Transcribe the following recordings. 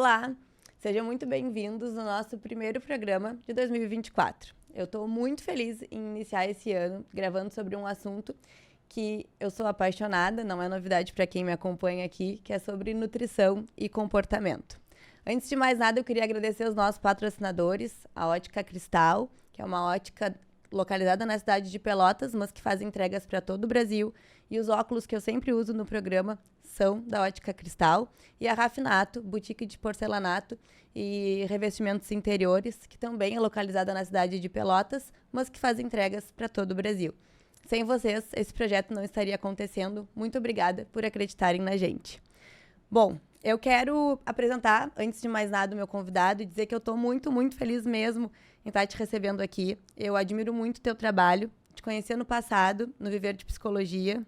Olá, sejam muito bem-vindos no nosso primeiro programa de 2024. Eu estou muito feliz em iniciar esse ano gravando sobre um assunto que eu sou apaixonada, não é novidade para quem me acompanha aqui, que é sobre nutrição e comportamento. Antes de mais nada, eu queria agradecer aos nossos patrocinadores, a Ótica Cristal, que é uma ótica localizada na cidade de Pelotas, mas que faz entregas para todo o Brasil, e os óculos que eu sempre uso no programa são da Ótica Cristal, e a Rafinato, boutique de porcelanato e revestimentos interiores, que também é localizada na cidade de Pelotas, mas que faz entregas para todo o Brasil. Sem vocês, esse projeto não estaria acontecendo. Muito obrigada por acreditarem na gente. Bom, eu quero apresentar, antes de mais nada, o meu convidado e dizer que eu estou muito, muito feliz mesmo em estar te recebendo aqui. Eu admiro muito o teu trabalho. Te conheci ano passado, no Viver de Psicologia.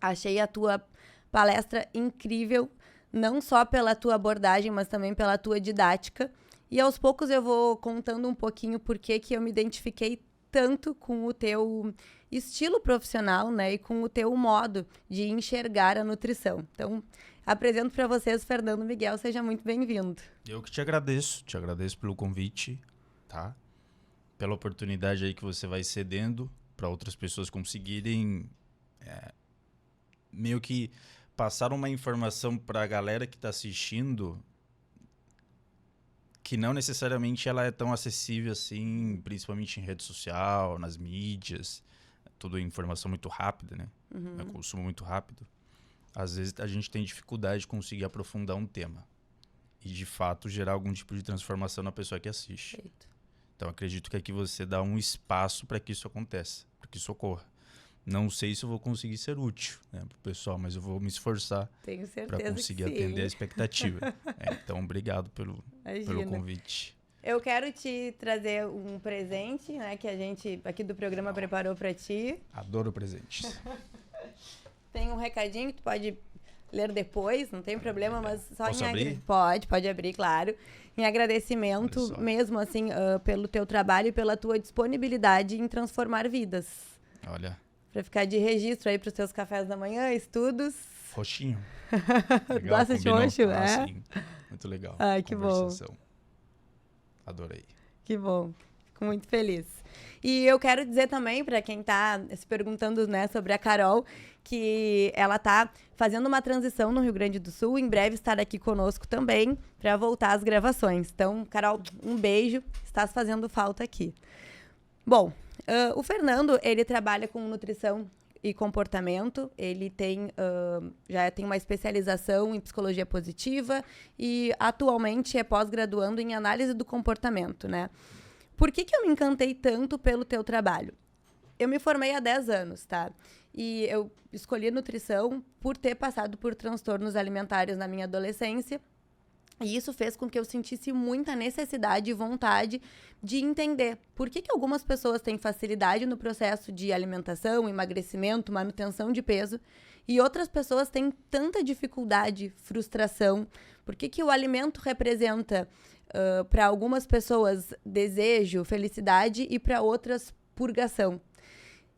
Achei a tua palestra incrível, não só pela tua abordagem, mas também pela tua didática. E aos poucos eu vou contando um pouquinho por que eu me identifiquei tanto com o teu estilo profissional, né, e com o teu modo de enxergar a nutrição. Então, apresento para vocês Fernando Miguel, seja muito bem-vindo. Eu que te agradeço pelo convite, tá? Pela oportunidade aí que você vai cedendo para outras pessoas conseguirem meio que passar uma informação para a galera que está assistindo que não necessariamente ela é tão acessível assim, principalmente em rede social, nas mídias, tudo informação muito rápida, né? É um consumo muito rápido. Às vezes a gente tem dificuldade de conseguir aprofundar um tema e, de fato, gerar algum tipo de transformação na pessoa que assiste. Perfeito. Então, acredito que aqui você dá um espaço para que isso aconteça, para que isso ocorra. Não sei se eu vou conseguir ser útil, né, para o pessoal, mas eu vou me esforçar para conseguir atender a expectativa. Então, obrigado pelo convite. Eu quero te trazer um presente, né, que a gente aqui do programa preparou para ti. Adoro presentes. Tem um recadinho que tu pode ler depois, não tem problema, mas só Posso abrir? Pode abrir, claro. Em agradecimento mesmo, assim, pelo teu trabalho e pela tua disponibilidade em transformar vidas. Olha. Pra ficar de registro aí pros teus cafés da manhã, estudos. Roxinho. Legal, gosta de roxo? Sim. Muito legal. Ai, que bom. Adorei. Que bom. Fico muito feliz. E eu quero dizer também, para quem tá se perguntando, né, sobre a Carol, que ela tá fazendo uma transição no Rio Grande do Sul, em breve estará aqui conosco também, para voltar às gravações. Então, Carol, um beijo, estás fazendo falta aqui. Bom, o Fernando, ele trabalha com nutrição e comportamento, ele já tem uma especialização em psicologia positiva e atualmente é pós-graduando em análise do comportamento, né? Por que eu me encantei tanto pelo teu trabalho? Eu me formei há 10 anos, tá? E eu escolhi nutrição por ter passado por transtornos alimentares na minha adolescência. E isso fez com que eu sentisse muita necessidade e vontade de entender por que algumas pessoas têm facilidade no processo de alimentação, emagrecimento, manutenção de peso, e outras pessoas têm tanta dificuldade, frustração. Por que o alimento representa, para algumas pessoas, desejo, felicidade, e para outras, purgação.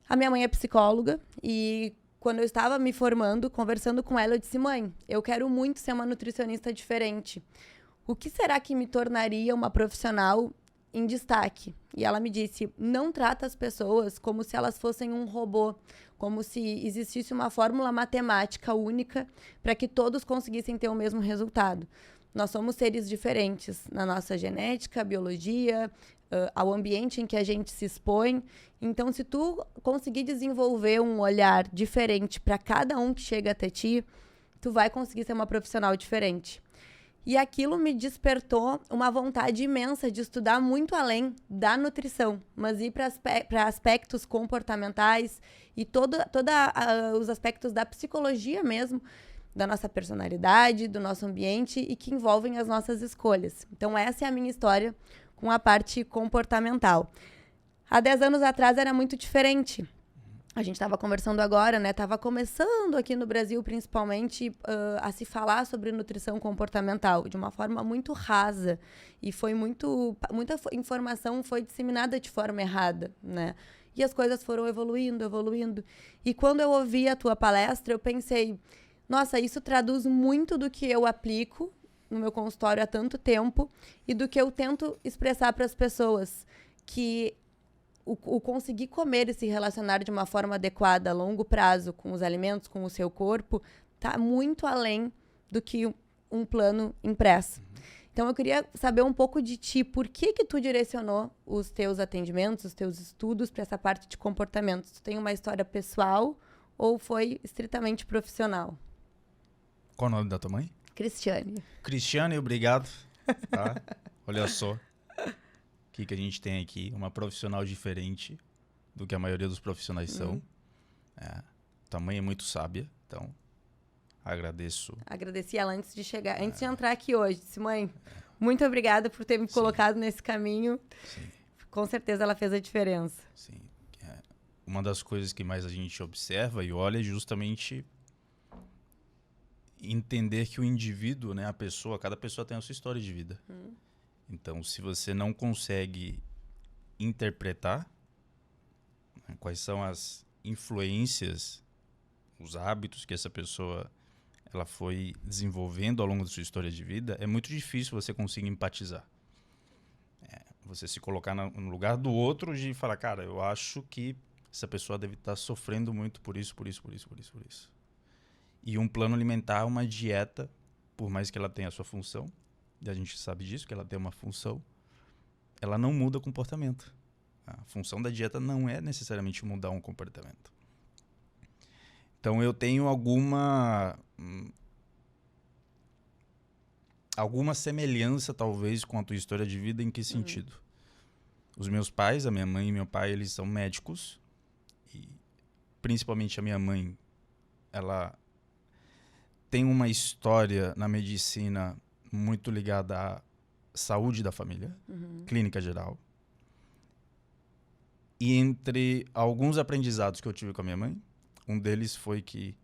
A minha mãe é psicóloga e quando eu estava me formando, conversando com ela, eu disse: mãe, eu quero muito ser uma nutricionista diferente. O que será que me tornaria uma profissional em destaque? E ela me disse: não trata as pessoas como se elas fossem um robô, como se existisse uma fórmula matemática única para que todos conseguissem ter o mesmo resultado. Nós somos seres diferentes na nossa genética, biologia, ao ambiente em que a gente se expõe. Então, se tu conseguir desenvolver um olhar diferente para cada um que chega até ti, tu vai conseguir ser uma profissional diferente. E aquilo me despertou uma vontade imensa de estudar muito além da nutrição, mas ir para aspectos comportamentais e todos os aspectos da psicologia mesmo, da nossa personalidade, do nosso ambiente e que envolvem as nossas escolhas. Então, essa é a minha história com a parte comportamental. Há 10 anos atrás era muito diferente. A gente estava conversando agora, né? Estava começando aqui no Brasil, principalmente, a se falar sobre nutrição comportamental de uma forma muito rasa. E muita informação foi disseminada de forma errada, né? E as coisas foram evoluindo. E quando eu ouvi a tua palestra, eu pensei: nossa, isso traduz muito do que eu aplico no meu consultório há tanto tempo e do que eu tento expressar para as pessoas, que o conseguir comer e se relacionar de uma forma adequada a longo prazo com os alimentos, com o seu corpo, tá muito além do que um plano impresso. Então, eu queria saber um pouco de ti. Por que tu direcionou os teus atendimentos, os teus estudos para essa parte de comportamento? Tu tem uma história pessoal ou foi estritamente profissional? Qual o nome da tua mãe? Cristiane. Cristiane, obrigado. Tá? Olha só o que a gente tem aqui. Uma profissional diferente do que a maioria dos profissionais são. Tua mãe é muito sábia, então agradeço. Agradeci ela antes de chegar, antes de entrar aqui hoje. Disse, mãe, muito obrigada por ter me colocado nesse caminho. Sim. Com certeza ela fez a diferença. Sim. Uma das coisas que mais a gente observa e olha é justamente entender que o indivíduo, né, cada pessoa tem a sua história de vida. Então, se você não consegue interpretar, né, quais são as influências, os hábitos que essa pessoa ela foi desenvolvendo ao longo da sua história de vida, é muito difícil você conseguir empatizar. Você se colocar no lugar do outro e falar, cara, eu acho que essa pessoa deve estar sofrendo muito por isso. E um plano alimentar, uma dieta, por mais que ela tenha a sua função, e a gente sabe disso, que ela tem uma função, ela não muda o comportamento. A função da dieta não é necessariamente mudar um comportamento. Então eu tenho alguma semelhança, talvez, com a tua história de vida. Em que sentido? Os meus pais, a minha mãe e meu pai, eles são médicos. E principalmente a minha mãe, ela tem uma história na medicina muito ligada à saúde da família, clínica geral. E entre alguns aprendizados que eu tive com a minha mãe, um deles foi que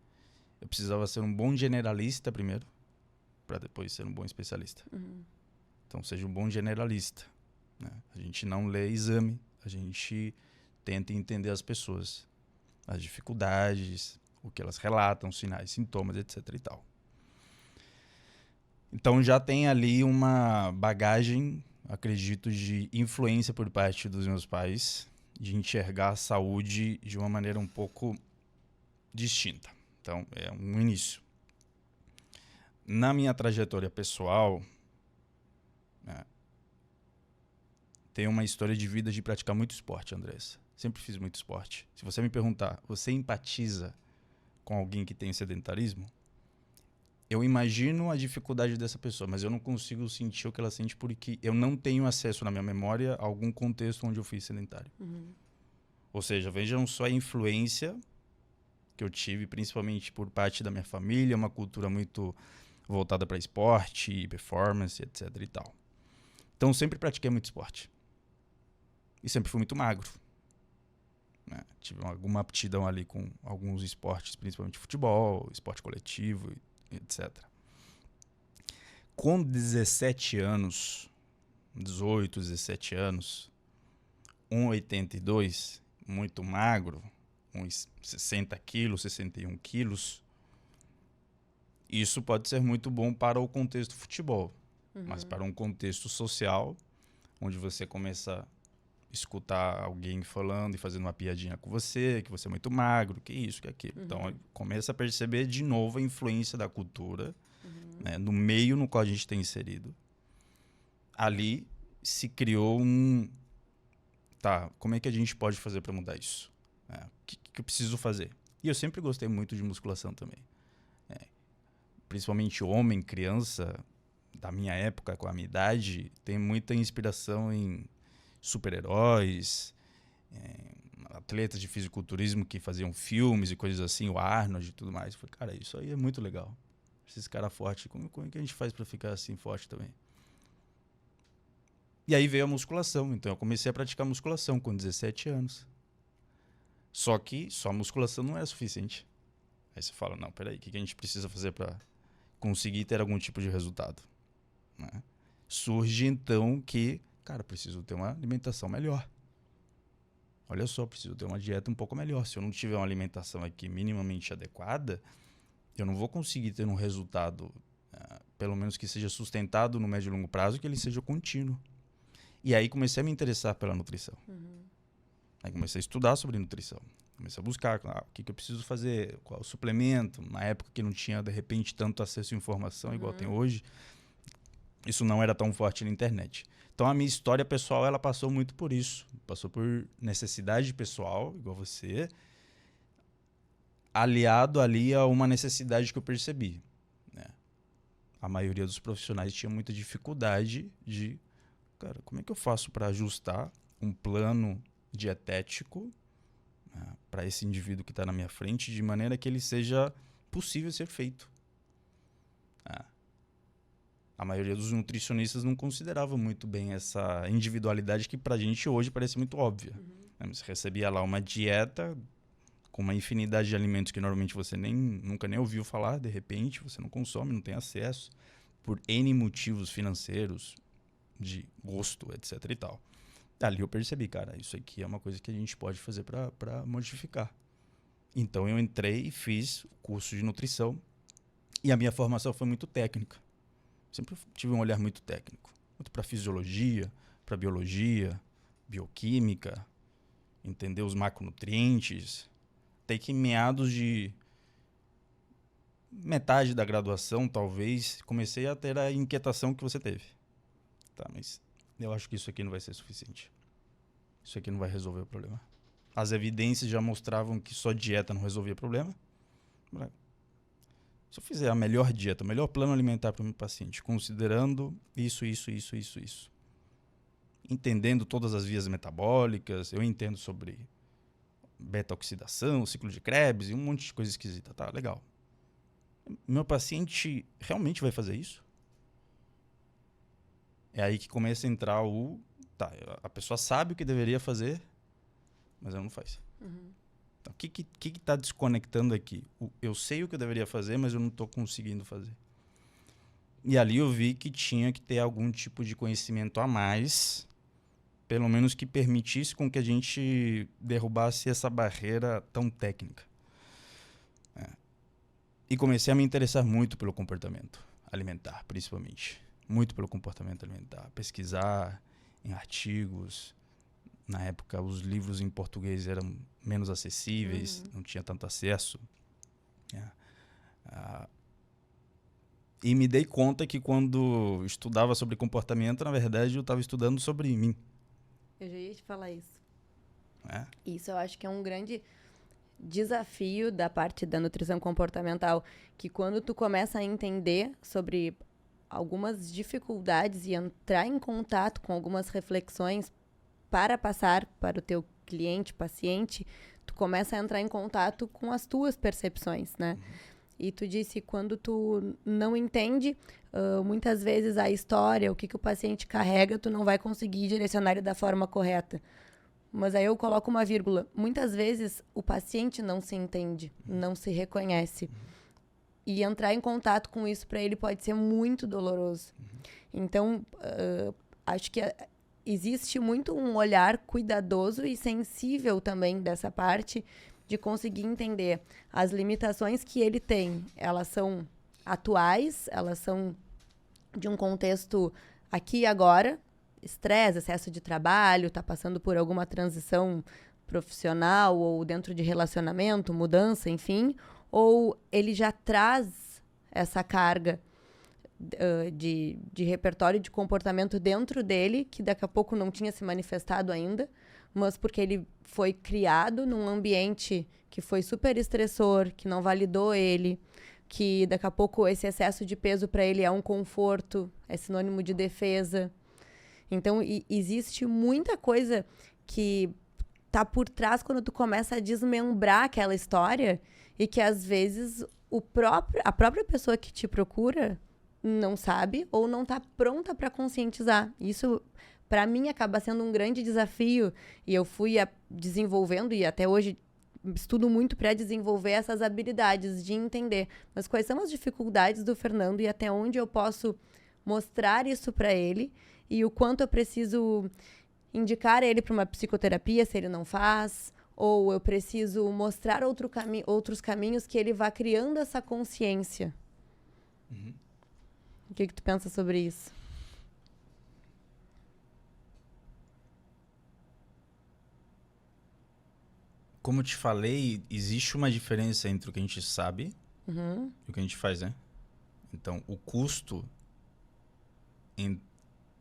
eu precisava ser um bom generalista primeiro, para depois ser um bom especialista. Então, seja um bom generalista. Né? A gente não lê exame, a gente tenta entender as pessoas, as dificuldades, o que elas relatam, sinais, sintomas, etc. e tal. Então, já tem ali uma bagagem, acredito, de influência por parte dos meus pais, de enxergar a saúde de uma maneira um pouco distinta. Então, é um início. Na minha trajetória pessoal, tenho uma história de vida de praticar muito esporte, Andressa. Sempre fiz muito esporte. Se você me perguntar, você empatiza com alguém que tem sedentarismo? Eu imagino a dificuldade dessa pessoa, mas eu não consigo sentir o que ela sente porque eu não tenho acesso na minha memória a algum contexto onde eu fui sedentário. Ou seja, vejam só a influência que eu tive, principalmente por parte da minha família, uma cultura muito voltada para esporte, performance, etc. e tal. Então, sempre pratiquei muito esporte. E sempre fui muito magro. Né? Tive alguma aptidão ali com alguns esportes, principalmente futebol, esporte coletivo, etc. Com 17 anos, 18, 17 anos, 1,82, muito magro, uns 60 quilos, 61 quilos, isso pode ser muito bom para o contexto futebol, mas para um contexto social, onde você começa a escutar alguém falando e fazendo uma piadinha com você, que você é muito magro, que isso, que aquilo. Então, começa a perceber de novo a influência da cultura, né, no meio no qual a gente está inserido. Ali se criou como é que a gente pode fazer para mudar isso? O que eu preciso fazer? E eu sempre gostei muito de musculação também. Principalmente homem, criança, da minha época, com a minha idade, tem muita inspiração em super-heróis, atletas de fisiculturismo que faziam filmes e coisas assim, o Arnold e tudo mais. Eu falei, cara, isso aí é muito legal. Esses caras fortes, como é que a gente faz para ficar assim forte também? E aí veio a musculação. Então eu comecei a praticar musculação com 17 anos. Só que só a musculação não era suficiente. Aí você fala, não, peraí, o que a gente precisa fazer para conseguir ter algum tipo de resultado? Né? Surge então que, cara, preciso ter uma alimentação melhor. Olha só, preciso ter uma dieta um pouco melhor. Se eu não tiver uma alimentação aqui minimamente adequada, eu não vou conseguir ter um resultado pelo menos que seja sustentado no médio e longo prazo, que ele seja contínuo. E aí comecei a me interessar pela nutrição. Aí comecei a estudar sobre nutrição. Comecei a buscar o que eu preciso fazer, qual o suplemento. Na época que não tinha, de repente, tanto acesso à informação igual tem hoje. Isso não era tão forte na internet. Então, a minha história pessoal, ela passou muito por isso. Passou por necessidade pessoal, igual você, aliado ali a uma necessidade que eu percebi. Né? A maioria dos profissionais tinha muita dificuldade de... Cara, como é que eu faço para ajustar um plano dietético, né, para esse indivíduo que está na minha frente, de maneira que ele seja possível ser feito? A maioria dos nutricionistas não considerava muito bem essa individualidade que pra gente hoje parece muito óbvia. Você recebia lá uma dieta com uma infinidade de alimentos que normalmente você nunca nem ouviu falar, de repente você não consome, não tem acesso, por N motivos financeiros, de gosto, etc e tal. Ali eu percebi, cara, isso aqui é uma coisa que a gente pode fazer para modificar. Então eu entrei e fiz o curso de nutrição e a minha formação foi muito técnica. Sempre tive um olhar muito técnico, muito para fisiologia, para biologia, bioquímica, entender os macronutrientes. Até que em meados de metade da graduação, talvez, comecei a ter a inquietação que você teve. Tá, mas eu acho que isso aqui não vai ser suficiente. Isso aqui não vai resolver o problema. As evidências já mostravam que só dieta não resolvia o problema. Se eu fizer a melhor dieta, o melhor plano alimentar para o meu paciente, considerando isso, entendendo todas as vias metabólicas, eu entendo sobre beta-oxidação, ciclo de Krebs e um monte de coisa esquisita, tá? Legal. Meu paciente realmente vai fazer isso? É aí que começa a entrar a pessoa sabe o que deveria fazer, mas ela não faz. Então, o que está desconectando aqui? Eu sei o que eu deveria fazer, mas eu não estou conseguindo fazer. E ali eu vi que tinha que ter algum tipo de conhecimento a mais, pelo menos que permitisse com que a gente derrubasse essa barreira tão técnica. E comecei a me interessar muito pelo comportamento alimentar, principalmente. Muito pelo comportamento alimentar. Pesquisar em artigos. Na época, os livros em português eram menos acessíveis, não tinha tanto acesso. E me dei conta que quando estudava sobre comportamento, na verdade, eu estava estudando sobre mim. Eu já ia te falar isso. Isso eu acho que é um grande desafio da parte da nutrição comportamental, que quando tu começa a entender sobre algumas dificuldades e entrar em contato com algumas reflexões para passar para o teu cliente, paciente, tu começa a entrar em contato com as tuas percepções, né? E tu disse, quando tu não entende, muitas vezes a história, o que o paciente carrega, tu não vai conseguir direcionar ele da forma correta. Mas aí eu coloco uma vírgula. Muitas vezes o paciente não se entende, não se reconhece. E entrar em contato com isso para ele pode ser muito doloroso. Então, acho que existe muito um olhar cuidadoso e sensível também dessa parte de conseguir entender as limitações que ele tem. Elas são atuais, elas são de um contexto aqui e agora, estresse, excesso de trabalho, está passando por alguma transição profissional ou dentro de relacionamento, mudança, enfim, ou ele já traz essa carga de repertório de comportamento dentro dele, que daqui a pouco não tinha se manifestado ainda, mas porque ele foi criado num ambiente que foi super estressor, que não validou ele, que daqui a pouco esse excesso de peso para ele é um conforto, é sinônimo de defesa. Então, existe muita coisa que tá por trás quando tu começa a desmembrar aquela história e que, às vezes, a própria pessoa que te procura não sabe ou não tá pronta para conscientizar. Isso, para mim, acaba sendo um grande desafio e eu fui desenvolvendo e até hoje estudo muito para desenvolver essas habilidades de entender. Mas quais são as dificuldades do Fernando e até onde eu posso mostrar isso para ele e o quanto eu preciso indicar ele para uma psicoterapia se ele não faz, ou eu preciso mostrar outros caminhos que ele vá criando essa consciência. O que tu pensa sobre isso? Como eu te falei, existe uma diferença entre o que a gente sabe e o que a gente faz, né? Então, o custo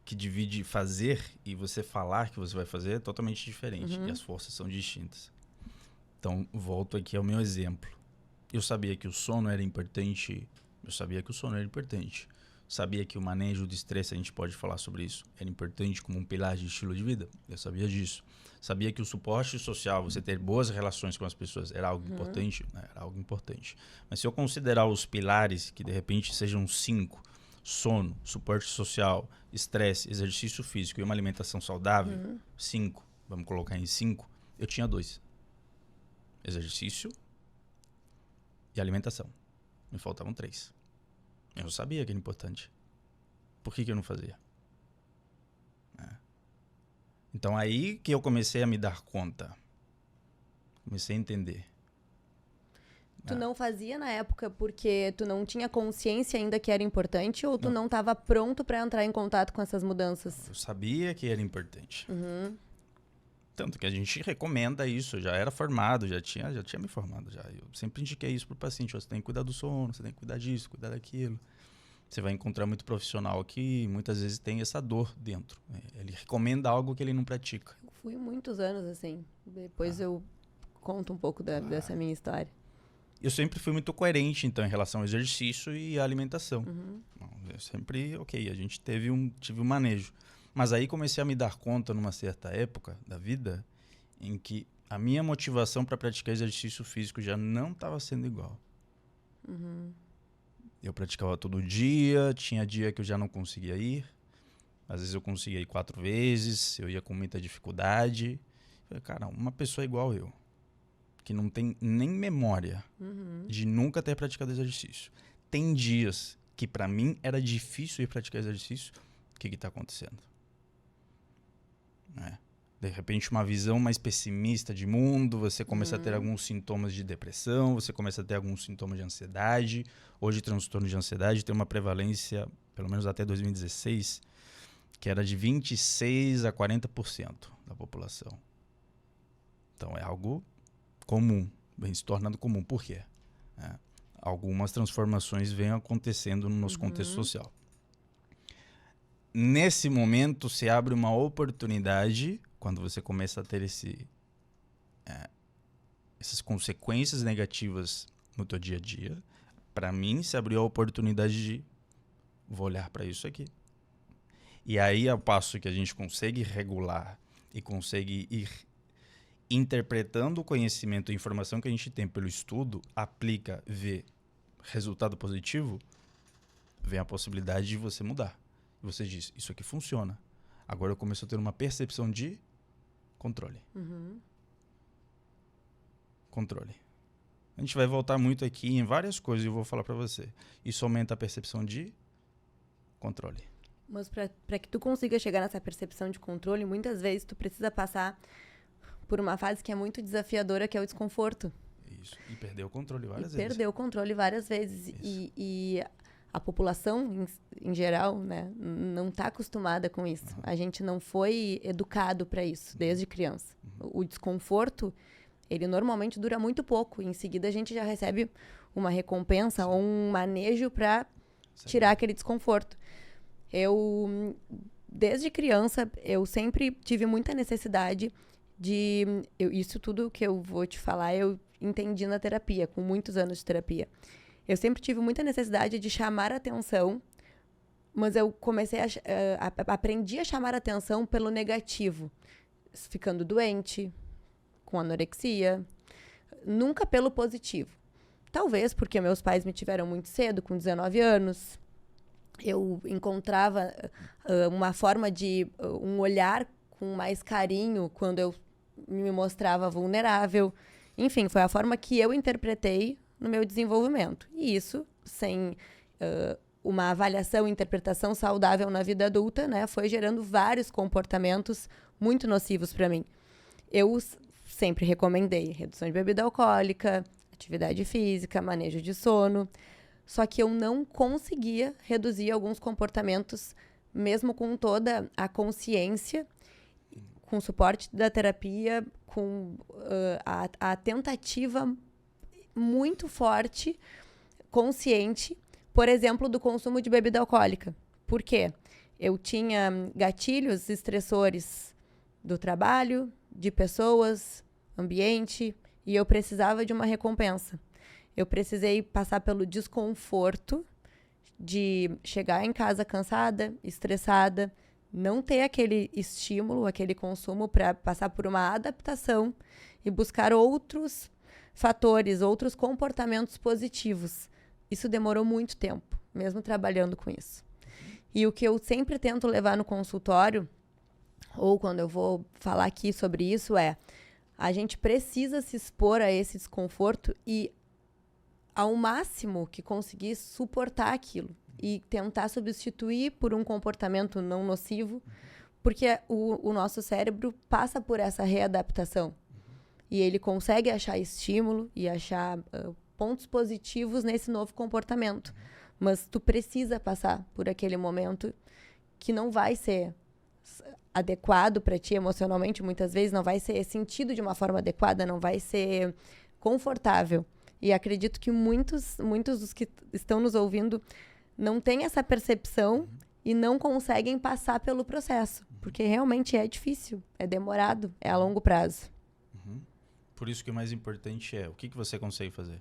que divide fazer e você falar que você vai fazer é totalmente diferente. E as forças são distintas. Então, volto aqui ao meu exemplo. Eu sabia que o sono era importante. Sabia que o manejo do estresse, a gente pode falar sobre isso, era importante como um pilar de estilo de vida. Eu sabia disso. Sabia que o suporte social, você ter boas relações com as pessoas, era algo importante. Né? Era algo importante. Mas se eu considerar os pilares, que de repente sejam 5, sono, suporte social, estresse, exercício físico e uma alimentação saudável, 5, vamos colocar em 5, eu tinha 2. Exercício e alimentação. Me faltavam 3. Eu sabia que era importante. Por que eu não fazia? Então aí que eu comecei a me dar conta. Comecei a entender. Tu não fazia na época porque tu não tinha consciência ainda que era importante ou tu não estava pronto para entrar em contato com essas mudanças? Eu sabia que era importante. Tanto que a gente recomenda isso. Eu já era formado, já tinha me formado. Eu sempre indiquei isso pro paciente. Você tem que cuidar do sono, você tem que cuidar disso, cuidar daquilo. Você vai encontrar muito profissional que muitas vezes tem essa dor dentro. Ele recomenda algo que ele não pratica. Eu fui muitos anos assim. Depois eu conto um pouco dessa minha história. Eu sempre fui muito coerente, então, em relação ao exercício e à alimentação. Eu sempre, a gente tive um manejo. Mas aí comecei a me dar conta, numa certa época da vida, em que a minha motivação para praticar exercício físico já não estava sendo igual. Eu praticava todo dia, tinha dia que eu já não conseguia ir. Às vezes eu conseguia ir 4 vezes, eu ia com muita dificuldade. Eu falei, cara, uma pessoa igual eu, que não tem nem memória de nunca ter praticado exercício. Tem dias que para mim era difícil ir praticar exercício. O que está acontecendo? De repente, uma visão mais pessimista de mundo, você começa a ter alguns sintomas de depressão, você começa a ter alguns sintomas de ansiedade. Hoje, transtorno de ansiedade tem uma prevalência, pelo menos até 2016, que era de 26% a 40% da população. Então, é algo comum, vem se tornando comum. Por quê? Algumas transformações vêm acontecendo no nosso contexto social. Nesse momento, se abre uma oportunidade, quando você começa a ter essas consequências negativas no teu dia a dia. Para mim, se abriu a oportunidade de vou olhar para isso aqui. E aí, ao passo que a gente consegue regular e consegue ir interpretando o conhecimento e a informação que a gente tem pelo estudo, aplica, vê resultado positivo, vem a possibilidade de você mudar. E você diz, isso aqui funciona. Agora eu começo a ter uma percepção de controle. Controle. A gente vai voltar muito aqui em várias coisas e eu vou falar para você. Isso aumenta a percepção de controle. Mas para que tu consiga chegar nessa percepção de controle, muitas vezes tu precisa passar por uma fase que é muito desafiadora, que é o desconforto. Isso. E perder o controle várias vezes. Perder o controle várias vezes. E a população, em geral, né, não está acostumada com isso. A gente não foi educado para isso, desde criança. O desconforto, ele normalmente dura muito pouco. E em seguida, a gente já recebe uma recompensa ou um manejo para tirar aquele desconforto. Desde criança, eu sempre tive muita necessidade de... isso tudo que eu vou te falar, eu entendi na terapia, com muitos anos de terapia. Eu sempre tive muita necessidade de chamar atenção, mas eu comecei aprendi a chamar atenção pelo negativo. Ficando doente, com anorexia, nunca pelo positivo. Talvez porque meus pais me tiveram muito cedo, com 19 anos. Eu encontrava uma forma de um olhar com mais carinho quando eu me mostrava vulnerável. Enfim, foi a forma que eu interpretei no meu desenvolvimento. E isso, sem uma avaliação e interpretação saudável na vida adulta, né, foi gerando vários comportamentos muito nocivos para mim. Eu sempre recomendei redução de bebida alcoólica, atividade física, manejo de sono. só que eu não conseguia reduzir alguns comportamentos, mesmo com toda a consciência, com o suporte da terapia, com a tentativa muito forte, consciente, por exemplo, do consumo de bebida alcoólica. Por quê? Eu tinha gatilhos estressores do trabalho, de pessoas, ambiente, e eu precisava de uma recompensa. Eu precisei passar pelo desconforto de chegar em casa cansada, estressada, não ter aquele estímulo, aquele consumo para passar por uma adaptação e buscar outros fatores, outros comportamentos positivos. Isso demorou muito tempo, mesmo trabalhando com isso. E o que eu sempre tento levar no consultório, ou quando eu vou falar aqui sobre isso, é a gente precisa se expor a esse desconforto e, ao máximo que conseguir, suportar aquilo e tentar substituir por um comportamento não nocivo, porque o nosso cérebro passa por essa readaptação. E ele consegue achar estímulo e achar pontos positivos nesse novo comportamento. Mas tu precisa passar por aquele momento que não vai ser adequado para ti emocionalmente, muitas vezes não vai ser sentido de uma forma adequada, não vai ser confortável. E acredito que muitos dos que estão nos ouvindo não têm essa percepção e não conseguem passar pelo processo, porque realmente é difícil, é demorado, é a longo prazo. Por isso que o mais importante é o que você consegue fazer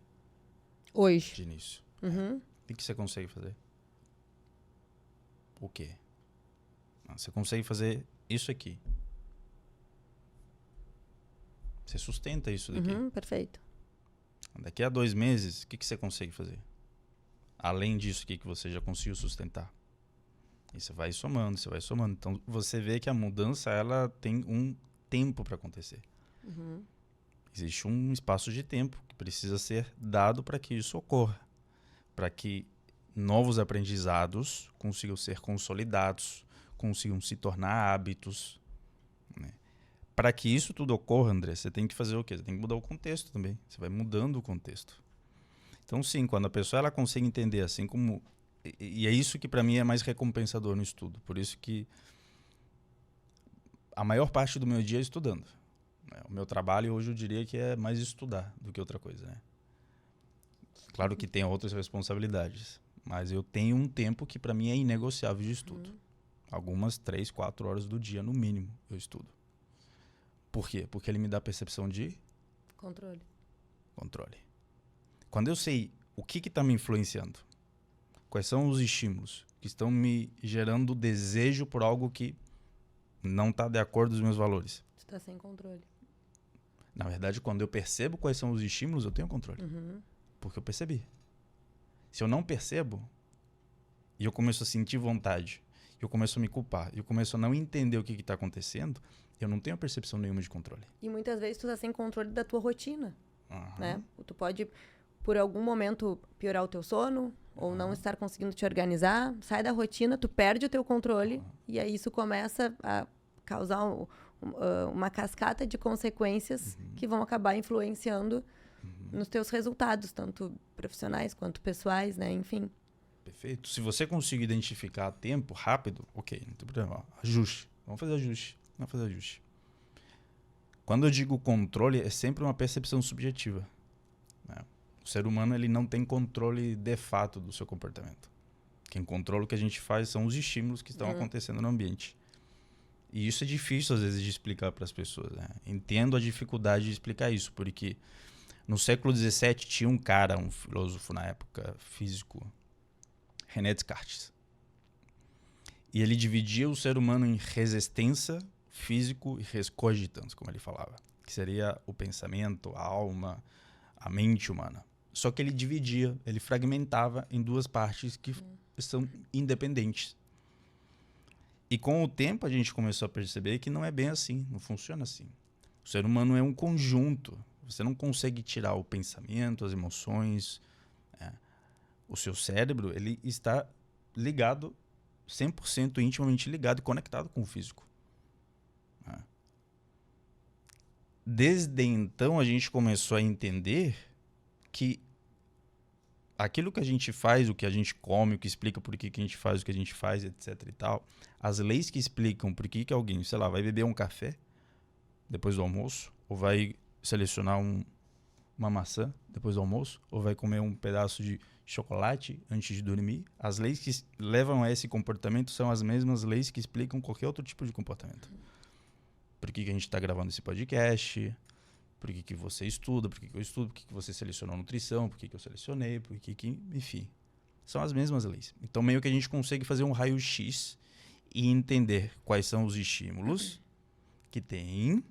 hoje, de início. O que você consegue fazer? O quê? Você consegue fazer isso aqui. Você sustenta isso daqui. Perfeito. Daqui a 2 meses, o que você consegue fazer? Além disso aqui que você já conseguiu sustentar. E você vai somando, você vai somando. Então, você vê que a mudança, ela tem um tempo para acontecer. Existe um espaço de tempo que precisa ser dado para que isso ocorra. Para que novos aprendizados consigam ser consolidados, consigam se tornar hábitos. Né? Para que isso tudo ocorra, André, você tem que fazer o quê? Você tem que mudar o contexto também. Você vai mudando o contexto. Então, sim, quando a pessoa ela consegue entender, assim como... E é isso que para mim é mais recompensador no estudo. Por isso que a maior parte do meu dia é estudando. O meu trabalho hoje eu diria que é mais estudar do que outra coisa. Né? Claro que tem outras responsabilidades, mas eu tenho um tempo que para mim é inegociável de estudo. Algumas 3, 4 horas do dia, no mínimo, eu estudo. Por quê? Porque ele me dá a percepção de... Controle. Quando eu sei o que está me influenciando, quais são os estímulos que estão me gerando desejo por algo que não está de acordo com os meus valores. Tu está sem controle. Na verdade, quando eu percebo quais são os estímulos, eu tenho controle. Porque eu percebi. Se eu não percebo, e eu começo a sentir vontade, eu começo a me culpar, eu começo a não entender o que está acontecendo, eu não tenho percepção nenhuma de controle. E muitas vezes tu está sem controle da tua rotina. Né? Tu pode, por algum momento, piorar o teu sono, ou não estar conseguindo te organizar, sai da rotina, tu perde o teu controle, e aí isso começa a causar uma cascata de consequências que vão acabar influenciando nos teus resultados, tanto profissionais quanto pessoais, né? Enfim. Perfeito. Se você conseguir identificar a tempo, rápido, ok, não tem problema. Ajuste. Vamos fazer ajuste. Quando eu digo controle, é sempre uma percepção subjetiva. Né? O ser humano ele não tem controle de fato do seu comportamento. Quem controla o que a gente faz são os estímulos que estão acontecendo no ambiente. E isso é difícil, às vezes, de explicar para as pessoas. Né? Entendo a dificuldade de explicar isso, porque no século XVII tinha um cara, um filósofo na época, físico, René Descartes. E ele dividia o ser humano em resistência, físico e res cogitans, como ele falava. Que seria o pensamento, a alma, a mente humana. Só que ele dividia, ele fragmentava em 2 partes que são independentes. E com o tempo a gente começou a perceber que não é bem assim, não funciona assim. O ser humano é um conjunto. Você não consegue tirar o pensamento, as emoções. O seu cérebro ele está ligado, 100% intimamente ligado e conectado com o físico. Desde então a gente começou a entender que aquilo que a gente faz, o que a gente come, o que explica por que a gente faz o que a gente faz, etc e tal, as leis que explicam por que alguém, sei lá, vai beber um café depois do almoço, ou vai selecionar uma maçã depois do almoço, ou vai comer um pedaço de chocolate antes de dormir, as leis que levam a esse comportamento são as mesmas leis que explicam qualquer outro tipo de comportamento. Por que a gente está gravando esse podcast, por que você estuda, por que eu estudo, por que você selecionou nutrição, por que eu selecionei, por que enfim. São as mesmas leis. Então, meio que a gente consegue fazer um raio-x e entender quais são os estímulos que tem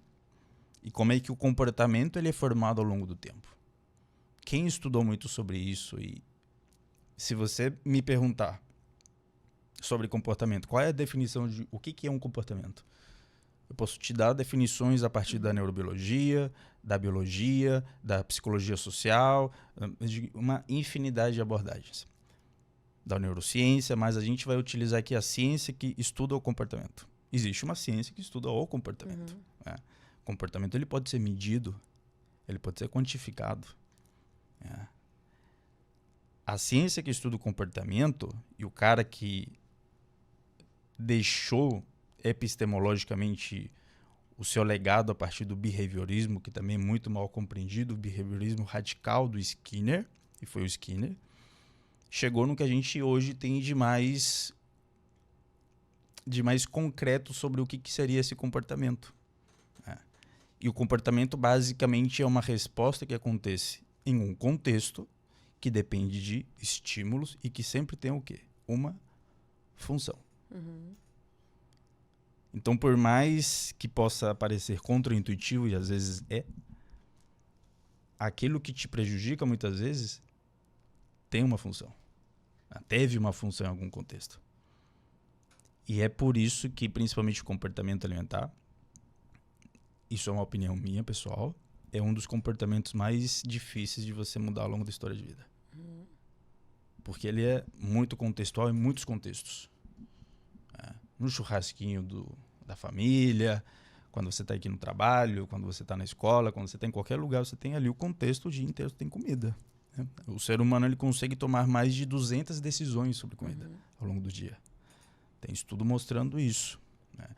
e como é que o comportamento ele é formado ao longo do tempo. Quem estudou muito sobre isso, e se você me perguntar sobre comportamento, qual é a definição de o que é um comportamento? Eu posso te dar definições a partir da neurobiologia, da biologia, da psicologia social, de uma infinidade de abordagens. Da neurociência, mas a gente vai utilizar aqui a ciência que estuda o comportamento. Existe uma ciência que estuda o comportamento. Né? O comportamento ele pode ser medido, ele pode ser quantificado. A ciência que estuda o comportamento e o cara que deixou epistemologicamente o seu legado a partir do behaviorismo, que também é muito mal compreendido, o behaviorismo radical do Skinner, e foi o Skinner, chegou no que a gente hoje tem de mais concreto sobre o que seria esse comportamento. E o comportamento basicamente é uma resposta que acontece em um contexto que depende de estímulos e que sempre tem o quê? Uma função. Então, por mais que possa parecer contraintuitivo, e às vezes aquilo que te prejudica muitas vezes tem uma função. Teve uma função em algum contexto. E é por isso que, principalmente o comportamento alimentar, isso é uma opinião minha, pessoal, é um dos comportamentos mais difíceis de você mudar ao longo da história de vida. Porque ele é muito contextual em muitos contextos. No churrasquinho da família, quando você está aqui no trabalho, quando você está na escola, quando você está em qualquer lugar, você tem ali o contexto, o dia inteiro tem comida. Né? O ser humano ele consegue tomar mais de 200 decisões sobre comida ao longo do dia. Tem estudo mostrando isso. Né?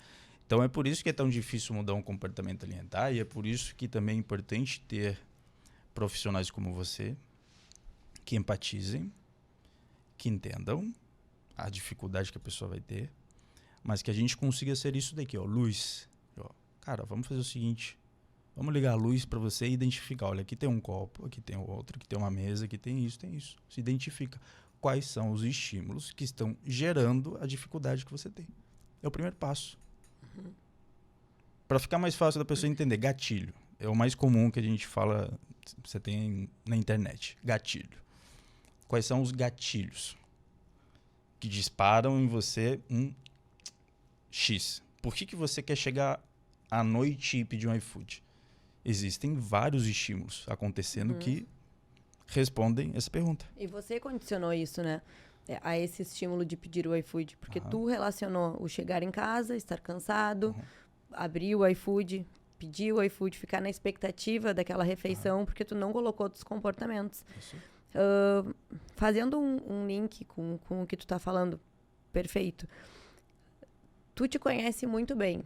Então é por isso que é tão difícil mudar um comportamento alimentar e é por isso que também é importante ter profissionais como você que empatizem, que entendam a dificuldade que a pessoa vai ter, mas que a gente consiga ser isso daqui, ó, luz. Ó, cara, vamos fazer o seguinte, vamos ligar a luz para você identificar, olha, aqui tem um copo, aqui tem outro, aqui tem uma mesa, aqui tem isso. Se identifica quais são os estímulos que estão gerando a dificuldade que você tem. É o primeiro passo. Para ficar mais fácil da pessoa entender, gatilho. É o mais comum que a gente fala, você tem na internet, gatilho. Quais são os gatilhos que disparam em você um X? Por que você quer chegar à noite e pedir um iFood? Existem vários estímulos acontecendo que respondem essa pergunta. E você condicionou isso, né? A esse estímulo de pedir o iFood. Porque tu relacionou o chegar em casa, estar cansado, abrir o iFood, pedir o iFood, ficar na expectativa daquela refeição, porque tu não colocou outros comportamentos. Fazendo um link com o que tu tá falando, perfeito. Tu te conhece muito bem.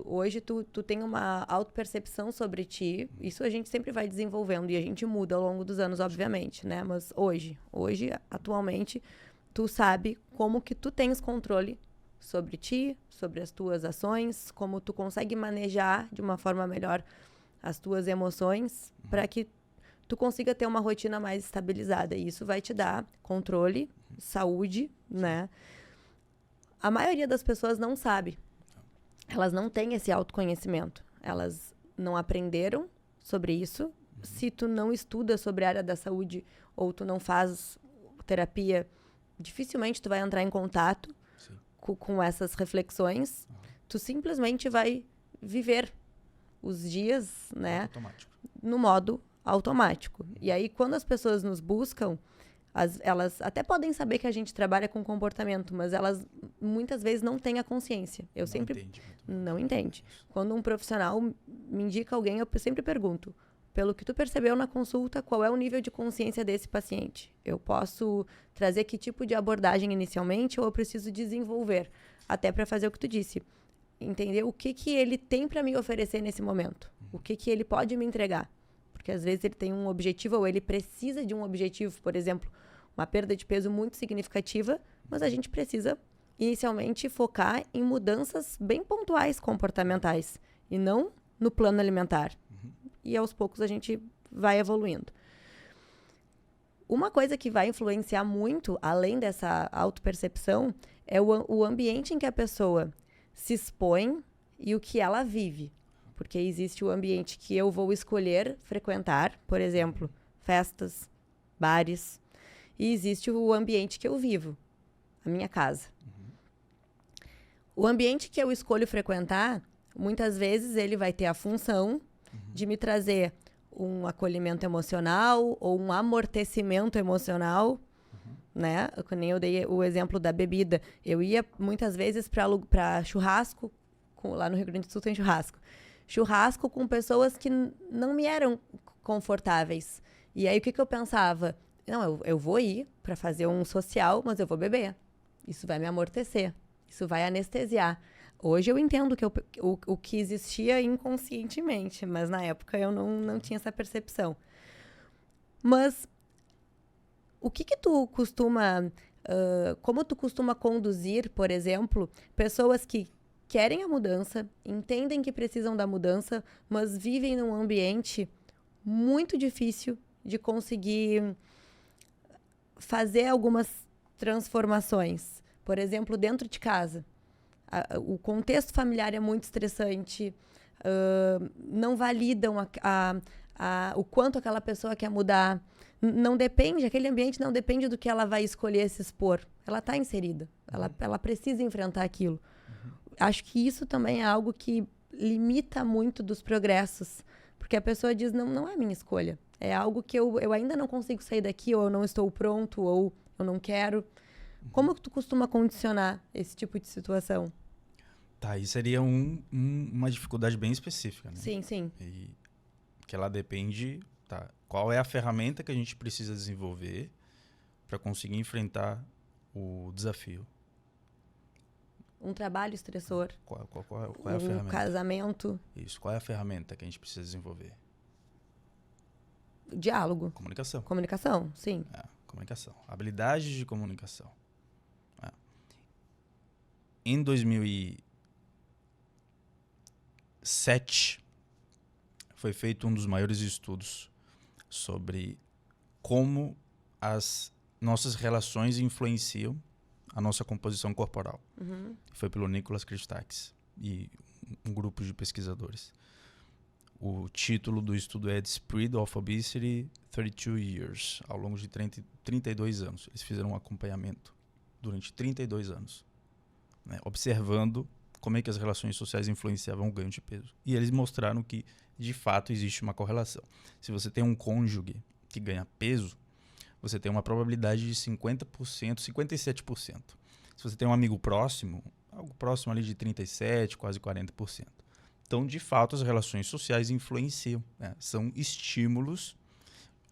Hoje tu tem uma autopercepção sobre ti. Isso a gente sempre vai desenvolvendo e a gente muda ao longo dos anos, obviamente, né? Mas hoje, atualmente, tu sabe como que tu tens controle sobre ti, sobre as tuas ações, como tu consegue manejar de uma forma melhor as tuas emoções para que tu consiga ter uma rotina mais estabilizada. E isso vai te dar controle, saúde, né? A maioria das pessoas não sabe. Elas não têm esse autoconhecimento. Elas não aprenderam sobre isso. Se tu não estuda sobre a área da saúde ou tu não faz terapia, dificilmente tu vai entrar em contato com essas reflexões. Tu simplesmente vai viver os dias, né, no modo automático. E aí, quando as pessoas nos buscam, elas até podem saber que a gente trabalha com comportamento, mas elas muitas vezes não têm a consciência. Não entende. Quando um profissional me indica alguém, eu sempre pergunto, pelo que tu percebeu na consulta, qual é o nível de consciência desse paciente? Eu posso trazer que tipo de abordagem inicialmente ou eu preciso desenvolver? Até para fazer o que tu disse. Entender o que ele tem para me oferecer nesse momento. O que ele pode me entregar. Porque às vezes ele tem um objetivo ou ele precisa de um objetivo, por exemplo, uma perda de peso muito significativa, mas a gente precisa inicialmente focar em mudanças bem pontuais comportamentais e não no plano alimentar. E aos poucos a gente vai evoluindo. Uma coisa que vai influenciar muito, além dessa autopercepção, é o ambiente em que a pessoa se expõe e o que ela vive. Porque existe o ambiente que eu vou escolher frequentar, por exemplo, festas, bares, e existe o ambiente que eu vivo, a minha casa. O ambiente que eu escolho frequentar, muitas vezes ele vai ter a função de me trazer um acolhimento emocional ou um amortecimento emocional, né? Nem eu dei o exemplo da bebida. Eu ia muitas vezes para churrasco, lá no Rio Grande do Sul tem churrasco. Churrasco com pessoas que não me eram confortáveis. E aí o que eu pensava? Não, eu vou ir para fazer um social, mas eu vou beber. Isso vai me amortecer. Isso vai anestesiar. Hoje eu entendo que o que existia inconscientemente, mas na época eu não tinha essa percepção. Mas o que tu costuma... como tu costuma conduzir, por exemplo, pessoas que querem a mudança, entendem que precisam da mudança, mas vivem num ambiente muito difícil de conseguir fazer algumas transformações. Por exemplo, dentro de casa. O contexto familiar é muito estressante, não validam o quanto aquela pessoa quer mudar. Não depende, aquele ambiente não depende do que ela vai escolher se expor. Ela está inserida, ela precisa enfrentar aquilo. Acho que isso também é algo que limita muito dos progressos, porque a pessoa diz, não é minha escolha. É algo que eu ainda não consigo sair daqui, ou eu não estou pronto, ou eu não quero. Como que tu costuma condicionar esse tipo de situação? Tá, aí seria uma dificuldade bem específica, né? Sim, sim. E que ela depende, tá? Qual é a ferramenta que a gente precisa desenvolver para conseguir enfrentar o desafio? Um trabalho estressor. Qual é a ferramenta? Um casamento. Isso, qual é a ferramenta que a gente precisa desenvolver? Diálogo. Comunicação. Comunicação, sim. Comunicação. Habilidades de comunicação. Em 2007, foi feito um dos maiores estudos sobre como as nossas relações influenciam a nossa composição corporal. Foi pelo Nicholas Christakis e um grupo de pesquisadores. O título do estudo é The Spread of Obesity 32 Years, ao longo de 32 anos. Eles fizeram um acompanhamento durante 32 anos, né, observando como é que as relações sociais influenciavam o ganho de peso. E eles mostraram que, de fato, existe uma correlação. Se você tem um cônjuge que ganha peso, você tem uma probabilidade de 50%, 57%. Se você tem um amigo próximo, algo próximo ali de 37%, quase 40%. Então, de fato, as relações sociais influenciam, né? São estímulos,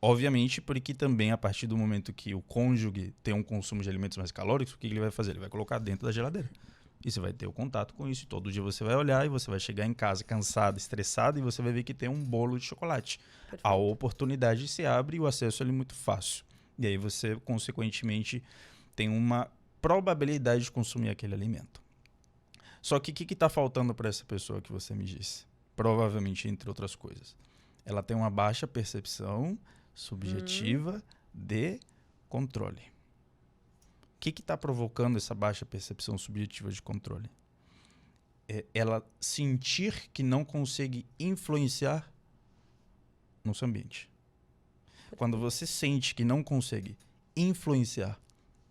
obviamente, porque também a partir do momento que o cônjuge tem um consumo de alimentos mais calóricos, o que ele vai fazer? Ele vai colocar dentro da geladeira. E você vai ter o contato com isso. E todo dia você vai olhar e você vai chegar em casa cansado, estressado, e você vai ver que tem um bolo de chocolate. Perfeito. A oportunidade se abre e o acesso é muito fácil. E aí você, consequentemente, tem uma probabilidade de consumir aquele alimento. Só que o que está faltando para essa pessoa que você me disse? Provavelmente, entre outras coisas. Ela tem uma baixa percepção subjetiva de controle. O que está provocando essa baixa percepção subjetiva de controle? É ela sentir que não consegue influenciar no seu ambiente. Quando você sente que não consegue influenciar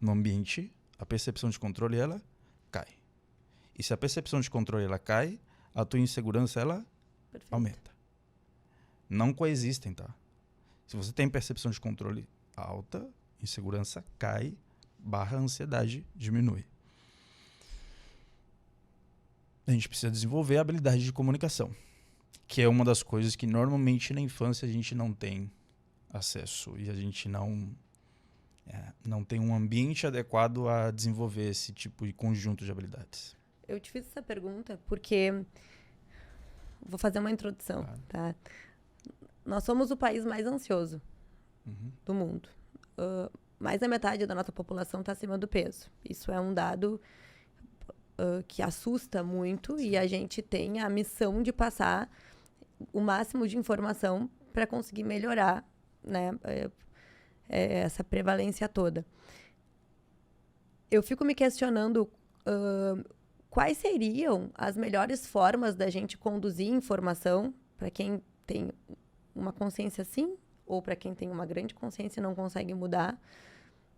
no ambiente, a percepção de controle, ela cai. E se a percepção de controle ela cai, a tua insegurança ela aumenta. Não coexistem, tá? Se você tem percepção de controle alta, insegurança cai, ansiedade diminui. A gente precisa desenvolver a habilidade de comunicação, que é uma das coisas que normalmente na infância a gente não tem acesso e a gente não tem um ambiente adequado a desenvolver esse tipo de conjunto de habilidades. Eu te fiz essa pergunta porque vou fazer uma introdução, tá? Nós somos o país mais ansioso do mundo. Mais da metade da nossa população está acima do peso. Isso é um dado que assusta muito. Sim. E a gente tem a missão de passar o máximo de informação para conseguir melhorar, né, essa prevalência toda. Eu fico me questionando quais seriam as melhores formas da gente conduzir informação para quem tem uma consciência assim, ou para quem tem uma grande consciência e não consegue mudar,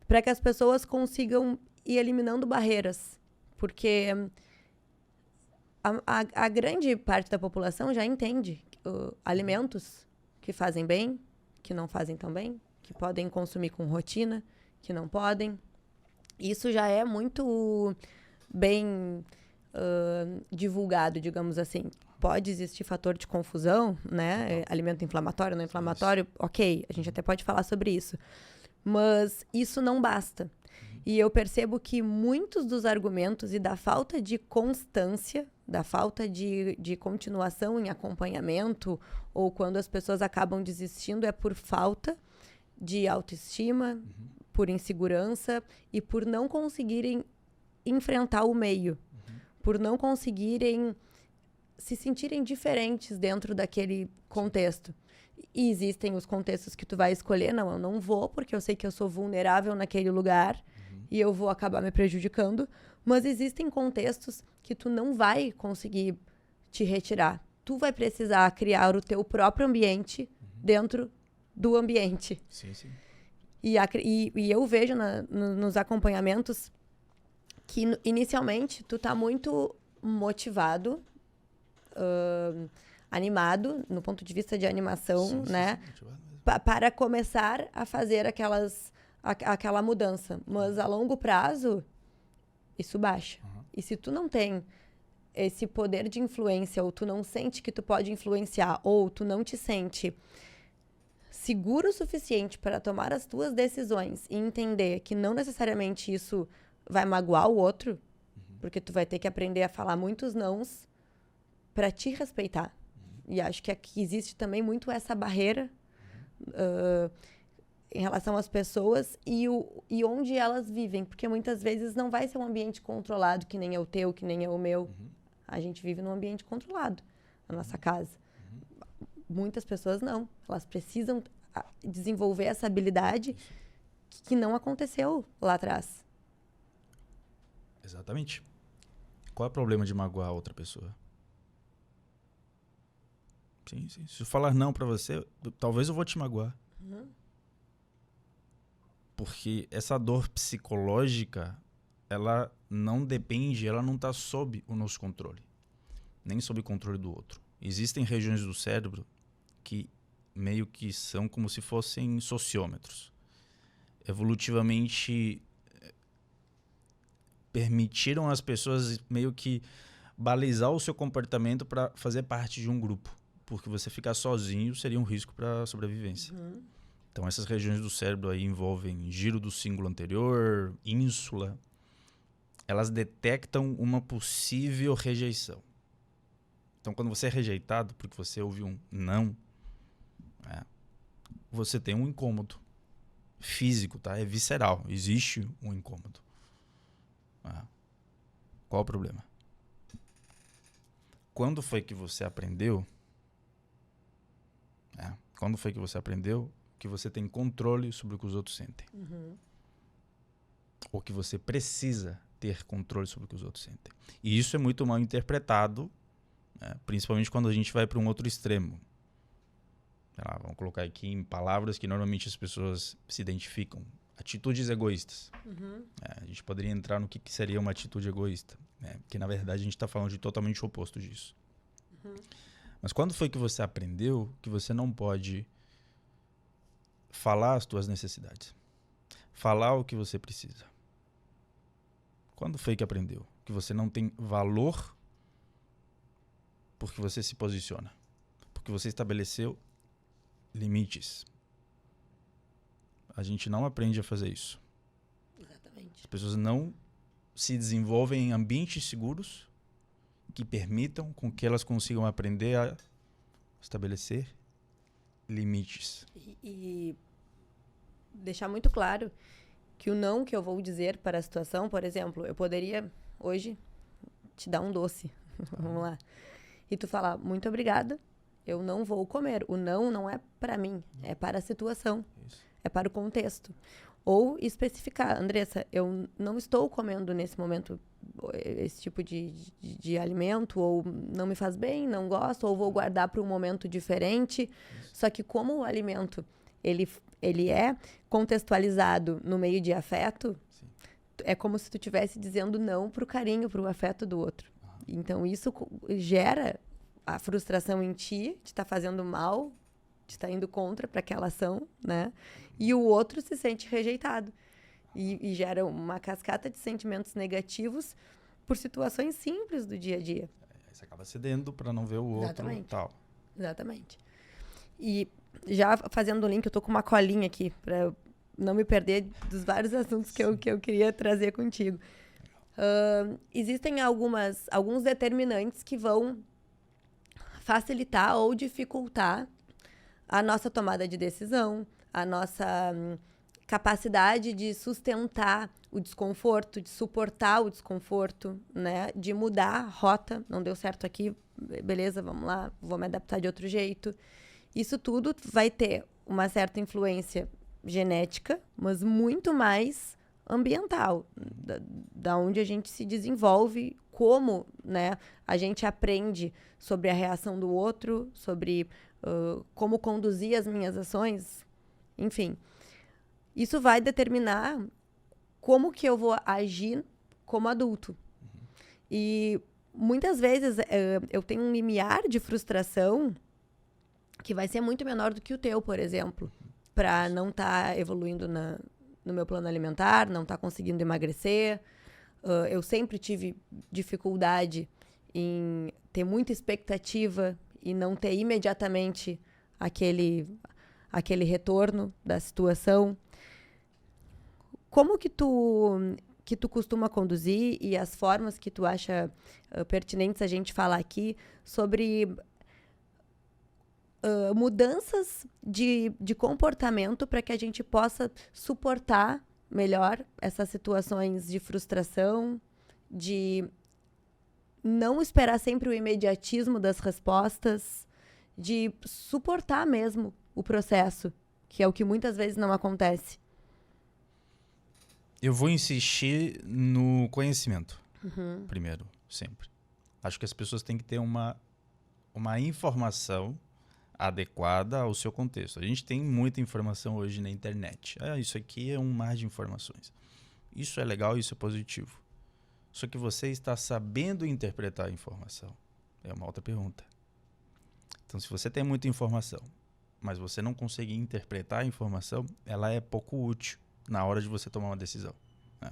para que as pessoas consigam ir eliminando barreiras. Porque a grande parte da população já entende alimentos que fazem bem, que não fazem tão bem, que podem consumir com rotina, que não podem. Isso já é muito bem divulgado, digamos assim. Pode existir fator de confusão, né? Alimento inflamatório, não inflamatório, ok, a gente até pode falar sobre isso. Mas isso não basta. E eu percebo que muitos dos argumentos e da falta de constância, da falta de continuação em acompanhamento, ou quando as pessoas acabam desistindo, é por falta de autoestima, por insegurança e por não conseguirem enfrentar o meio, por não conseguirem se sentirem diferentes dentro daquele contexto. E existem os contextos que tu vai escolher, não, eu não vou, porque eu sei que eu sou vulnerável naquele lugar e eu vou acabar me prejudicando, mas existem contextos que tu não vai conseguir te retirar. Tu vai precisar criar o teu próprio ambiente dentro do ambiente. Sim, sim. E eu vejo nos acompanhamentos que inicialmente tu tá muito motivado, animado, no ponto de vista de animação, sim, né? Sim, para começar a fazer aquela mudança. Mas a longo prazo, isso baixa. E se tu não tem esse poder de influência, ou tu não sente que tu pode influenciar, ou tu não te sente seguro o suficiente para tomar as tuas decisões e entender que não necessariamente isso vai magoar o outro, porque tu vai ter que aprender a falar muitos nãos para te respeitar. E acho que aqui existe também muito essa barreira em relação às pessoas e onde elas vivem, porque muitas vezes não vai ser um ambiente controlado que nem é o teu, que nem é o meu. A gente vive num ambiente controlado na nossa casa. Muitas pessoas não. Elas precisam desenvolver essa habilidade que não aconteceu lá atrás. Exatamente. Qual é o problema de magoar outra pessoa? Sim, sim. Se eu falar não pra você, talvez eu vou te magoar. Porque essa dor psicológica, ela não depende, ela não está sob o nosso controle. Nem sob o controle do outro. Existem regiões do cérebro que meio que são como se fossem sociômetros. Evolutivamente permitiram às pessoas meio que balizar o seu comportamento para fazer parte de um grupo. Porque você ficar sozinho seria um risco para a sobrevivência. Então essas regiões do cérebro aí envolvem giro do cíngulo anterior, ínsula. Elas detectam uma possível rejeição. Então quando você é rejeitado porque você ouve um não, você tem um incômodo físico, tá? É visceral, existe um incômodo. Qual o problema? Quando foi que você aprendeu? Quando foi que você aprendeu que você tem controle sobre o que os outros sentem? Ou que você precisa ter controle sobre o que os outros sentem? E isso é muito mal interpretado, principalmente quando a gente vai para um outro extremo. Vamos colocar aqui em palavras que normalmente as pessoas se identificam. Atitudes egoístas. A gente poderia entrar no que seria uma atitude egoísta, que na verdade a gente está falando de totalmente o oposto disso. Mas quando foi que você aprendeu que você não pode falar as tuas necessidades? Falar o que você precisa? Quando foi que aprendeu que você não tem valor porque você se posiciona? Porque você estabeleceu limites. A gente não aprende a fazer isso. Exatamente. As pessoas não se desenvolvem em ambientes seguros que permitam com que elas consigam aprender a estabelecer limites. E deixar muito claro que o não que eu vou dizer para a situação, por exemplo, eu poderia hoje te dar um doce, vamos lá, e tu falar, muito obrigada, eu não vou comer. O não é para mim, é para a situação, é para o contexto. Ou especificar, Andressa, eu não estou comendo nesse momento esse tipo de alimento, ou não me faz bem, não gosto, ou vou guardar para um momento diferente. Só que como o alimento, ele é contextualizado no meio de afeto, sim, é como se tu estivesse dizendo não para o carinho, para o afeto do outro. Então, isso gera a frustração em ti, de estar fazendo mal, de estar indo contra para aquela ação, né? E o outro se sente rejeitado. E gera uma cascata de sentimentos negativos por situações simples do dia a dia. Você acaba cedendo para não ver o outro. Exatamente. Tal. Exatamente. E já fazendo o link, eu tô com uma colinha aqui para não me perder dos vários assuntos que eu queria trazer contigo. Existem alguns determinantes que vão facilitar ou dificultar a nossa tomada de decisão, a nossa capacidade de sustentar o desconforto, de suportar o desconforto, né? De mudar a rota. Não deu certo aqui, beleza, vamos lá, vou me adaptar de outro jeito. Isso tudo vai ter uma certa influência genética, mas muito mais ambiental, da onde a gente se desenvolve, como, né, a gente aprende sobre a reação do outro, sobre como conduzir as minhas ações, enfim. Isso vai determinar como que eu vou agir como adulto. E muitas vezes eu tenho um limiar de frustração que vai ser muito menor do que o teu, por exemplo, para não estar evoluindo no meu plano alimentar, não estar conseguindo emagrecer. Eu sempre tive dificuldade em ter muita expectativa e não ter imediatamente aquele retorno da situação. Como que tu costuma conduzir e as formas que tu acha pertinentes a gente falar aqui sobre mudanças de comportamento para que a gente possa suportar melhor essas situações de frustração, de não esperar sempre o imediatismo das respostas, de suportar mesmo o processo, que é o que muitas vezes não acontece. Eu vou insistir no conhecimento, primeiro, sempre. Acho que as pessoas têm que ter uma informação adequada ao seu contexto. A gente tem muita informação hoje na internet. Isso aqui é um mar de informações. Isso é legal, isso é positivo. Só que você está sabendo interpretar a informação. É uma outra pergunta. Então, se você tem muita informação, mas você não consegue interpretar a informação, ela é pouco útil na hora de você tomar uma decisão. Né?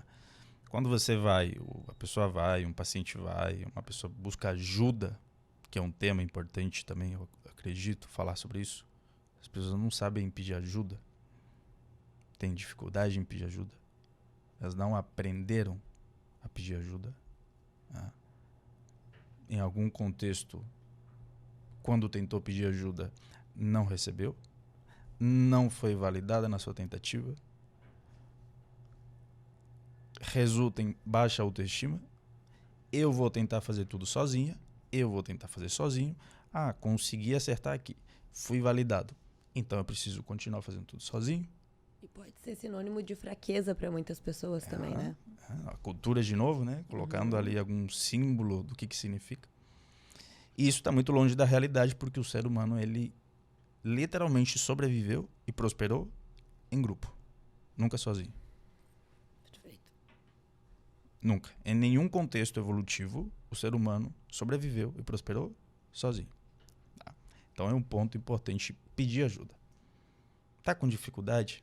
Quando você vai, a pessoa vai, um paciente vai, uma pessoa busca ajuda, que é um tema importante também, eu acredito, falar sobre isso. As pessoas não sabem pedir ajuda. Têm dificuldade em pedir ajuda. Elas não aprenderam a pedir ajuda. Né? Em algum contexto, quando tentou pedir ajuda, não recebeu. Não foi validada na sua tentativa. Resulta em baixa autoestima. Eu vou tentar fazer tudo sozinha. Eu vou tentar fazer sozinho. Consegui acertar aqui. Fui validado. Então eu preciso continuar fazendo tudo sozinho. E pode ser sinônimo de fraqueza para muitas pessoas também, né? A cultura de novo, né? Colocando ali algum símbolo do que significa. E isso está muito longe da realidade, porque o ser humano, ele literalmente sobreviveu e prosperou em grupo. Nunca sozinho. Perfeito. Nunca. Em nenhum contexto evolutivo, o ser humano sobreviveu e prosperou sozinho. Tá? Então é um ponto importante pedir ajuda. Tá com dificuldade?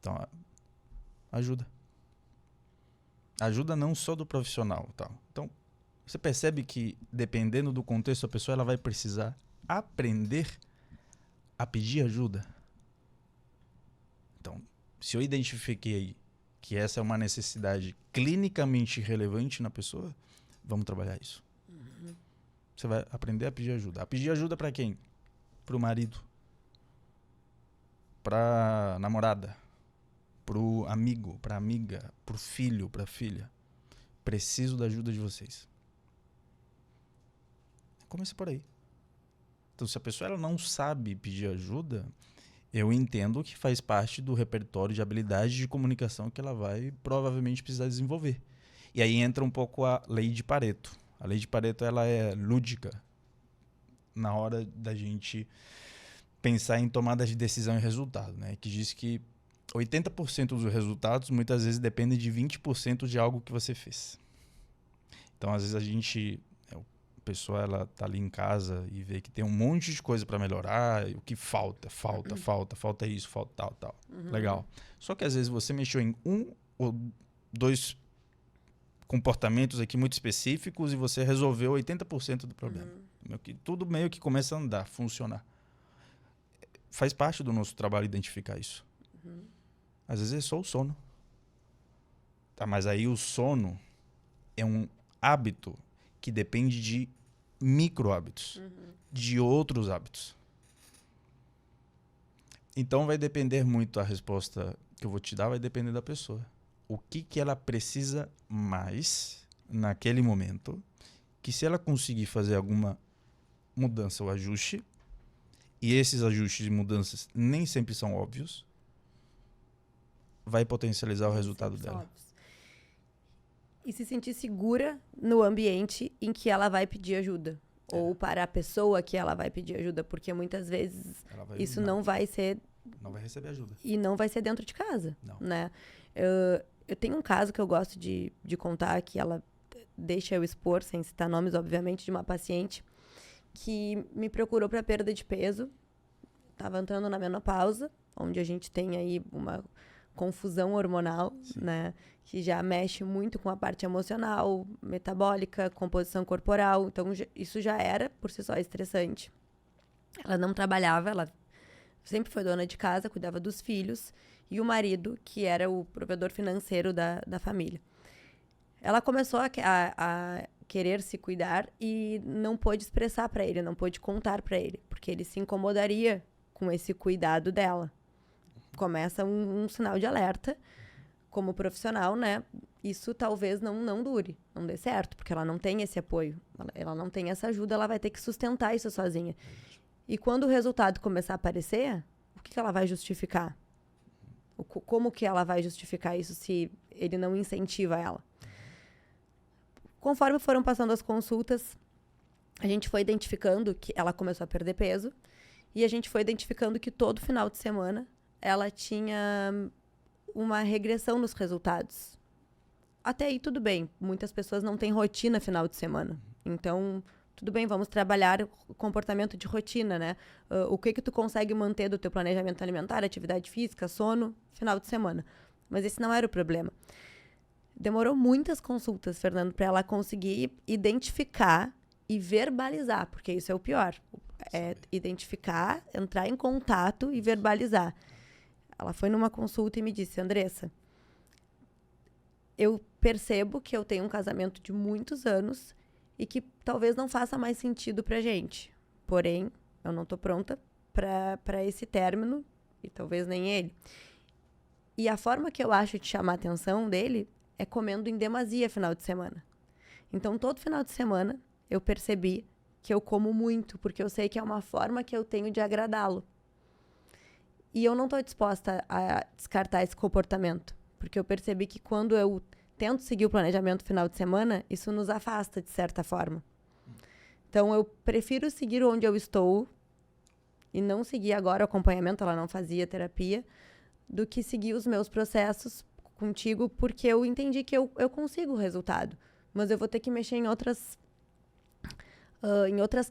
Então, ajuda. Ajuda não só do profissional. Tá? Então, você percebe que, dependendo do contexto, a pessoa ela vai precisar aprender a pedir ajuda. Então, se eu identifiquei que essa é uma necessidade clinicamente relevante na pessoa, vamos trabalhar isso. Você vai aprender a pedir ajuda. A pedir ajuda para quem? Para o marido. Para a namorada. Para o amigo, para a amiga, para o filho, para a filha. Preciso da ajuda de vocês. Comece por aí. Então, se a pessoa ela não sabe pedir ajuda, eu entendo que faz parte do repertório de habilidades de comunicação que ela vai provavelmente precisar desenvolver. E aí entra um pouco a lei de Pareto. A lei de Pareto ela é lúdica na hora da gente pensar em tomada de decisão e resultado, né? Que diz que 80% dos resultados muitas vezes dependem de 20% de algo que você fez. Então, às vezes a pessoa ela tá ali em casa e vê que tem um monte de coisa para melhorar, e o que falta isso, falta tal. Legal. Só que às vezes você mexeu em um ou dois comportamentos aqui muito específicos e você resolveu 80% do problema. Tudo meio que começa a andar, funcionar. Faz parte do nosso trabalho identificar isso. Às vezes é só o sono. Tá, mas aí o sono é um hábito que depende de micro hábitos, de outros hábitos. Então vai depender muito, a resposta que eu vou te dar vai depender da pessoa. O que ela precisa mais naquele momento, que se ela conseguir fazer alguma mudança ou ajuste, e esses ajustes e mudanças nem sempre são óbvios, vai potencializar o resultado dela. E se sentir segura no ambiente em que ela vai pedir ajuda. Ou para a pessoa que ela vai pedir ajuda. Porque muitas vezes isso não vai ser... Não vai receber ajuda. E não vai ser dentro de casa. Não. Né? Eu tenho um caso que eu gosto de contar, que ela deixa eu expor, sem citar nomes, obviamente, de uma paciente que me procurou para perda de peso. Estava entrando na menopausa, onde a gente tem aí uma confusão hormonal, né? Que já mexe muito com a parte emocional, metabólica, composição corporal. Então, isso já era, por si só, estressante. Ela não trabalhava, ela sempre foi dona de casa, cuidava dos filhos. E o marido, que era o provedor financeiro da família. Ela começou a querer se cuidar e não pôde expressar para ele, não pôde contar para ele, porque ele se incomodaria com esse cuidado dela. Começa um sinal de alerta. Como profissional, né? Isso talvez não dure, não dê certo, porque ela não tem esse apoio, ela não tem essa ajuda, ela vai ter que sustentar isso sozinha. E quando o resultado começar a aparecer, o que ela vai justificar? Como que ela vai justificar isso se ele não incentiva ela? Conforme foram passando as consultas, a gente foi identificando que ela começou a perder peso e a gente foi identificando que todo final de semana ela tinha uma regressão nos resultados. Até aí tudo bem, muitas pessoas não têm rotina final de semana. Então, tudo bem, vamos trabalhar o comportamento de rotina, né? O que tu consegue manter do teu planejamento alimentar, atividade física, sono, final de semana. Mas esse não era o problema. Demorou muitas consultas, Fernando, para ela conseguir identificar e verbalizar, porque isso é o pior. É identificar, entrar em contato e verbalizar. Ela foi numa consulta e me disse: Andressa, eu percebo que eu tenho um casamento de muitos anos e que talvez não faça mais sentido pra gente. Porém, eu não tô pronta para esse término e talvez nem ele. E a forma que eu acho de chamar a atenção dele é comendo em demasia final de semana. Então, todo final de semana, eu percebi que eu como muito, porque eu sei que é uma forma que eu tenho de agradá-lo. E eu não estou disposta a descartar esse comportamento, porque eu percebi que quando eu tento seguir o planejamento final de semana, isso nos afasta, de certa forma. Então, eu prefiro seguir onde eu estou e não seguir agora o acompanhamento, ela não fazia terapia, do que seguir os meus processos contigo, porque eu entendi que eu consigo o resultado. Mas eu vou ter que mexer em outras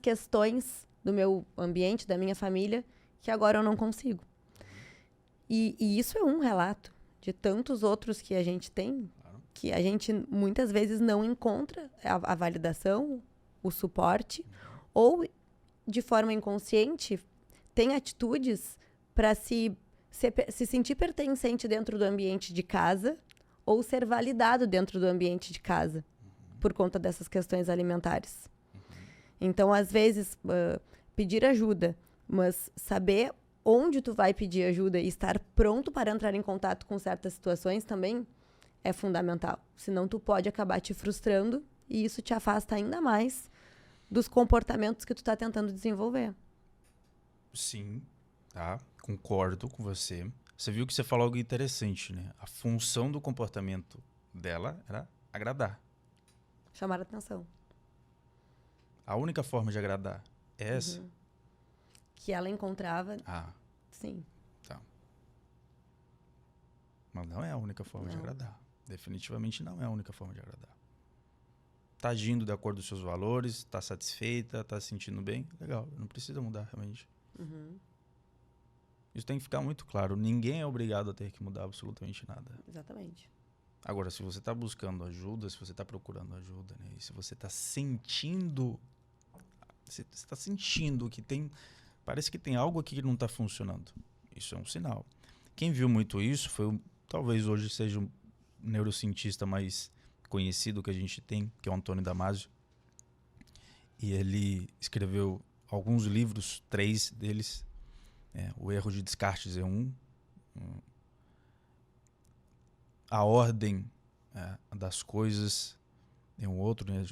questões do meu ambiente, da minha família, que agora eu não consigo. E isso é um relato de tantos outros que a gente tem, que a gente muitas vezes não encontra a validação, o suporte, ou de forma inconsciente, tem atitudes para se sentir pertencente dentro do ambiente de casa ou ser validado dentro do ambiente de casa, por conta dessas questões alimentares. Então, às vezes, pedir ajuda, mas saber onde tu vai pedir ajuda e estar pronto para entrar em contato com certas situações também é fundamental. Senão, tu pode acabar te frustrando e isso te afasta ainda mais dos comportamentos que tu está tentando desenvolver. Sim, tá? Concordo com você. Você viu que você falou algo interessante, né? A função do comportamento dela era agradar. Chamar a atenção. A única forma de agradar é essa? Que ela encontrava, Ah, sim. tá. Mas não é a única forma de agradar. Definitivamente não é a única forma de agradar. Tá agindo de acordo com os seus valores, tá satisfeita, tá se sentindo bem, legal, não precisa mudar realmente. Isso tem que ficar muito claro. Ninguém é obrigado a ter que mudar absolutamente nada. Exatamente. Agora, se você está buscando ajuda, se você está procurando ajuda, né? E se você está sentindo... Você está sentindo que tem... Parece que tem algo aqui que não está funcionando. Isso é um sinal. Quem viu muito isso foi... Talvez hoje seja um neurocientista mais conhecido que a gente tem, que é o Antônio Damasio. E ele escreveu alguns livros, 3 deles. O Erro de Descartes é um. A Ordem das Coisas é um outro, né,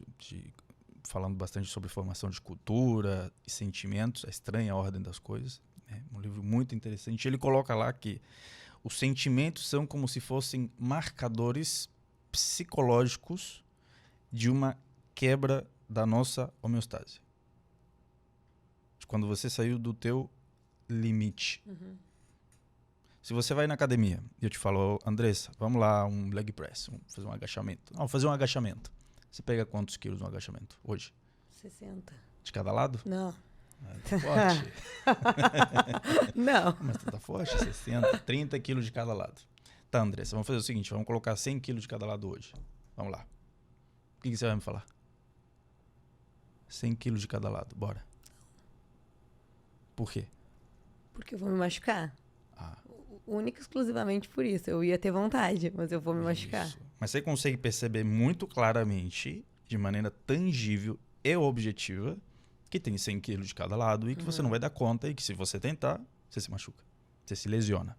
falando bastante sobre formação de cultura e sentimentos, a estranha ordem das coisas. Um livro muito interessante. Ele coloca lá que os sentimentos são como se fossem marcadores psicológicos de uma quebra da nossa homeostase. De quando você saiu do teu limite. Se você vai na academia e eu te falo, Andressa, vamos lá, um leg press, vamos fazer um agachamento. Não, fazer um agachamento. Você pega quantos quilos no agachamento hoje? 60. De cada lado? Não. Tá forte. Não. Mas tu tá forte, 60, 30 quilos de cada lado. Tá, Andressa, vamos fazer o seguinte, vamos colocar 100 quilos de cada lado hoje. Vamos lá. O que você vai me falar? 100 quilos de cada lado, bora. Por quê? Porque eu vou me machucar. Ah. Única e exclusivamente por isso. Eu ia ter vontade, mas eu vou me machucar. Isso. Mas você consegue perceber muito claramente, de maneira tangível e objetiva, que tem 100 quilos de cada lado e que você não vai dar conta e que se você tentar, você se machuca. Você se lesiona.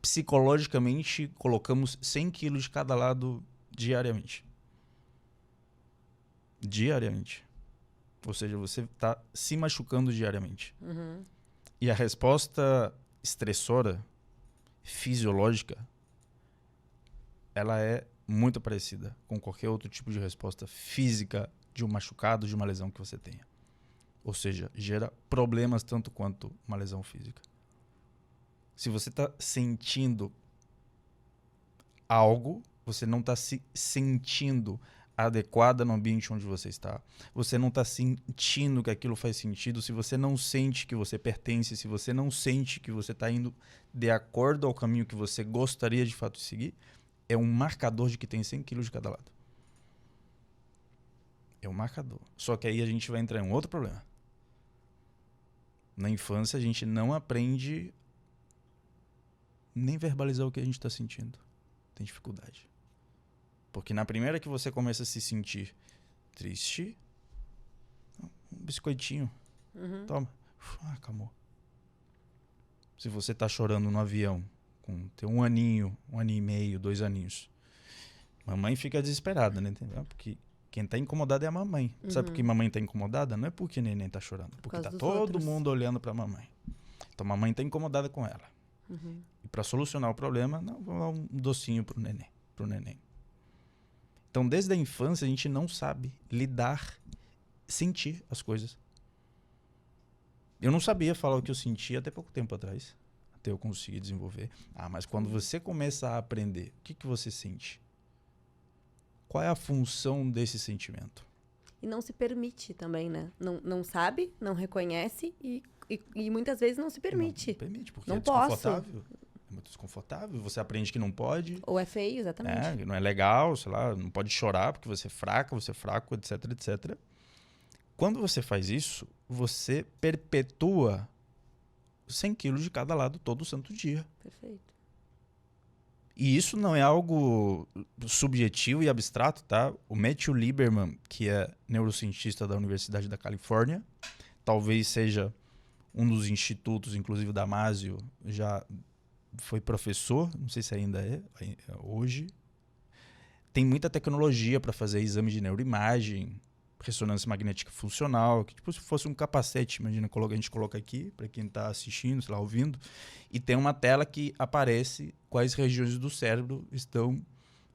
Psicologicamente, colocamos 100 quilos de cada lado diariamente. Diariamente. Ou seja, você está se machucando diariamente. E a resposta estressora, fisiológica, ela é muito parecida com qualquer outro tipo de resposta física de um machucado, de uma lesão que você tenha. Ou seja, gera problemas tanto quanto uma lesão física. Se você está sentindo algo, você não está se sentindo adequada no ambiente onde você está. Você não está sentindo que aquilo faz sentido. Se você não sente que você pertence, se você não sente que você está indo de acordo ao caminho que você gostaria de fato seguir, é um marcador de que tem 100 quilos de cada lado. É um marcador. Só que aí a gente vai entrar em um outro problema. Na infância a gente não aprende nem verbalizar o que a gente está sentindo. Tem dificuldade. Porque na primeira que você começa a se sentir triste, um biscoitinho. Toma. Acalmou. Se você tá chorando no avião, com teu 1 aninho, 1 ano e meio, 2 aninhos, mamãe fica desesperada, né? Entendeu? Porque quem tá incomodado é a mamãe. Sabe por que mamãe tá incomodada? Não é porque o neném tá chorando. Porque tá todo mundo olhando pra mamãe. Então mamãe tá incomodada com ela. E para solucionar o problema, não, vamos dar um docinho pro neném. Então, desde a infância, a gente não sabe lidar, sentir as coisas. Eu não sabia falar o que eu sentia até pouco tempo atrás, até eu conseguir desenvolver. Mas quando você começa a aprender, o que você sente? Qual é a função desse sentimento? E não se permite também, né? Não sabe, não reconhece e muitas vezes não se permite. Não permite, porque não é desconfortável. É muito desconfortável. Você aprende que não pode. Ou é feio, exatamente. Não é legal, sei lá, não pode chorar porque você é fraca, você é fraco, etc, etc. quando você faz isso, você perpetua 100 quilos de cada lado todo santo dia. Perfeito. E isso não é algo subjetivo e abstrato, tá? O Matthew Lieberman, que é neurocientista da Universidade da Califórnia, talvez seja um dos institutos, inclusive da Masio, já foi professor, não sei se ainda é hoje. Tem muita tecnologia para fazer exame de neuroimagem, ressonância magnética funcional, que tipo se fosse um capacete, imagina, a gente coloca aqui, para quem está assistindo, sei lá, ouvindo, e tem uma tela que aparece quais regiões do cérebro estão,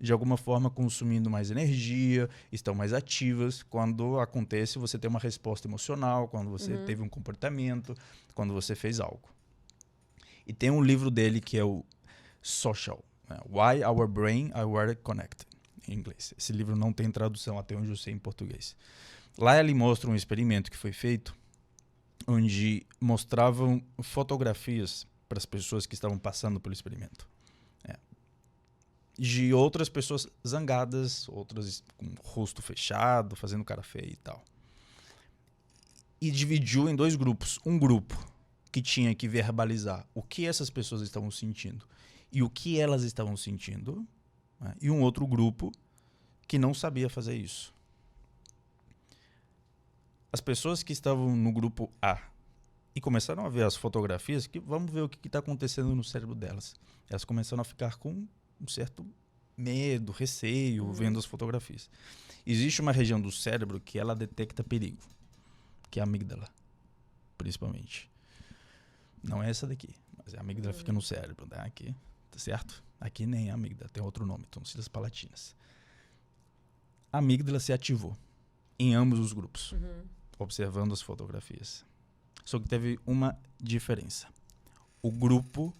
de alguma forma, consumindo mais energia, estão mais ativas. Quando acontece, você tem uma resposta emocional, quando você teve um comportamento, quando você fez algo. E tem um livro dele que é o Social, né? Why Our Brain Are Wired Connected, em inglês. Esse livro não tem tradução, até onde eu sei, em português. Lá ele mostra um experimento que foi feito, onde mostravam fotografias para as pessoas que estavam passando pelo experimento. De outras pessoas zangadas, outras com o rosto fechado, fazendo cara feia e tal. E dividiu em 2 grupos. Um grupo que tinha que verbalizar o que essas pessoas estavam sentindo e o que elas estavam sentindo, né? E um outro grupo que não sabia fazer isso. As pessoas que estavam no grupo A e começaram a ver as fotografias, que vamos ver o que está acontecendo no cérebro delas. Elas começaram a ficar com um certo medo, receio, vendo as fotografias. Existe uma região do cérebro que ela detecta perigo, que é a amígdala, principalmente. Não é essa daqui, mas a amígdala fica no cérebro, né? Aqui, tá certo? Aqui nem a amígdala, tem outro nome, tonsillas palatinas. A amígdala se ativou em ambos os grupos, observando as fotografias. Só que teve uma diferença. O grupo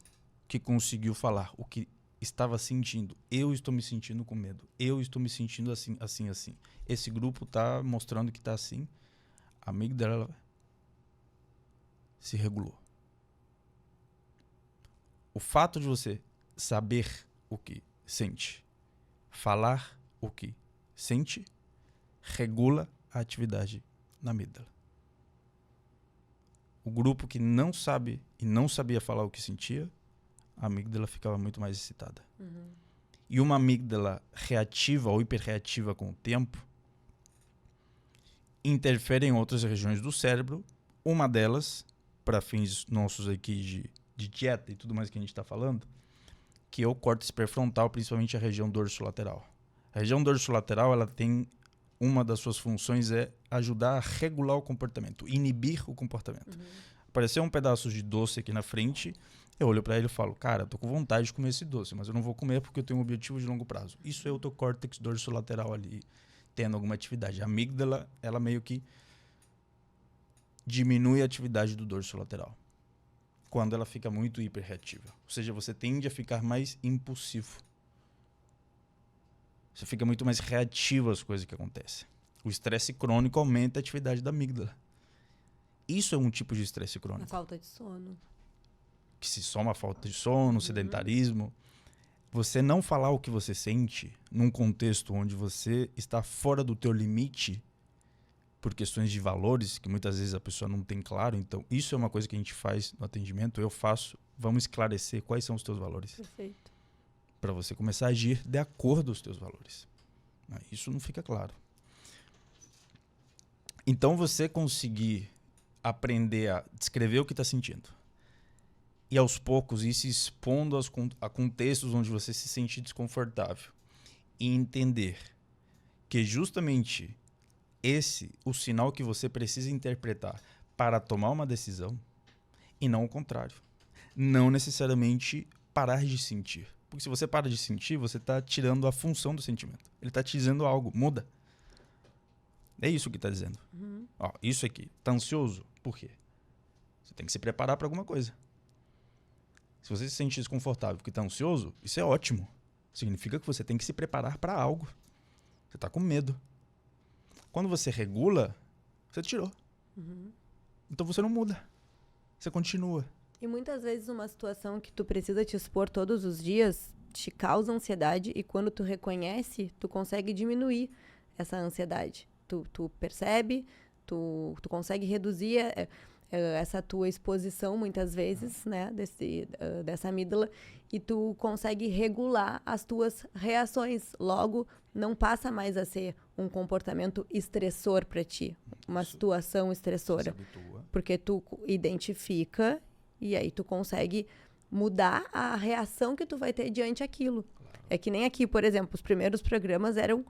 que conseguiu falar o que estava sentindo, eu estou me sentindo com medo, eu estou me sentindo assim, assim, assim. Esse grupo está mostrando que está assim, a amígdala se regulou. O fato de você saber o que sente, falar o que sente, regula a atividade na amígdala. O grupo que não sabe e não sabia falar o que sentia, a amígdala ficava muito mais excitada. E uma amígdala reativa ou hiperreativa com o tempo interfere em outras regiões do cérebro. Uma delas, para fins nossos aqui de dieta e tudo mais que a gente está falando, que é o córtex pré-frontal, principalmente a região dorsolateral. A região dorsolateral, ela tem uma das suas funções é ajudar a regular o comportamento, inibir o comportamento. Apareceu um pedaço de doce aqui na frente, eu olho para ele e falo, cara, eu tô com vontade de comer esse doce, mas eu não vou comer porque eu tenho um objetivo de longo prazo. Isso é o teu córtex dorsolateral ali, tendo alguma atividade. A amígdala, ela meio que diminui a atividade do dorsolateral quando ela fica muito hiperreativa. Ou seja, você tende a ficar mais impulsivo. Você fica muito mais reativo às coisas que acontecem. O estresse crônico aumenta a atividade da amígdala. Isso é um tipo de estresse crônico. A falta de sono. Que se soma a falta de sono, sedentarismo. Você não falar o que você sente num contexto onde você está fora do teu limite por questões de valores, que muitas vezes a pessoa não tem claro. Então, isso é uma coisa que a gente faz no atendimento. Eu faço, vamos esclarecer quais são os teus valores. Perfeito. Para você começar a agir de acordo com os teus valores. Isso não fica claro. Então, você conseguir aprender a descrever o que está sentindo e, aos poucos, ir se expondo a contextos onde você se sente desconfortável e entender que justamente o sinal que você precisa interpretar para tomar uma decisão e não o contrário. Não necessariamente parar de sentir. Porque se você para de sentir, você está tirando a função do sentimento. Ele está te dizendo algo, muda. É isso que está dizendo. Ó, isso aqui, tá ansioso? Por quê? Você tem que se preparar para alguma coisa. Se você se sente desconfortável porque está ansioso, isso é ótimo. Significa que você tem que se preparar para algo. Você está com medo. Quando você regula, você tirou. Então você não muda. Você continua. E muitas vezes uma situação que tu precisa te expor todos os dias te causa ansiedade e quando tu reconhece, tu consegue diminuir essa ansiedade. Tu percebe, Tu consegue reduzir essa tua exposição, muitas vezes, né? Dessa amígdala. E tu consegue regular as tuas reações. Logo, não passa mais a ser um comportamento estressor para ti. Uma situação estressora. Porque tu identifica e aí tu consegue mudar a reação que tu vai ter diante aquilo. Claro. É que nem aqui, por exemplo, os primeiros programas eram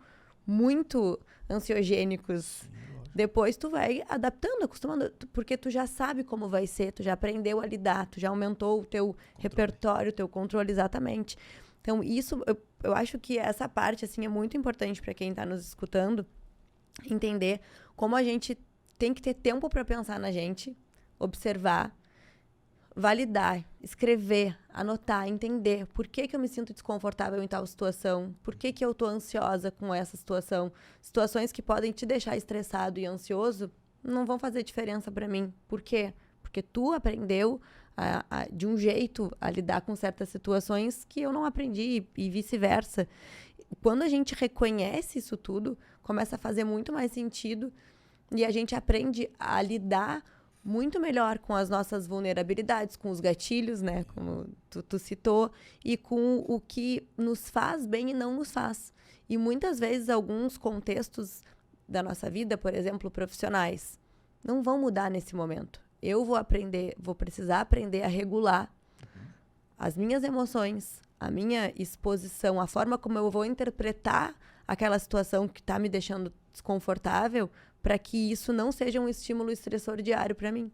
muito ansiogênicos. Sim, depois tu vai adaptando, acostumando, porque tu já sabe como vai ser, tu já aprendeu a lidar, tu já aumentou o teu repertório, o teu controle, exatamente. Então, isso, eu acho que essa parte, assim, é muito importante para quem está nos escutando, entender como a gente tem que ter tempo para pensar na gente, observar, validar, escrever, anotar, entender por que eu me sinto desconfortável em tal situação, por que eu tô ansiosa com essa situação. Situações que podem te deixar estressado e ansioso não vão fazer diferença para mim. Por quê? Porque tu aprendeu de um jeito a lidar com certas situações que eu não aprendi e vice-versa. Quando a gente reconhece isso tudo, começa a fazer muito mais sentido e a gente aprende a lidar muito melhor com as nossas vulnerabilidades, com os gatilhos, né? Como tu citou, e com o que nos faz bem e não nos faz. E muitas vezes alguns contextos da nossa vida, por exemplo, profissionais, não vão mudar nesse momento. Eu vou precisar aprender a regular as minhas emoções, a minha exposição, a forma como eu vou interpretar aquela situação que está me deixando desconfortável, para que isso não seja um estímulo estressor diário para mim.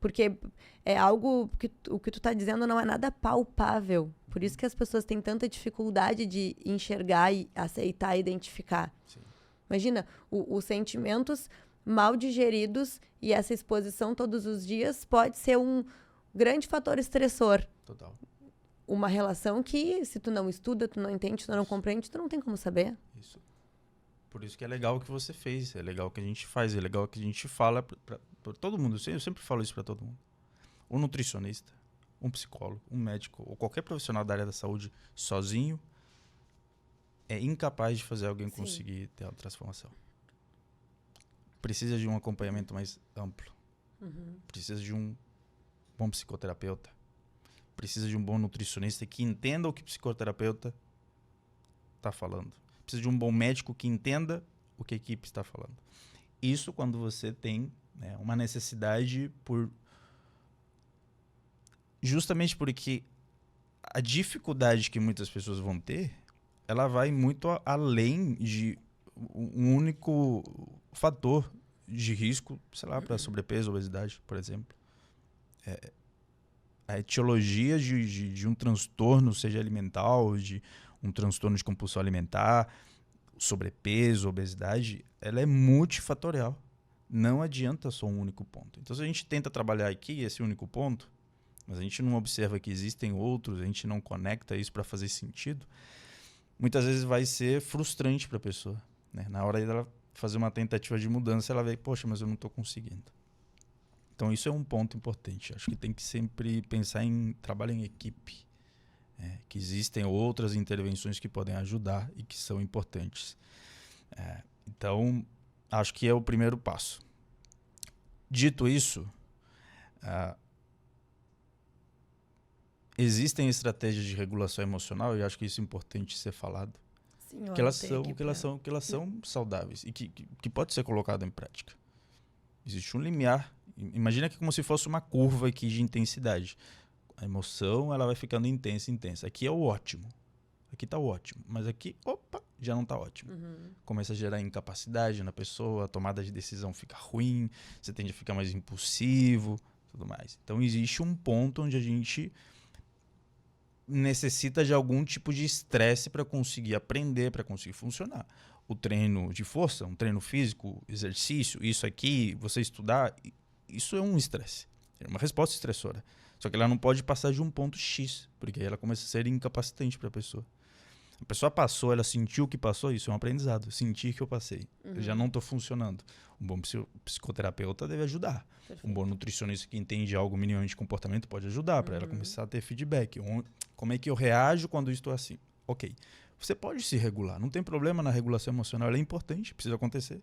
Porque é algo que o que tu está dizendo não é nada palpável. Por isso que as pessoas têm tanta dificuldade de enxergar e aceitar e identificar. Sim. Imagina, os sentimentos mal digeridos e essa exposição todos os dias pode ser um grande fator estressor. Total. Uma relação que, se tu não estuda, tu não entende, tu não compreende, tu não tem como saber. Isso. Por isso que é legal o que você fez, é legal o que a gente faz, é legal o que a gente fala para todo mundo. Eu sempre falo isso para todo mundo. Um nutricionista, um psicólogo, um médico ou qualquer profissional da área da saúde sozinho é incapaz de fazer alguém conseguir ter a transformação. Precisa de um acompanhamento mais amplo. Precisa de um bom psicoterapeuta. Precisa de um bom nutricionista que entenda o que o psicoterapeuta está falando. Precisa de um bom médico que entenda o que a equipe está falando. Isso quando você tem, né, uma necessidade justamente porque a dificuldade que muitas pessoas vão ter, ela vai muito além de um único fator de risco, sei lá, para sobrepeso, obesidade, por exemplo. A etiologia de um transtorno, seja alimentar ou de um transtorno de compulsão alimentar, sobrepeso, obesidade, ela é multifatorial. Não adianta só um único ponto. Então, se a gente tenta trabalhar aqui esse único ponto, mas a gente não observa que existem outros, a gente não conecta isso para fazer sentido, muitas vezes vai ser frustrante para a pessoa, né? Na hora dela fazer uma tentativa de mudança, ela vê, poxa, mas eu não estou conseguindo. Então, isso é um ponto importante. Acho que tem que sempre pensar em trabalho em equipe. Que existem outras intervenções que podem ajudar e que são importantes. Então, acho que é o primeiro passo. Dito isso, existem estratégias de regulação emocional, e acho que isso é importante ser falado, Sim, que elas são saudáveis e que pode ser colocado em prática. Existe um limiar. Imagina que é como se fosse uma curva aqui de intensidade. A emoção, ela vai ficando intensa. Aqui é o ótimo. Aqui tá o ótimo. Mas aqui, já não tá ótimo. Começa a gerar incapacidade na pessoa, a tomada de decisão fica ruim, você tende a ficar mais impulsivo, tudo mais. Então, existe um ponto onde a gente necessita de algum tipo de estresse para conseguir aprender, para conseguir funcionar. O treino de força, um treino físico, exercício, isso aqui, você estudar, isso é um estresse. É uma resposta estressora. Só que ela não pode passar de um ponto X, porque aí ela começa a ser incapacitante para a pessoa. A pessoa passou, ela sentiu que passou, isso é um aprendizado. Sentir que eu passei. Eu já não estou funcionando. Um bom psicoterapeuta deve ajudar. Perfeito. Um bom nutricionista que entende algo minimamente de comportamento pode ajudar para ela começar a ter feedback. Como é que eu reajo quando estou assim? Ok. Você pode se regular. Não tem problema na regulação emocional. Ela é importante, precisa acontecer.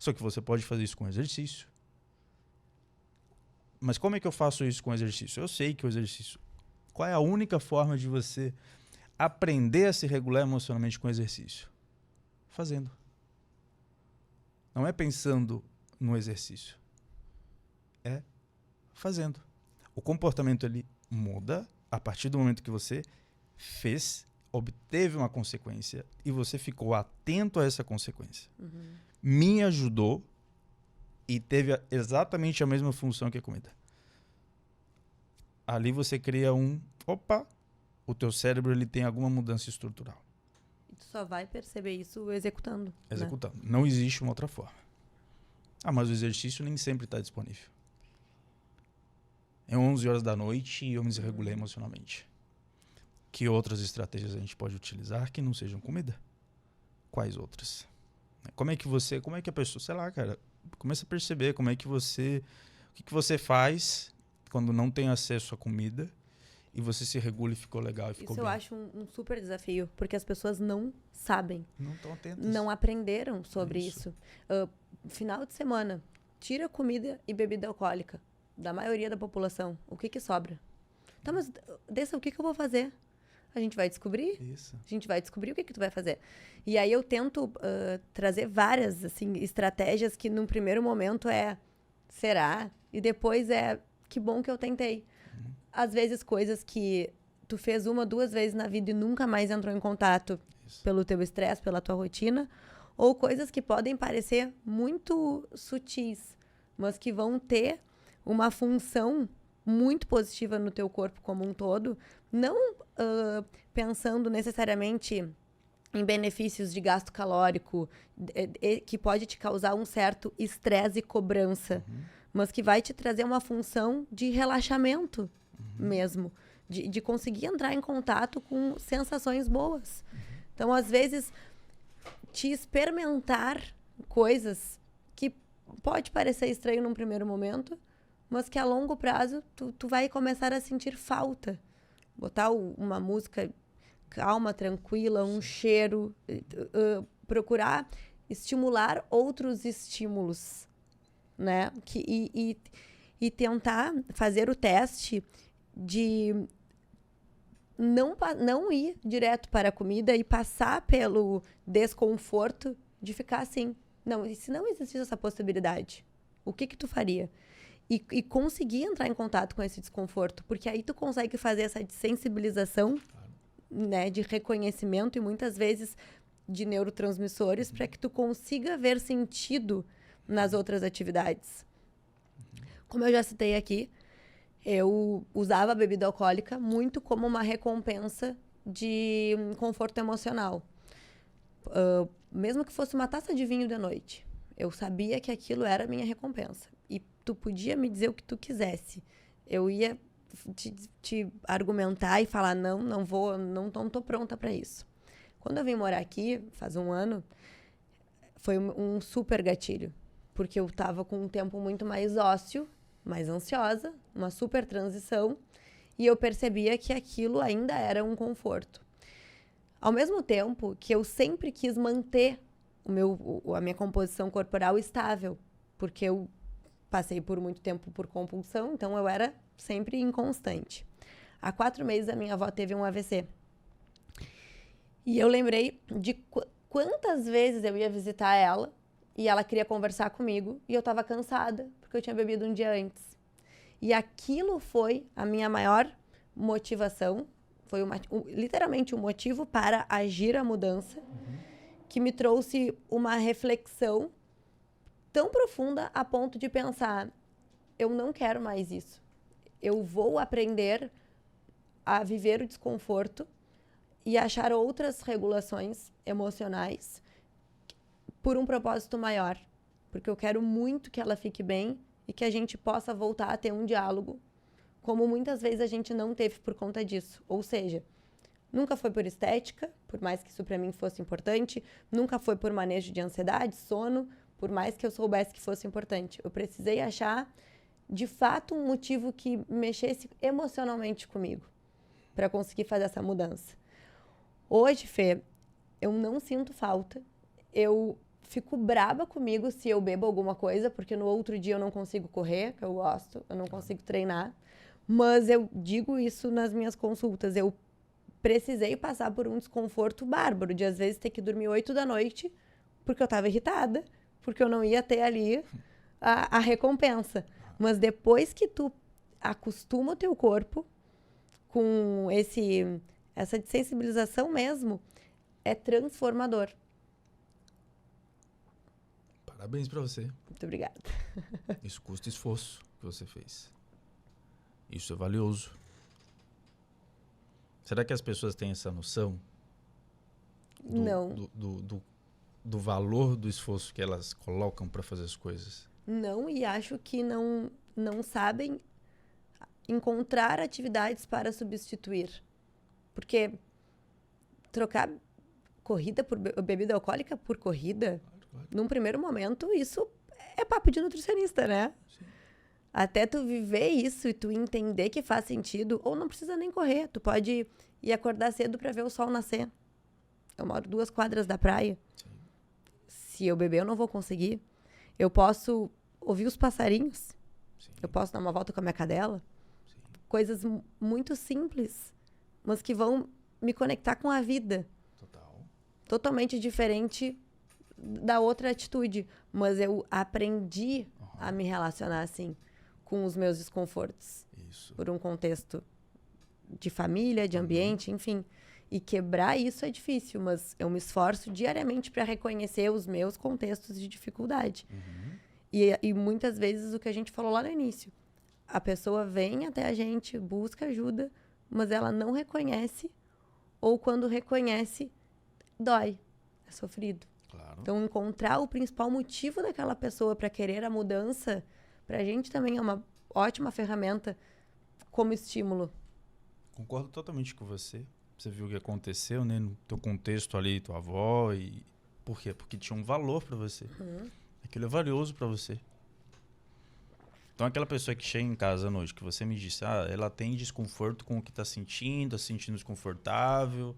Só que você pode fazer isso com exercício. Mas como é que eu faço isso com exercício? Eu sei que o exercício... Qual é a única forma de você aprender a se regular emocionalmente com exercício? Fazendo. Não é pensando no exercício. É fazendo. O comportamento ele muda a partir do momento que você fez, obteve uma consequência e você ficou atento a essa consequência. Me ajudou e teve exatamente a mesma função que a comida. Ali você cria o teu cérebro ele tem alguma mudança estrutural. E tu só vai perceber isso executando. Executando. Né? Não existe uma outra forma. Mas o exercício nem sempre está disponível. É 11 horas da noite e eu me desregulei emocionalmente. Que outras estratégias a gente pode utilizar que não sejam comida? Quais outras? Como é que a pessoa, sei lá, cara, começa a perceber o que você faz quando não tem acesso à comida e você se regula e ficou legal e ficou bem. Isso eu acho um super desafio, porque as pessoas não sabem. Não estão atentas. Não aprenderam sobre isso. Final de semana, tira comida e bebida alcoólica da maioria da população. O que sobra? Tá, mas o que eu vou fazer? A gente vai descobrir. Isso. A gente vai descobrir o que tu vai fazer. E aí eu tento trazer várias assim, estratégias que num primeiro momento será? E depois que bom que eu tentei. Às vezes coisas que tu fez 1, 2 vezes na vida e nunca mais entrou em contato pelo teu estresse, pela tua rotina. Ou coisas que podem parecer muito sutis, mas que vão ter uma função muito positiva no teu corpo como um todo, não pensando necessariamente em benefícios de gasto calórico, que pode te causar um certo estresse e cobrança, mas que vai te trazer uma função de relaxamento mesmo, de conseguir entrar em contato com sensações boas. Então, às vezes, te experimentar coisas que pode parecer estranho num primeiro momento, mas que a longo prazo tu vai começar a sentir falta. Botar uma música calma, tranquila, um cheiro, procurar estimular outros estímulos, né? E tentar fazer o teste de não ir direto para a comida e passar pelo desconforto de ficar assim. Não, e se não existisse essa possibilidade, o que tu faria? E conseguir entrar em contato com esse desconforto, porque aí tu consegue fazer essa sensibilização, né, de reconhecimento e muitas vezes de neurotransmissores para que tu consiga ver sentido nas outras atividades. Como eu já citei aqui, eu usava a bebida alcoólica muito como uma recompensa de conforto emocional. Mesmo que fosse uma taça de vinho de noite, eu sabia que aquilo era a minha recompensa. E tu podia me dizer o que tu quisesse. Eu ia te argumentar e falar, não vou, não tô pronta para isso. Quando eu vim morar aqui, faz 1 ano, foi um super gatilho. Porque eu tava com um tempo muito mais ósseo, mais ansiosa, uma super transição, e eu percebia que aquilo ainda era um conforto. Ao mesmo tempo que eu sempre quis manter a minha composição corporal estável, porque eu passei por muito tempo por compulsão, então eu era sempre inconstante. Há 4 meses a minha avó teve um AVC. E eu lembrei de quantas vezes eu ia visitar ela e ela queria conversar comigo e eu estava cansada porque eu tinha bebido um dia antes. E aquilo foi a minha maior motivação, foi literalmente um motivo para agir a mudança, que me trouxe uma reflexão tão profunda a ponto de pensar, eu não quero mais isso. Eu vou aprender a viver o desconforto e achar outras regulações emocionais por um propósito maior. Porque eu quero muito que ela fique bem e que a gente possa voltar a ter um diálogo, como muitas vezes a gente não teve por conta disso. Ou seja, nunca foi por estética, por mais que isso para mim fosse importante, nunca foi por manejo de ansiedade, sono, por mais que eu soubesse que fosse importante. Eu precisei achar, de fato, um motivo que mexesse emocionalmente comigo para conseguir fazer essa mudança. Hoje, Fê, eu não sinto falta. Eu fico braba comigo se eu bebo alguma coisa, porque no outro dia eu não consigo correr, que eu gosto, eu não consigo treinar. Mas eu digo isso nas minhas consultas. Eu precisei passar por um desconforto bárbaro, de às vezes ter que dormir 8 da noite, porque eu estava irritada, porque eu não ia ter ali a recompensa. Mas depois que tu acostuma o teu corpo com essa sensibilização mesmo, é transformador. Parabéns pra você. Muito obrigada. Isso custa esforço que você fez. Isso é valioso. Será que as pessoas têm essa noção? Não. Do valor do esforço que elas colocam para fazer as coisas? Não, e acho que não sabem encontrar atividades para substituir. Porque trocar corrida por bebida alcoólica por corrida, claro. Num primeiro momento, isso é papo de nutricionista, né? Sim. Até tu viver isso e tu entender que faz sentido, ou não precisa nem correr, tu pode ir acordar cedo para ver o sol nascer. Eu moro 2 quadras da praia. Sim. Se eu beber, eu não vou conseguir. Eu posso ouvir os passarinhos. Sim. Eu posso dar uma volta com a minha cadela. Sim. Coisas muito simples, mas que vão me conectar com a vida. Total. Totalmente diferente da outra atitude. Mas eu aprendi a me relacionar assim com os meus desconfortos. Isso. Por um contexto de família, de ambiente, enfim. E quebrar isso é difícil, mas eu me esforço diariamente para reconhecer os meus contextos de dificuldade. Uhum. E muitas vezes o que a gente falou lá no início. A pessoa vem até a gente, busca ajuda, mas ela não reconhece, ou quando reconhece, dói, é sofrido. Claro. Então, encontrar o principal motivo daquela pessoa para querer a mudança, para a gente também é uma ótima ferramenta como estímulo. Concordo totalmente com você. Você viu o que aconteceu, né? No teu contexto ali, tua avó. E por quê? Porque tinha um valor para você. Uhum. Aquilo é valioso para você. Então, aquela pessoa que chega em casa à noite, que você me disse, ela tem desconforto com o que está sentindo, se sentindo desconfortável,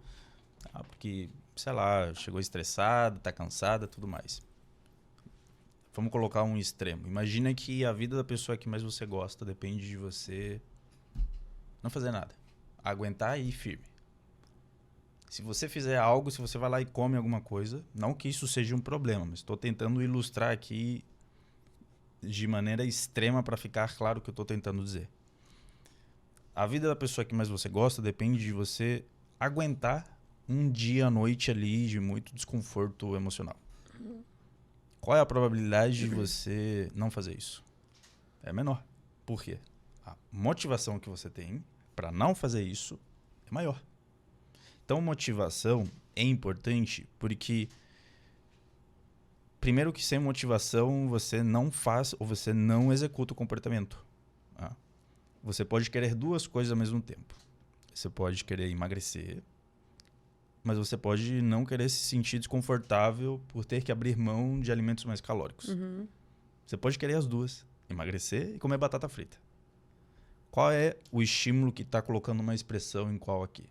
porque, sei lá, chegou estressada, está cansada, tudo mais. Vamos colocar um extremo. Imagina que a vida da pessoa que mais você gosta depende de você não fazer nada. Aguentar e ir firme. Se você fizer algo, se você vai lá e come alguma coisa, não que isso seja um problema, mas estou tentando ilustrar aqui de maneira extrema para ficar claro o que eu estou tentando dizer. A vida da pessoa que mais você gosta depende de você aguentar um dia à noite ali de muito desconforto emocional. Qual é a probabilidade de você não fazer isso? É menor. Por quê? A motivação que você tem para não fazer isso é maior. Então, motivação é importante porque, primeiro que sem motivação você não faz ou você não executa o comportamento. Tá? Você pode querer 2 coisas ao mesmo tempo. Você pode querer emagrecer, mas você pode não querer se sentir desconfortável por ter que abrir mão de alimentos mais calóricos. Uhum. Você pode querer as 2, emagrecer e comer batata frita. Qual é o estímulo que está colocando uma expressão em qual aqui?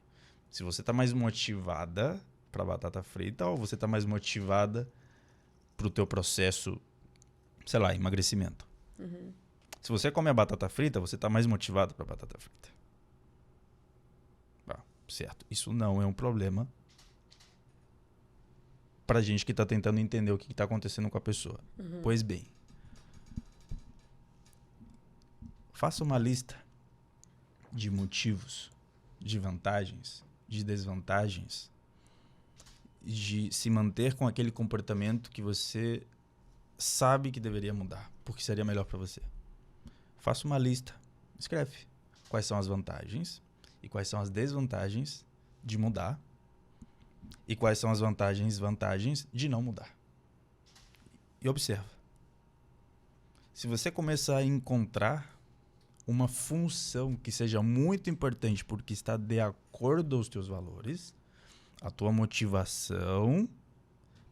Se você está mais motivada para batata frita ou você está mais motivada para o teu processo, sei lá, emagrecimento. Uhum. Se você come a batata frita, você está mais motivado para batata frita. Certo. Isso não é um problema para gente que está tentando entender o que está acontecendo com a pessoa. Uhum. Pois bem, faça uma lista de motivos, de vantagens, de desvantagens, de se manter com aquele comportamento que você sabe que deveria mudar, porque seria melhor para você. Faça uma lista, escreve quais são as vantagens e quais são as desvantagens de mudar e quais são as vantagens de não mudar. E observa. Se você começar a encontrar uma função que seja muito importante porque está de acordo aos teus valores, a tua motivação,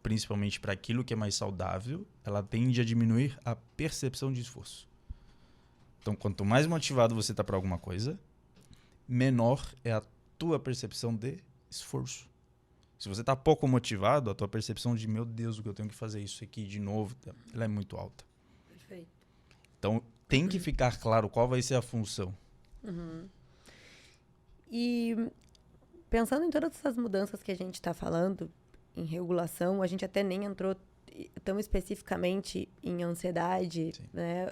principalmente para aquilo que é mais saudável, ela tende a diminuir a percepção de esforço. Então, quanto mais motivado você está para alguma coisa, menor é a tua percepção de esforço. Se você está pouco motivado, a tua percepção de, meu Deus, o que eu tenho que fazer isso aqui de novo, ela é muito alta. Perfeito. Então, tem que ficar claro qual vai ser a função. E pensando em todas essas mudanças que a gente está falando, em regulação, a gente até nem entrou tão especificamente em ansiedade, né,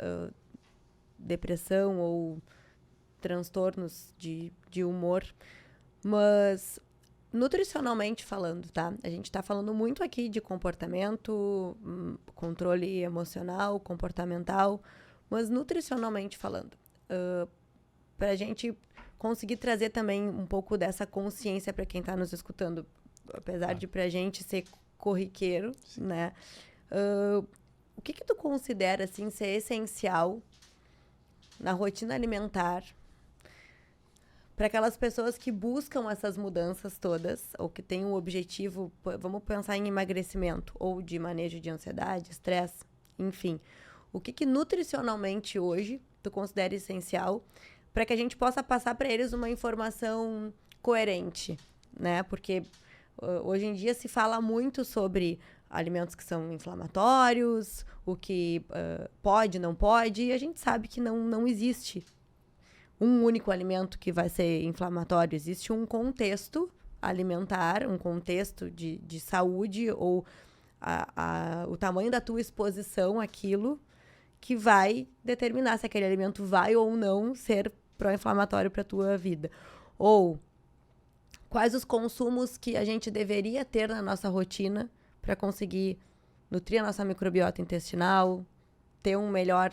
depressão ou transtornos de humor, mas nutricionalmente falando, tá? A gente está falando muito aqui de comportamento, controle emocional, comportamental, mas nutricionalmente falando, para a gente conseguir trazer também um pouco dessa consciência para quem está nos escutando, apesar de para a gente ser corriqueiro, né? O que tu considera, assim, ser essencial na rotina alimentar para aquelas pessoas que buscam essas mudanças todas, ou que têm um objetivo, vamos pensar em emagrecimento, ou de manejo de ansiedade, estresse, enfim. O que nutricionalmente hoje tu considera essencial para que a gente possa passar para eles uma informação coerente, né? Porque hoje em dia se fala muito sobre alimentos que são inflamatórios, o que pode, não pode, e a gente sabe que não existe um único alimento que vai ser inflamatório. Existe um contexto alimentar, um contexto de saúde ou o tamanho da tua exposição àquilo que vai determinar se aquele alimento vai ou não ser pró-inflamatório para a tua vida. Ou quais os consumos que a gente deveria ter na nossa rotina para conseguir nutrir a nossa microbiota intestinal, ter um melhor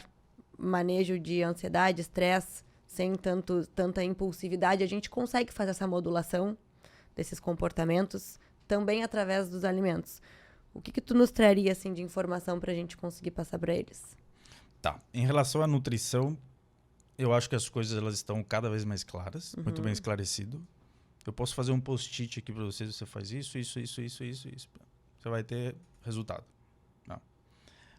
manejo de ansiedade, estresse, sem tanta impulsividade. A gente consegue fazer essa modulação desses comportamentos também através dos alimentos. O que tu nos traria assim, de informação para a gente conseguir passar para eles? Tá. Em relação à nutrição, eu acho que as coisas elas estão cada vez mais claras, muito bem esclarecido. Eu posso fazer um post-it aqui para vocês, você faz isso. Você vai ter resultado. Não.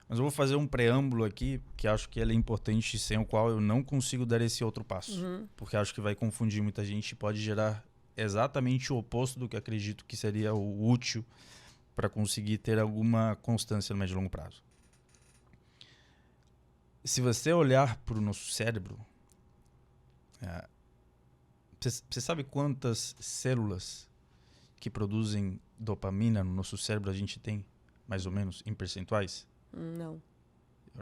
Mas eu vou fazer um preâmbulo aqui, que acho que ele é importante, sem o qual eu não consigo dar esse outro passo. Porque acho que vai confundir muita gente e pode gerar exatamente o oposto do que acredito que seria o útil para conseguir ter alguma constância no médio e longo prazo. Se você olhar para o nosso cérebro, você sabe quantas células que produzem dopamina no nosso cérebro a gente tem, mais ou menos, em percentuais? Não.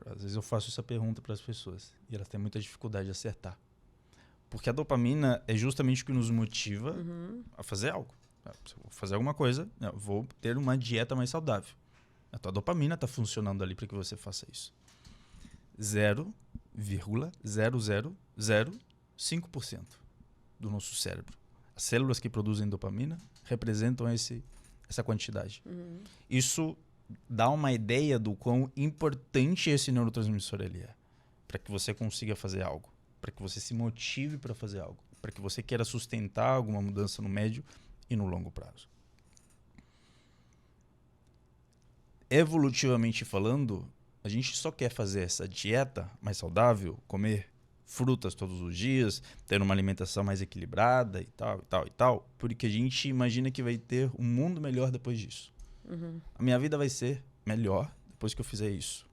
Às vezes eu faço essa pergunta para as pessoas e elas têm muita dificuldade de acertar. Porque a dopamina é justamente o que nos motiva a fazer algo. Se eu vou fazer alguma coisa, eu vou ter uma dieta mais saudável. A tua dopamina está funcionando ali para que você faça isso. 0,0005% do nosso cérebro. As células que produzem dopamina representam essa quantidade. Isso dá uma ideia do quão importante esse neurotransmissor ele é para que você consiga fazer algo, para que você se motive para fazer algo, para que você queira sustentar alguma mudança no médio e no longo prazo. Evolutivamente falando, a gente só quer fazer essa dieta mais saudável, comer frutas todos os dias, ter uma alimentação mais equilibrada e tal, porque a gente imagina que vai ter um mundo melhor depois disso. A minha vida vai ser melhor depois que eu fizer isso.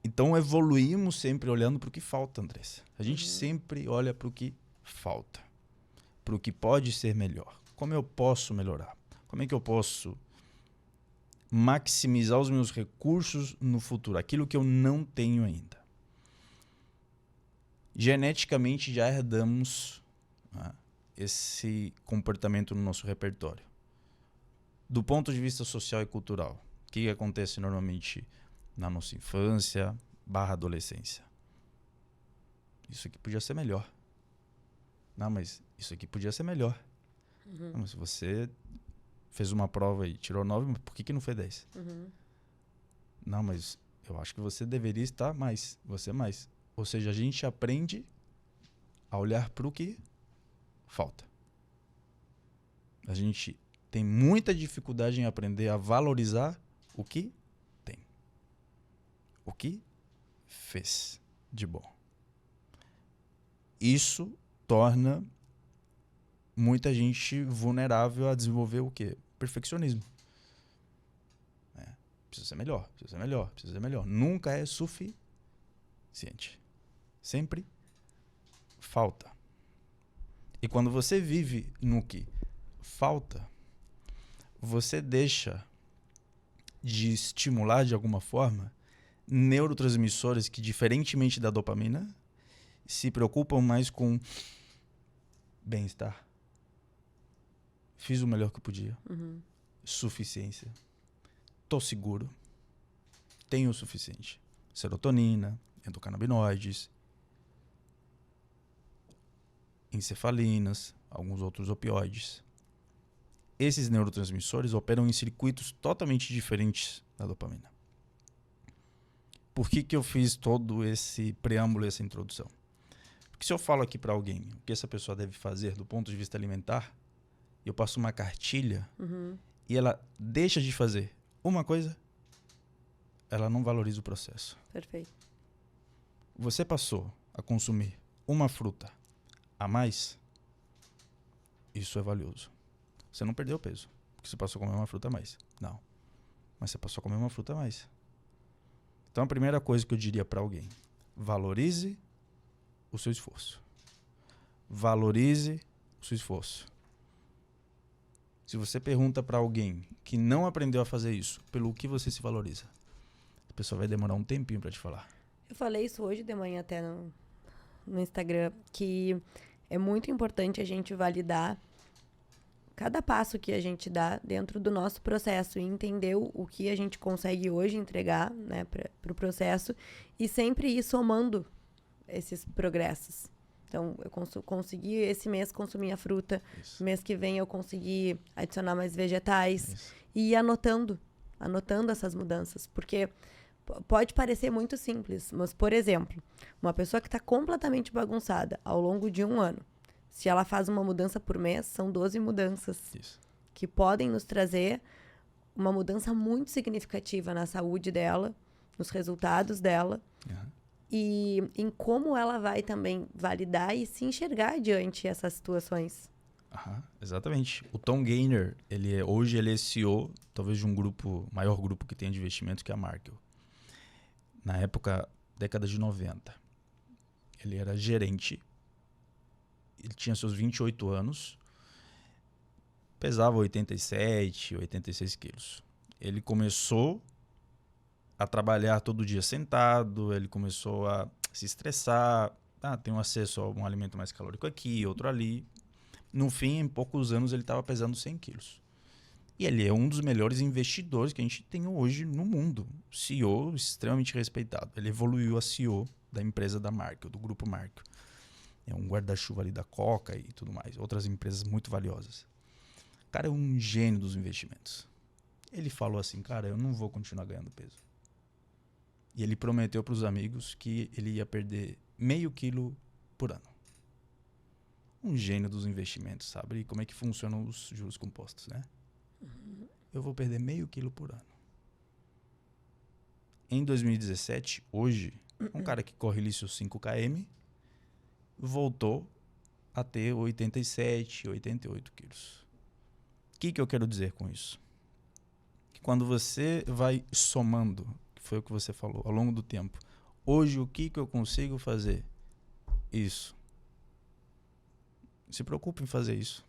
Então evoluímos sempre olhando para o que falta, Andressa. A gente sempre olha para o que falta, para o que pode ser melhor. Como eu posso melhorar? Como é que eu posso maximizar os meus recursos no futuro? Aquilo que eu não tenho ainda. Geneticamente já herdamos esse comportamento no nosso repertório. Do ponto de vista social e cultural, o que acontece normalmente na nossa infância / adolescência? Isso aqui podia ser melhor. Não, mas isso aqui podia ser melhor. Não, mas se você fez uma prova e tirou 9, por que não foi 10? Não, mas eu acho que você deveria estar mais, você mais. Ou seja, a gente aprende a olhar para o que falta. A gente tem muita dificuldade em aprender a valorizar o que tem. O que fez de bom. Isso torna muita gente vulnerável a desenvolver o quê? Perfeccionismo. Precisa ser melhor, precisa ser melhor, precisa ser melhor. Nunca é suficiente. Sempre falta. E quando você vive no que falta, você deixa de estimular de alguma forma neurotransmissores que, diferentemente da dopamina, se preocupam mais com bem-estar. Fiz o melhor que eu podia. Suficiência. Tô seguro. Tenho o suficiente. Serotonina, endocannabinoides, encefalinas, alguns outros opioides. Esses neurotransmissores operam em circuitos totalmente diferentes da dopamina. Por que eu fiz todo esse preâmbulo, essa introdução? Porque se eu falo aqui para alguém o que essa pessoa deve fazer do ponto de vista alimentar, eu passo uma cartilha e ela deixa de fazer uma coisa, ela não valoriza o processo. Perfeito. Você passou a consumir uma fruta a mais, isso é valioso. Você não perdeu peso, porque você passou a comer uma fruta a mais. Não. Mas você passou a comer uma fruta a mais. Então a primeira coisa que eu diria para alguém, valorize o seu esforço. Valorize o seu esforço. Se você pergunta para alguém que não aprendeu a fazer isso, pelo que você se valoriza, a pessoa vai demorar um tempinho para te falar. Eu falei isso hoje de manhã até no Instagram, que é muito importante a gente validar cada passo que a gente dá dentro do nosso processo e entender o que a gente consegue hoje entregar, né, para o processo e sempre ir somando esses progressos. Então, eu consegui esse mês consumir a fruta, Isso. mês que vem eu consegui adicionar mais vegetais. Isso. E ir anotando essas mudanças. Porque pode parecer muito simples, mas, por exemplo, uma pessoa que está completamente bagunçada ao longo de um ano, se ela faz uma mudança por mês, são 12 mudanças. Isso. Que podem nos trazer uma mudança muito significativa na saúde dela, nos resultados dela. E em como ela vai também validar e se enxergar diante essas situações. Exatamente. O Tom Gaynor, hoje ele é CEO, talvez de um maior grupo que tem de investimentos, que é a Markel. Na época, década de 90. Ele era gerente. Ele tinha seus 28 anos. Pesava 87, 86 quilos. Ele começou a trabalhar todo dia sentado, ele começou a se estressar, tem um acesso a um alimento mais calórico aqui, outro ali. No fim, em poucos anos, ele estava pesando 100 quilos. E ele é um dos melhores investidores que a gente tem hoje no mundo. CEO extremamente respeitado. Ele evoluiu a CEO da empresa da Markel, do grupo Markel. É um guarda-chuva ali da Coca e tudo mais. Outras empresas muito valiosas. O cara é um gênio dos investimentos. Ele falou assim, cara, eu não vou continuar ganhando peso. E ele prometeu para os amigos que ele ia perder meio quilo por ano. Um gênio dos investimentos, sabe? E como é que funcionam os juros compostos, né? Eu vou perder meio quilo por ano. Em 2017, hoje, um cara que corre ali seus 5 km voltou a ter 87, 88 quilos. O que eu quero dizer com isso? Que quando você vai somando, que foi o que você falou, ao longo do tempo, hoje o que eu consigo fazer? Isso. Se preocupe em fazer isso.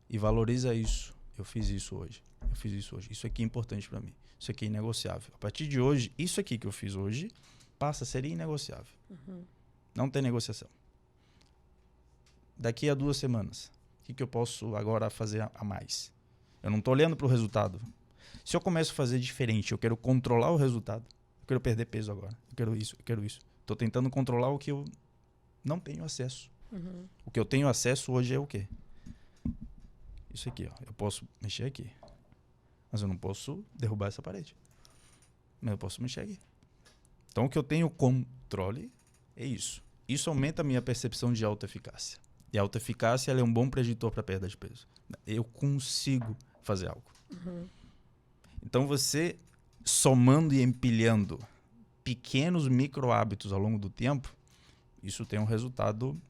E valoriza isso. Eu fiz isso hoje. Eu fiz isso hoje. Isso aqui é importante para mim. Isso aqui é inegociável. A partir de hoje, isso aqui que eu fiz hoje passa a ser inegociável. Não tem negociação. Daqui a 2 semanas, o que eu posso agora fazer a mais? Eu não estou olhando para o resultado. Se eu começo a fazer diferente, eu quero controlar o resultado. Eu quero perder peso agora. Eu quero isso, eu quero isso. Estou tentando controlar o que eu não tenho acesso. O que eu tenho acesso hoje é o quê? Isso aqui, ó. Eu posso mexer aqui. Mas eu não posso derrubar essa parede. Mas eu posso mexer aqui. Então, o que eu tenho controle é isso. Isso aumenta a minha percepção de autoeficácia. E a autoeficácia ela é um bom preditor para perda de peso. Eu consigo fazer algo. Então, você somando e empilhando pequenos micro hábitos ao longo do tempo, isso tem um resultado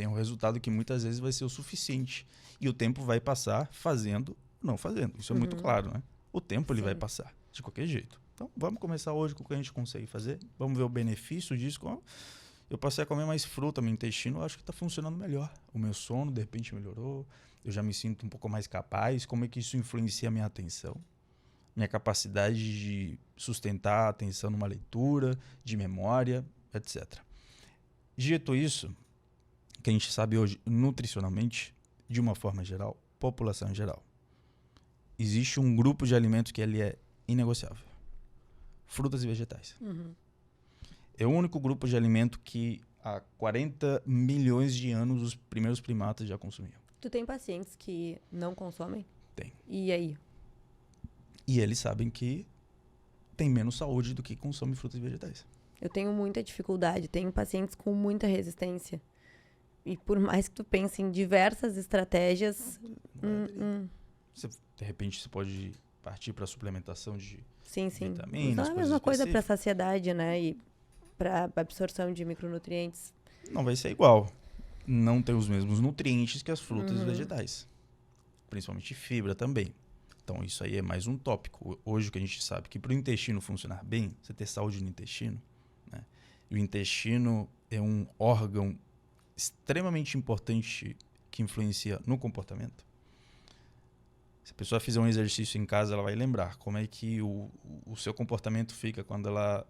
tem um resultado que muitas vezes vai ser o suficiente. E o tempo vai passar fazendo, não fazendo. Isso é muito claro, né? O tempo ele vai passar, de qualquer jeito. Então, vamos começar hoje com o que a gente consegue fazer. Vamos ver o benefício disso. Eu passei a comer mais fruta, meu intestino eu acho que está funcionando melhor. O meu sono, de repente, melhorou. Eu já me sinto um pouco mais capaz. Como é que isso influencia a minha atenção? Minha capacidade de sustentar a atenção numa leitura, de memória, etc. Dito isso, que a gente sabe hoje nutricionalmente, de uma forma geral, população em geral, existe um grupo de alimentos que ele é inegociável. Frutas e vegetais. É o único grupo de alimento que há 40 milhões de anos os primeiros primatas já consumiam. Tu tem pacientes que não consomem? Tem. E aí? E eles sabem que tem menos saúde do que consome frutas e vegetais. Eu tenho muita dificuldade, tenho pacientes com muita resistência. E por mais que tu pense em diversas estratégias... De repente, você pode partir para a suplementação de sim. vitaminas, Não é a mesma coisa para saciedade, né? E para absorção de micronutrientes. Não vai ser igual. Não tem os mesmos nutrientes que as frutas e vegetais. Principalmente fibra também. Então, isso aí é mais um tópico. Hoje, o que a gente sabe que para o intestino funcionar bem, você ter saúde no intestino, né? E o intestino é um órgão extremamente importante que influencia no comportamento. Se a pessoa fizer um exercício em casa, ela vai lembrar como é que o seu comportamento fica quando ela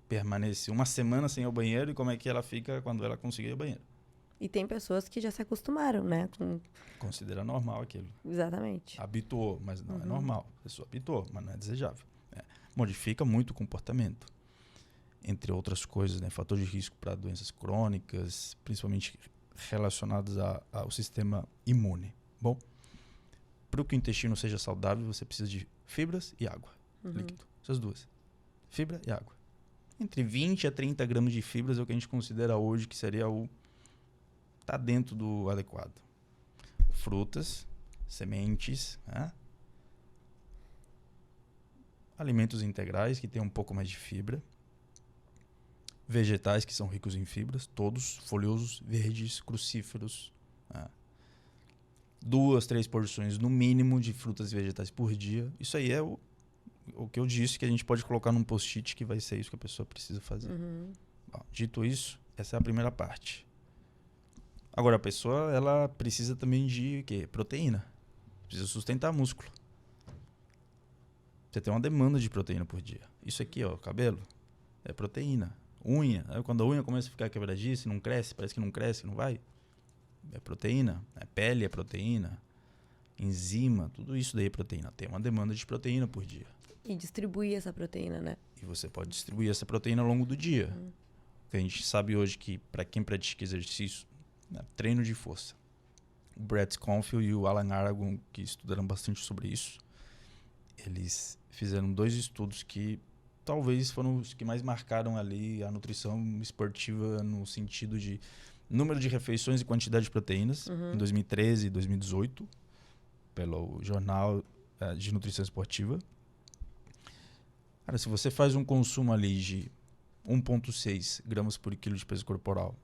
permanece uma semana sem ir ao banheiro e como é que ela fica quando ela conseguir ir ao banheiro. E tem pessoas que já se acostumaram, né? Considera normal aquilo. Exatamente. Habituou, mas não é normal. A pessoa habituou, mas não é desejável. Modifica muito o comportamento. Entre outras coisas, né? Fator de risco para doenças crônicas, principalmente relacionados ao sistema imune. Bom, para que o intestino seja saudável, você precisa de fibras e água. Líquido. Essas duas. Fibra e água. Entre 20 a 30 gramas de fibras é o que a gente considera hoje que seria tá dentro do adequado. Frutas, sementes, né? Alimentos integrais que tem um pouco mais de fibra. Vegetais que são ricos em fibras, todos folhosos, verdes, crucíferos. Né? 2, 3 porções no mínimo de frutas e vegetais por dia. Isso aí é o que eu disse que a gente pode colocar num post-it que vai ser isso que a pessoa precisa fazer. Bom, dito isso, essa é a primeira parte. Agora, a pessoa ela precisa também de quê? Proteína. Precisa sustentar músculo. Você tem uma demanda de proteína por dia. Isso aqui, ó, cabelo, é proteína. Unha. Aí quando a unha começa a ficar quebradiça, não cresce, parece que não cresce, não vai. É proteína. Pele é proteína. Enzima, tudo isso daí é proteína. Tem uma demanda de proteína por dia. E distribuir essa proteína, né? E você pode distribuir essa proteína ao longo do dia. Porque a gente sabe hoje que, para quem pratica exercício, né, treino de força, o Brett Confield e o Alan Aragon, que estudaram bastante sobre isso, eles fizeram 2 estudos que talvez foram os que mais marcaram ali a nutrição esportiva no sentido de número de refeições e quantidade de proteínas, em 2013 e 2018, pelo Jornal de Nutrição Esportiva. Cara, se você faz um consumo ali de 1,6 gramas por quilo de peso corporal,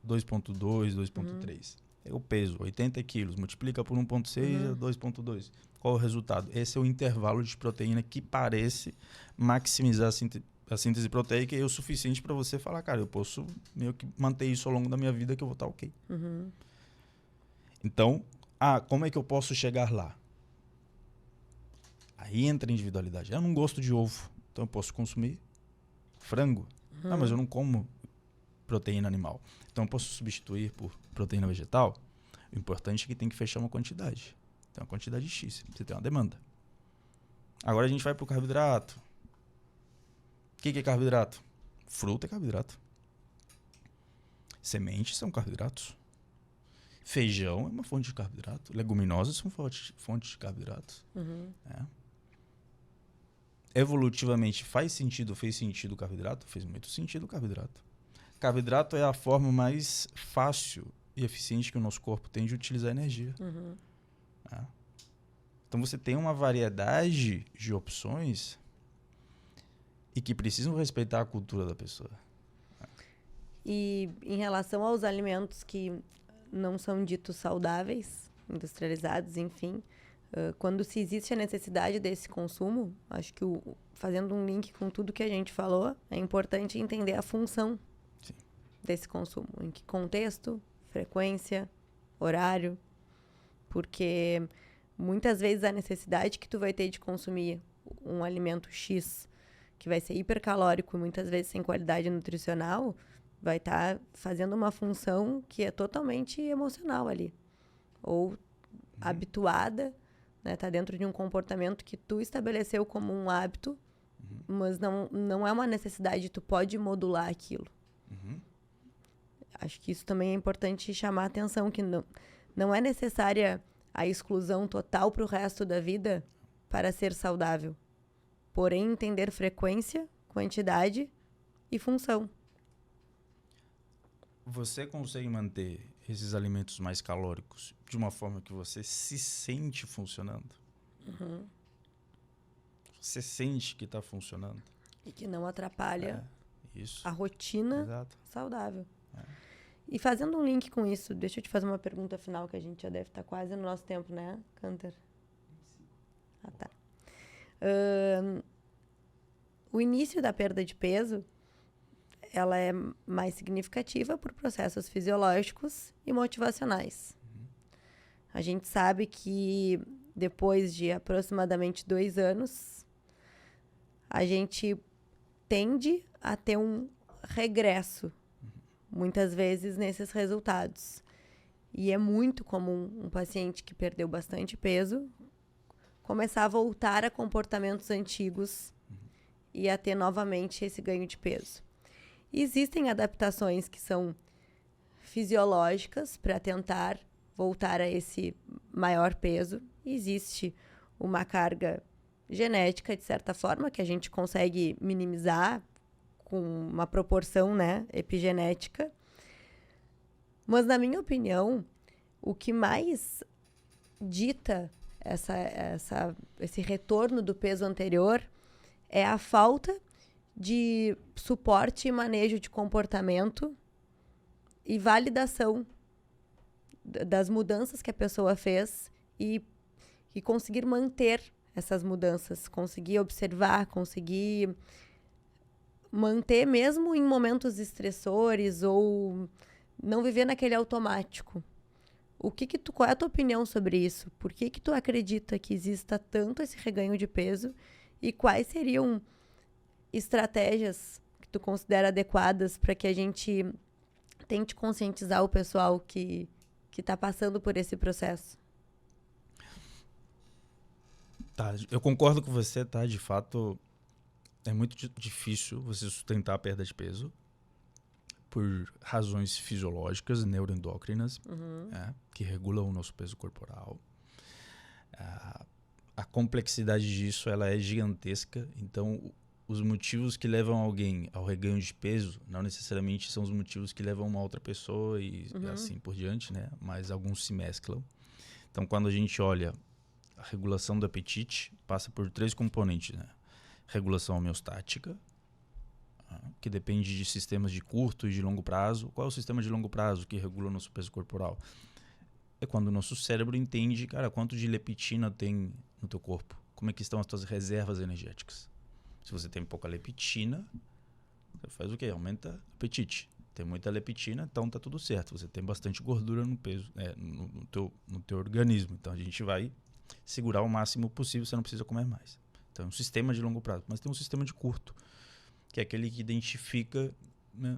2,2, 2,3, é o peso, 80 quilos, multiplica por 1,6 a 2,2. Qual é o resultado? Esse é o intervalo de proteína que parece maximizar a síntese proteica e é o suficiente para você falar, cara, eu posso meio que manter isso ao longo da minha vida que eu vou estar ok. Então, como é que eu posso chegar lá? Aí entra a individualidade. Eu não gosto de ovo, então eu posso consumir frango. Mas eu não como proteína animal. Então eu posso substituir por proteína vegetal. O importante é que tem que fechar uma quantidade. Tem uma quantidade X, você tem uma demanda. Agora a gente vai para o carboidrato. O que é carboidrato? Fruta é carboidrato. Sementes são carboidratos. Feijão é uma fonte de carboidrato. Leguminosas são fontes de carboidratos. Evolutivamente fez sentido o carboidrato? Fez muito sentido o carboidrato. Carboidrato é a forma mais fácil e eficiente que o nosso corpo tem de utilizar energia. Então você tem uma variedade de opções e que precisam respeitar a cultura da pessoa. E em relação aos alimentos que não são ditos saudáveis, industrializados, enfim, quando se existe a necessidade desse consumo, acho que fazendo um link com tudo que a gente falou, é importante entender a função Sim. desse consumo. Em que contexto, frequência, horário, porque muitas vezes a necessidade que tu vai ter de consumir um alimento X, que vai ser hipercalórico e muitas vezes sem qualidade nutricional, vai estar fazendo uma função que é totalmente emocional ali. Ou habituada, né? Tá dentro de um comportamento que tu estabeleceu como um hábito, mas não é uma necessidade, tu pode modular aquilo. Acho que isso também é importante chamar a atenção, que não é necessária a exclusão total para o resto da vida para ser saudável. Porém, entender frequência, quantidade e função. Você consegue manter esses alimentos mais calóricos de uma forma que você se sente funcionando? Você sente que está funcionando? E que não atrapalha Isso. a rotina Exato. saudável. E fazendo um link com isso, deixa eu te fazer uma pergunta final, que a gente já deve estar quase no nosso tempo, né, Canter? Ah, tá. O início da perda de peso, ela é mais significativa por processos fisiológicos e motivacionais. A gente sabe que depois de aproximadamente 2 anos, a gente tende a ter um regresso, muitas vezes, nesses resultados. E é muito comum um paciente que perdeu bastante peso começar a voltar a comportamentos antigos e a ter novamente esse ganho de peso. E existem adaptações que são fisiológicas para tentar voltar a esse maior peso. Existe uma carga genética, de certa forma, que a gente consegue minimizar com uma proporção, né, epigenética. Mas, na minha opinião, o que mais dita esse retorno do peso anterior é a falta de suporte e manejo de comportamento e validação das mudanças que a pessoa fez e conseguir manter essas mudanças, conseguir observar, conseguir manter mesmo em momentos estressores ou não viver naquele automático. Qual é a tua opinião sobre isso? Por que tu acredita que exista tanto esse reganho de peso e quais seriam estratégias que tu considera adequadas para que a gente tente conscientizar o pessoal que está passando por esse processo? Tá, eu concordo com você, tá? De fato, é muito difícil você sustentar a perda de peso por razões fisiológicas, neuroendócrinas, que regulam o nosso peso corporal. A complexidade disso ela é gigantesca, então os motivos que levam alguém ao reganho de peso não necessariamente são os motivos que levam uma outra pessoa e assim por diante, né? Mas alguns se mesclam. Então, quando a gente olha a regulação do apetite, passa por 3 componentes, né? Regulação homeostática, que depende de sistemas de curto e de longo prazo. Qual é o sistema de longo prazo que regula o nosso peso corporal? É quando o nosso cérebro entende, cara, quanto de leptina tem no teu corpo. Como é que estão as tuas reservas energéticas. Se você tem pouca leptina, você faz o quê? Aumenta o apetite. Tem muita leptina, então tá tudo certo. Você tem bastante gordura no peso, no teu organismo. Então a gente vai segurar o máximo possível, você não precisa comer mais. Então é um sistema de longo prazo. Mas tem um sistema de curto, que é aquele que identifica, né,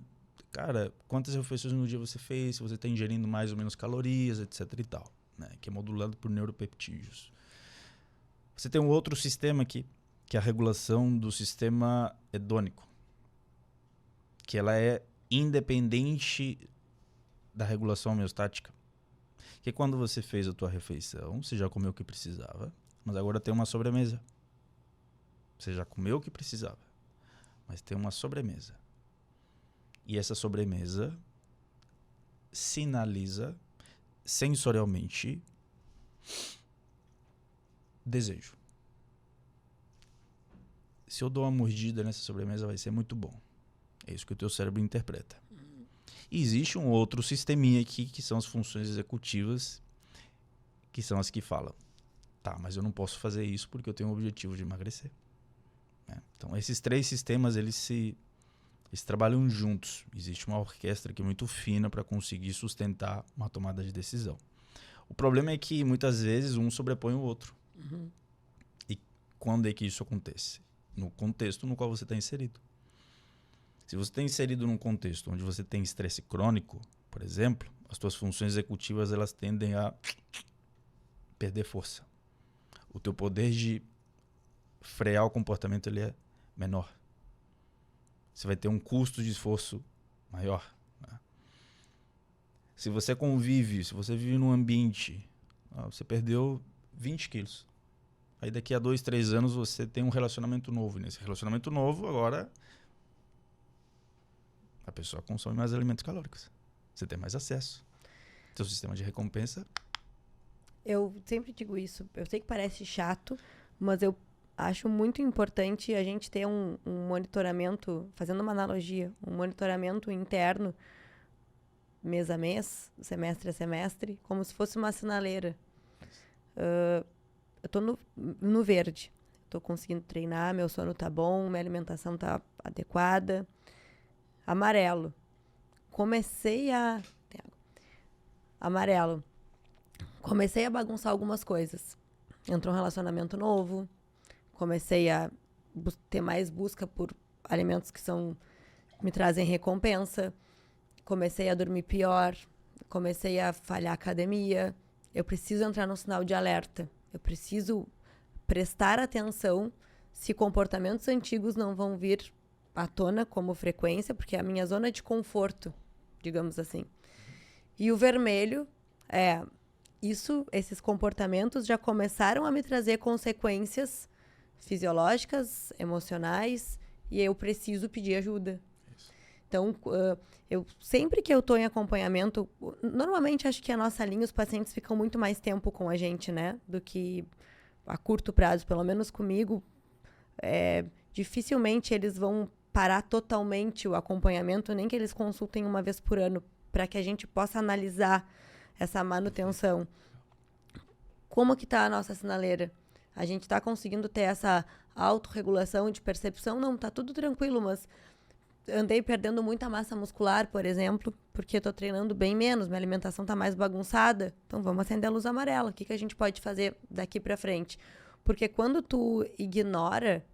cara, quantas refeições no dia você fez, se você está ingerindo mais ou menos calorias, etc e tal, né, que é modulado por neuropeptídeos. Você tem um outro sistema aqui, que é a regulação do sistema hedônico, que ela é independente da regulação homeostática. Que quando você fez a tua refeição, você já comeu o que precisava, mas agora tem uma sobremesa. Você já comeu o que precisava, mas tem uma sobremesa. E essa sobremesa sinaliza sensorialmente desejo. Se eu dou uma mordida nessa sobremesa, vai ser muito bom. É isso que o teu cérebro interpreta. E existe um outro sisteminha aqui, que são as funções executivas, que são as que falam, tá, mas eu não posso fazer isso porque eu tenho o objetivo de emagrecer. Né? Então, esses 3 sistemas, eles trabalham juntos. Existe uma orquestra aqui muito fina para conseguir sustentar uma tomada de decisão. O problema é que, muitas vezes, um sobrepõe o outro. Uhum. E quando é que isso acontece? No contexto no qual você está inserido. Se você está inserido num contexto onde você tem estresse crônico, por exemplo, as suas funções executivas elas tendem a perder força. O teu poder de frear o comportamento ele é menor. Você vai ter um custo de esforço maior. Né? Se você vive num ambiente, você perdeu 20 quilos. Aí daqui a 2, 3 anos você tem um relacionamento novo. E nesse relacionamento novo, agora, a pessoa consome mais alimentos calóricos. Você tem mais acesso. Seu sistema de recompensa... Eu sempre digo isso. Eu sei que parece chato, mas eu acho muito importante a gente ter um monitoramento, fazendo uma analogia, um monitoramento interno, mês a mês, semestre a semestre, como se fosse uma sinaleira. Eu tô no verde. Tô conseguindo treinar, meu sono tá bom, minha alimentação tá adequada. Amarelo. Amarelo. Comecei a bagunçar algumas coisas. Entrou um relacionamento novo. Comecei a ter mais busca por alimentos que me trazem recompensa. Comecei a dormir pior. Comecei a falhar a academia. Eu preciso entrar no sinal de alerta. Eu preciso prestar atenção se comportamentos antigos não vão vir à tona como frequência, porque é a minha zona de conforto, digamos assim. E o vermelho é... esses comportamentos já começaram a me trazer consequências fisiológicas, emocionais, e eu preciso pedir ajuda. Isso. Então, sempre que eu estou em acompanhamento, normalmente acho que a nossa linha, os pacientes ficam muito mais tempo com a gente, né? Do que a curto prazo, pelo menos comigo. Dificilmente eles vão parar totalmente o acompanhamento, nem que eles consultem uma vez por ano, para que a gente possa analisar essa manutenção. Como que está a nossa sinaleira? A gente está conseguindo ter essa autorregulação de percepção? Não, tá tudo tranquilo, mas andei perdendo muita massa muscular, por exemplo, porque estou treinando bem menos, minha alimentação está mais bagunçada. Então vamos acender a luz amarela. O que a gente pode fazer daqui para frente? Porque quando tu ignora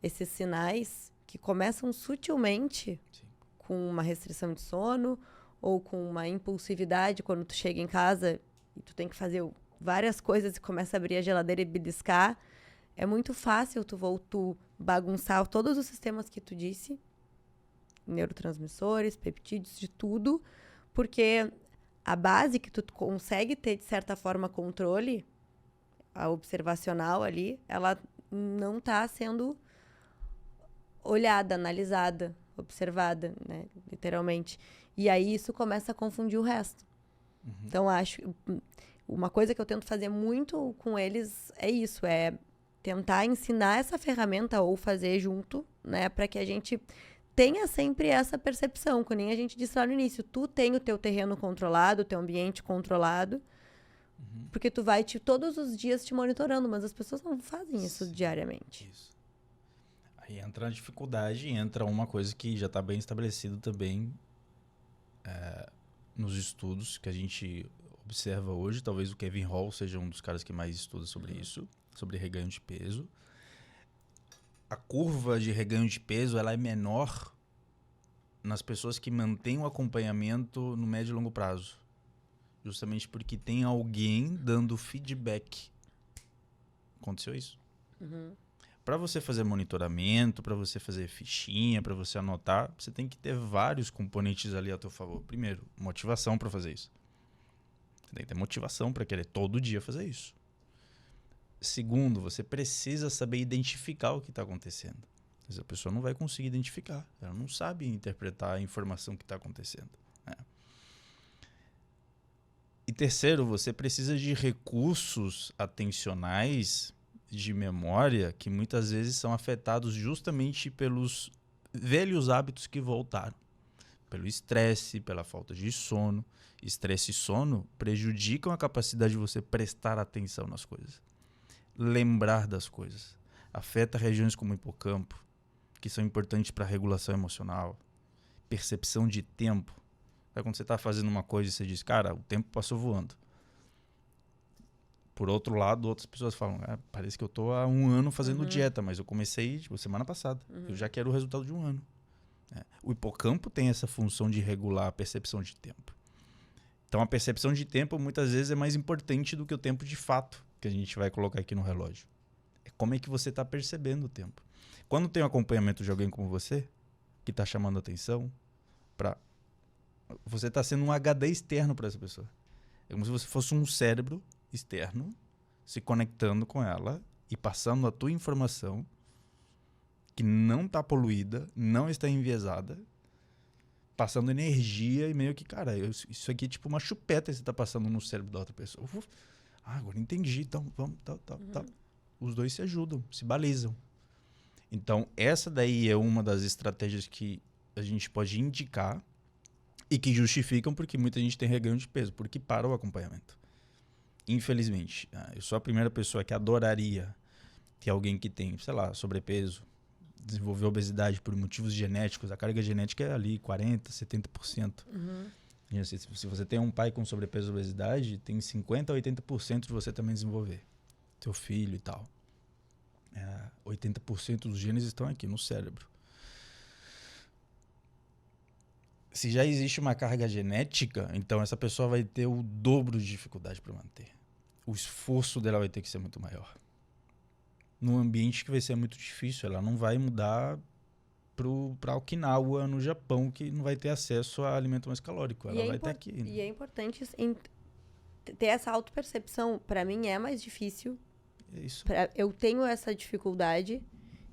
esses sinais que começam sutilmente, sim, com uma restrição de sono ou com uma impulsividade quando tu chega em casa e tu tem que fazer várias coisas e começa a abrir a geladeira e beliscar, é muito fácil tu bagunçar todos os sistemas que tu disse, neurotransmissores, peptídeos, de tudo, porque a base que tu consegue ter, de certa forma, controle, a observacional ali, ela não está sendo olhada, analisada, observada, né, literalmente. E aí isso começa a confundir o resto. Uhum. Então, acho... Uma coisa que eu tento fazer muito com eles é isso, é tentar ensinar essa ferramenta ou fazer junto, né, para que a gente tenha sempre essa percepção, que nem a gente disse lá no início, tu tem o teu terreno controlado, o teu ambiente controlado, porque tu vai todos os dias te monitorando, mas as pessoas não fazem isso diariamente. Isso. Aí entra a dificuldade, entra uma coisa que já está bem estabelecido também nos estudos que a gente observa hoje. Talvez o Kevin Hall seja um dos caras que mais estuda sobre isso, sobre reganho de peso. A curva de reganho de peso ela é menor nas pessoas que mantêm o acompanhamento no médio e longo prazo. Justamente porque tem alguém dando feedback. Aconteceu isso. Uhum. Para você fazer monitoramento, para você fazer fichinha, para você anotar, você tem que ter vários componentes ali a teu favor. Primeiro, motivação para fazer isso. Você tem que ter motivação para querer todo dia fazer isso. Segundo, você precisa saber identificar o que está acontecendo. Mas a pessoa não vai conseguir identificar. Ela não sabe interpretar a informação que está acontecendo. Né? E terceiro, você precisa de recursos atencionais de memória que muitas vezes são afetados justamente pelos velhos hábitos que voltaram. pelo estresse, pela falta de sono. Estresse e sono prejudicam a capacidade de você prestar atenção nas coisas. Lembrar das coisas. Afeta regiões como o hipocampo, que são importantes para a regulação emocional. Percepção de tempo. Quando você está fazendo uma coisa e você diz, cara, o tempo passou voando. Por outro lado, outras pessoas falam, parece que eu estou há 1 ano fazendo dieta, mas eu comecei semana passada. Eu já quero o resultado de 1 ano. O hipocampo tem essa função de regular a percepção de tempo. Então, a percepção de tempo, muitas vezes, é mais importante do que o tempo de fato que a gente vai colocar aqui no relógio. É como é que você está percebendo o tempo. Quando tem um acompanhamento de alguém como você, que está chamando atenção, você está sendo um HD externo para essa pessoa. É como se você fosse um cérebro externo se conectando com ela e passando a tua informação que não está poluída, não está enviesada, passando energia e meio que, cara, isso aqui é tipo uma chupeta que você está passando no cérebro da outra pessoa. Agora entendi, então vamos, tal. Os dois se ajudam, se balizam. Então, essa daí é uma das estratégias que a gente pode indicar e que justificam porque muita gente tem reganho de peso, porque para o acompanhamento. Infelizmente, eu sou a primeira pessoa que adoraria que alguém que tem, sei lá, sobrepeso, desenvolveu obesidade por motivos genéticos, a carga genética é ali 40%, 70%. Se você tem um pai com sobrepeso e obesidade, tem 50% a 80% de você também desenvolver. Teu filho e tal. 80% dos genes estão aqui no cérebro. Se já existe uma carga genética, então essa pessoa vai ter o dobro de dificuldade para manter. O esforço dela vai ter que ser muito maior. Num ambiente que vai ser muito difícil, ela não vai mudar para Okinawa, no Japão, que não vai ter acesso a alimento mais calórico. Ela vai estar aqui. Né? E é importante ter essa autopercepção. Para mim é mais difícil. É isso. Eu tenho essa dificuldade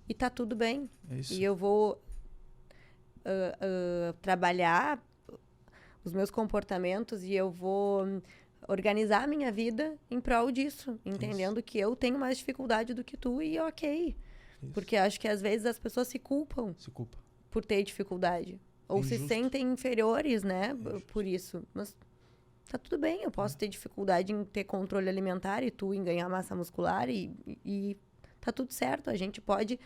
e tá tudo bem. É isso. E eu vou trabalhar os meus comportamentos e eu vou organizar a minha vida em prol disso, entendendo que eu tenho mais dificuldade do que tu e ok. Isso. Porque acho que às vezes as pessoas se culpam por ter dificuldade. Ou se sentem inferiores, né, por isso. Mas tá tudo bem, eu posso ter dificuldade em ter controle alimentar e tu em ganhar massa muscular e tá tudo certo. A gente pode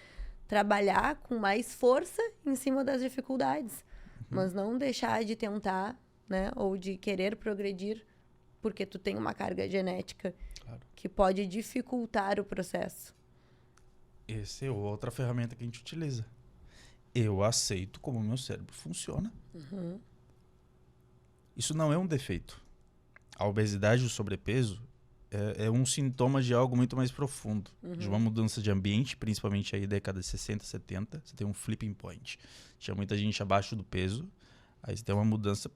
trabalhar com mais força em cima das dificuldades, mas não deixar de tentar, né, ou de querer progredir porque tu tem uma carga genética que pode dificultar o processo. Essa é outra ferramenta que a gente utiliza. Eu aceito como o meu cérebro funciona. Isso não é um defeito. A obesidade e o sobrepeso é um sintoma de algo muito mais profundo. De uma mudança de ambiente, principalmente aí década de 60, 70. Você tem um flipping point. Tinha muita gente abaixo do peso. Aí você tem uma mudança...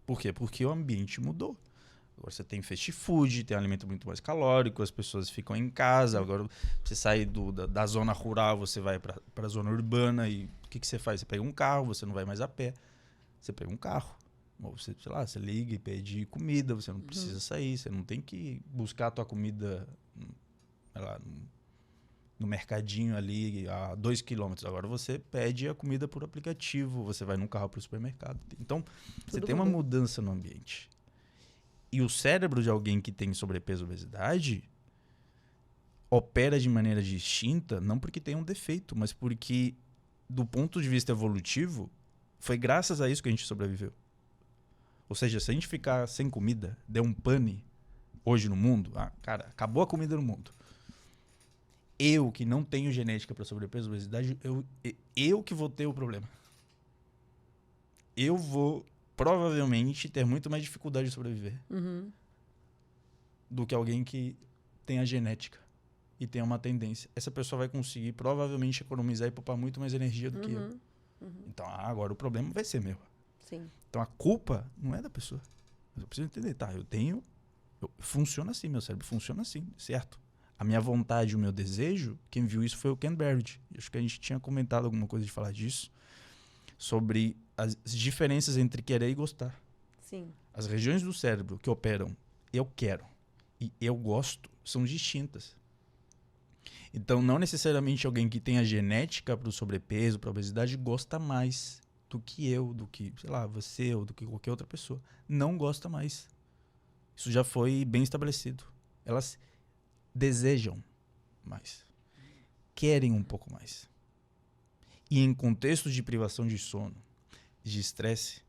Por quê? Porque o ambiente mudou. Agora você tem fast food, tem um alimento muito mais calórico, as pessoas ficam em casa. Agora você sai da zona rural, você vai para a zona urbana e o que você faz? Você pega um carro, você não vai mais a pé. Você pega um carro. Ou você, sei lá, você liga e pede comida, você não precisa sair, você não tem que buscar a tua comida, sei lá, no mercadinho ali a 2 quilômetros. Agora você pede a comida por aplicativo, você vai num carro para o supermercado. Então, você tem uma mudança no ambiente. E o cérebro de alguém que tem sobrepeso e obesidade opera de maneira distinta, não porque tem um defeito, mas porque, do ponto de vista evolutivo, foi graças a isso que a gente sobreviveu. Ou seja, se a gente ficar sem comida, der um pane hoje no mundo, cara, acabou a comida no mundo. Eu, que não tenho genética para sobrepeso e obesidade, eu que vou ter o problema. Eu vou, provavelmente, ter muito mais dificuldade de sobreviver do que alguém que tem a genética e tem uma tendência. Essa pessoa vai conseguir, provavelmente, economizar e poupar muito mais energia do que eu. Então, agora o problema vai ser meu. Sim. Então, a culpa não é da pessoa. Eu preciso entender, funciona assim, meu cérebro funciona assim, certo? A minha vontade, o meu desejo, quem viu isso foi o Ken Berard. Acho que a gente tinha comentado alguma coisa de falar disso, sobre as diferenças entre querer e gostar. Sim. As regiões do cérebro que operam eu quero e eu gosto são distintas. Então, não necessariamente alguém que tem a genética para o sobrepeso, para a obesidade, gosta mais do que eu, do que, sei lá, você ou do que qualquer outra pessoa não gosta mais. Isso já foi bem estabelecido. Elas desejam mais. Querem um pouco mais. E em contextos de privação de sono, de estresse,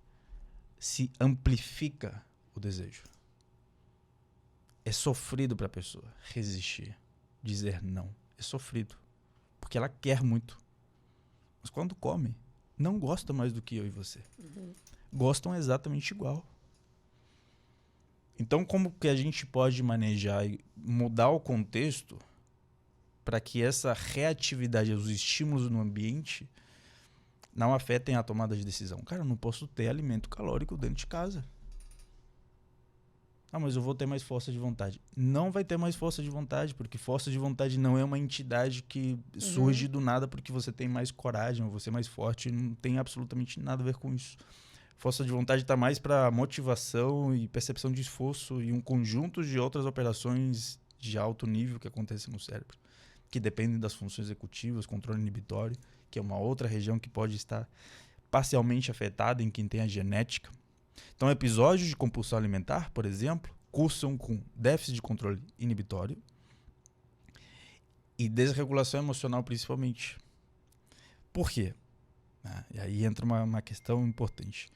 se amplifica o desejo. É sofrido para a pessoa resistir, dizer não. É sofrido. Porque ela quer muito. Mas quando come, não gosta mais do que eu e você. Gostam exatamente igual. Então, como que a gente pode manejar e mudar o contexto para que essa reatividade aos estímulos no ambiente não afetem a tomada de decisão? Cara, eu não posso ter alimento calórico dentro de casa. Ah, mas eu vou ter mais força de vontade. Não vai ter mais força de vontade, porque força de vontade não é uma entidade que surge do nada porque você tem mais coragem ou você é mais forte. Não tem absolutamente nada a ver com isso. Força de vontade está mais para motivação e percepção de esforço e um conjunto de outras operações de alto nível que acontecem no cérebro, que dependem das funções executivas, controle inibitório, que é uma outra região que pode estar parcialmente afetada em quem tem a genética. Então, episódios de compulsão alimentar, por exemplo, cursam com déficit de controle inibitório e desregulação emocional, principalmente. Por quê? E aí entra uma questão importante.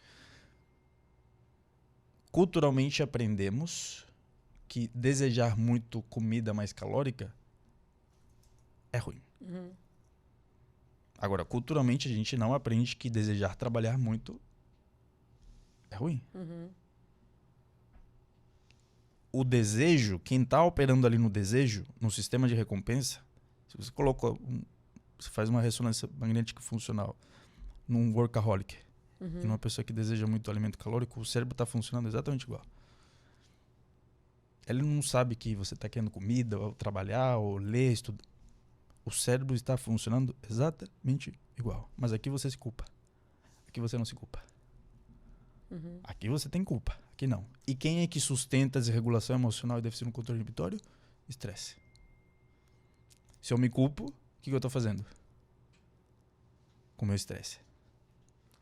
Culturalmente aprendemos que desejar muito comida mais calórica é ruim. Agora, culturalmente a gente não aprende que desejar trabalhar muito é ruim. O desejo, quem está operando ali no desejo, no sistema de recompensa, se você coloca, você faz uma ressonância magnética funcional num workaholic, e numa pessoa que deseja muito alimento calórico, o cérebro está funcionando exatamente igual. Ele não sabe que você está querendo comida, ou trabalhar, ou ler, estudar. O cérebro está funcionando exatamente igual. Mas aqui você se culpa. Aqui você não se culpa. Aqui você tem culpa. Aqui não. E quem é que sustenta a desregulação emocional e déficit no controle inibitório? Estresse. Se eu me culpo, o que eu estou fazendo? Com o meu estresse.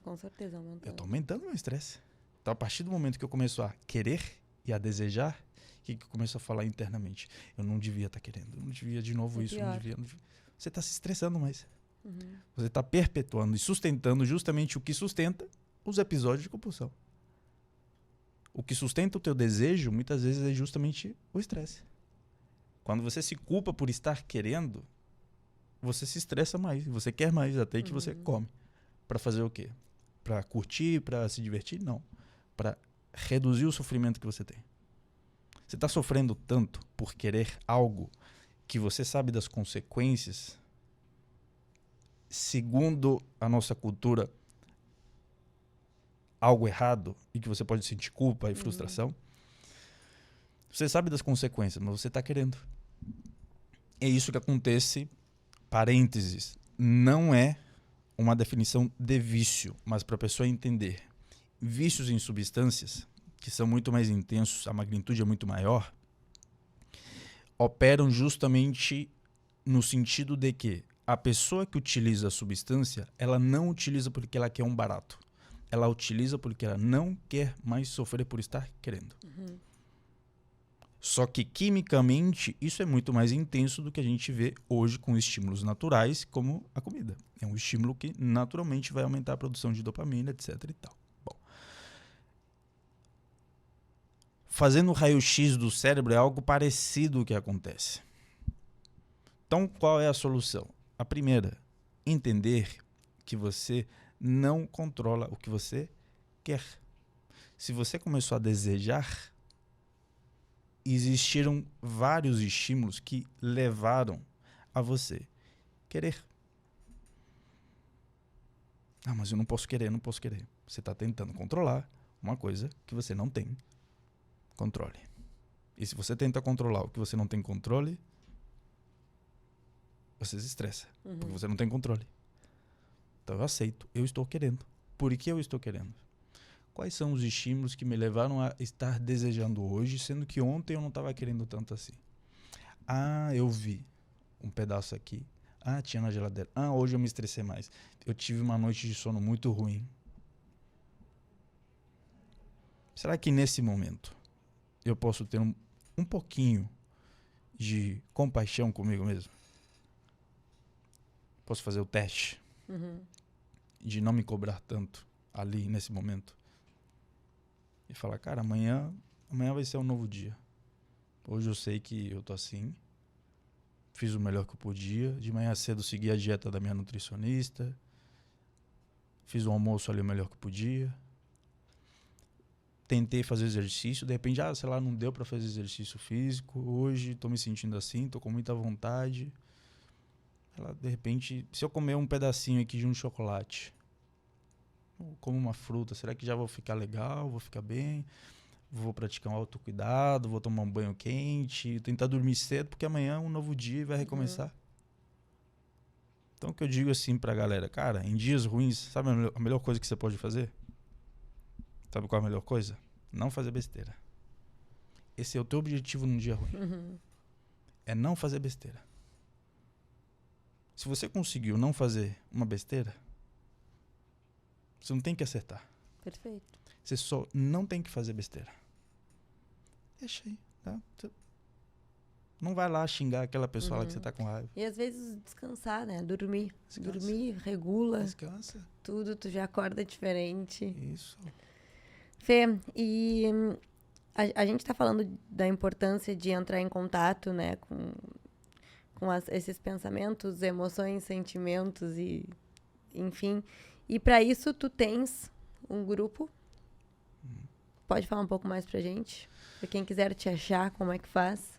Com certeza, aumentando. Eu estou aumentando meu estresse. Então, a partir do momento que eu começo a querer e a desejar, o que eu começo a falar internamente? Eu não devia estar querendo. Eu não devia de novo isso. Eu não devia. Você está se estressando mais. Você está perpetuando e sustentando justamente o que sustenta os episódios de compulsão. O que sustenta o teu desejo, muitas vezes, é justamente o estresse. Quando você se culpa por estar querendo, você se estressa mais. Você quer mais, até que você come. Para fazer o quê? Para curtir, para se divertir? Não. Para reduzir o sofrimento que você tem. Você está sofrendo tanto por querer algo que você sabe das consequências, segundo a nossa cultura, algo errado e que você pode sentir culpa e frustração. Você sabe das consequências, mas você está querendo. É isso que acontece, parênteses, não é uma definição de vício, mas para a pessoa entender. Vícios em substâncias, que são muito mais intensos, a magnitude é muito maior, operam justamente no sentido de que a pessoa que utiliza a substância, ela não utiliza porque ela quer um barato. Ela utiliza porque ela não quer mais sofrer por estar querendo. Só que, quimicamente, isso é muito mais intenso do que a gente vê hoje com estímulos naturais, como a comida. É um estímulo que, naturalmente, vai aumentar a produção de dopamina, etc. e tal. Bom, fazendo o raio-x do cérebro é algo parecido o que acontece. Então, qual é a solução? A primeira, entender que você não controla o que você quer. Se você começou a desejar, existiram vários estímulos que levaram a você querer. Ah, mas eu não posso querer, não posso querer. Você está tentando controlar uma coisa que você não tem controle. E se você tenta controlar o que você não tem controle, você se estressa, porque você não tem controle. Então eu aceito, eu estou querendo. Por que eu estou querendo? Quais são os estímulos que me levaram a estar desejando hoje, sendo que ontem eu não estava querendo tanto assim? Ah, eu vi um pedaço aqui. Ah, tinha na geladeira. Ah, hoje eu me estressei mais. Eu tive uma noite de sono muito ruim. será que nesse momento eu posso ter um pouquinho de compaixão comigo mesmo? Posso fazer o teste de não me cobrar tanto ali nesse momento e falar, cara, amanhã vai ser um novo dia. Hoje eu sei que eu tô assim, fiz o melhor que eu podia, de manhã cedo segui a dieta da minha nutricionista, fiz o almoço ali o melhor que eu podia, tentei fazer exercício, de repente, sei lá, não deu pra fazer exercício físico, hoje tô me sentindo assim, tô com muita vontade. De repente, se eu comer um pedacinho aqui de um chocolate, ou como uma fruta, será que já vou ficar legal, vou ficar bem? Vou praticar um autocuidado, vou tomar um banho quente, tentar dormir cedo, porque amanhã é um novo dia e vai recomeçar. Então, o que eu digo assim pra galera, cara, em dias ruins, sabe a melhor coisa que você pode fazer? Sabe qual é a melhor coisa? Não fazer besteira. Esse é o teu objetivo num dia ruim. É não fazer besteira. Se você conseguiu não fazer uma besteira, você não tem que acertar. Perfeito. Você só não tem que fazer besteira. Deixa aí, tá? Não vai lá xingar aquela pessoa lá que você tá com raiva. E às vezes descansar, né? Dormir. Descansa. Dormir, regula. Descansa. Tudo, tu já acorda diferente. Isso. Fê, e a gente tá falando da importância de entrar em contato, né? Com esses pensamentos, emoções, sentimentos e enfim. E para isso tu tens um grupo. Pode falar um pouco mais pra gente? Pra quem quiser te achar, como é que faz?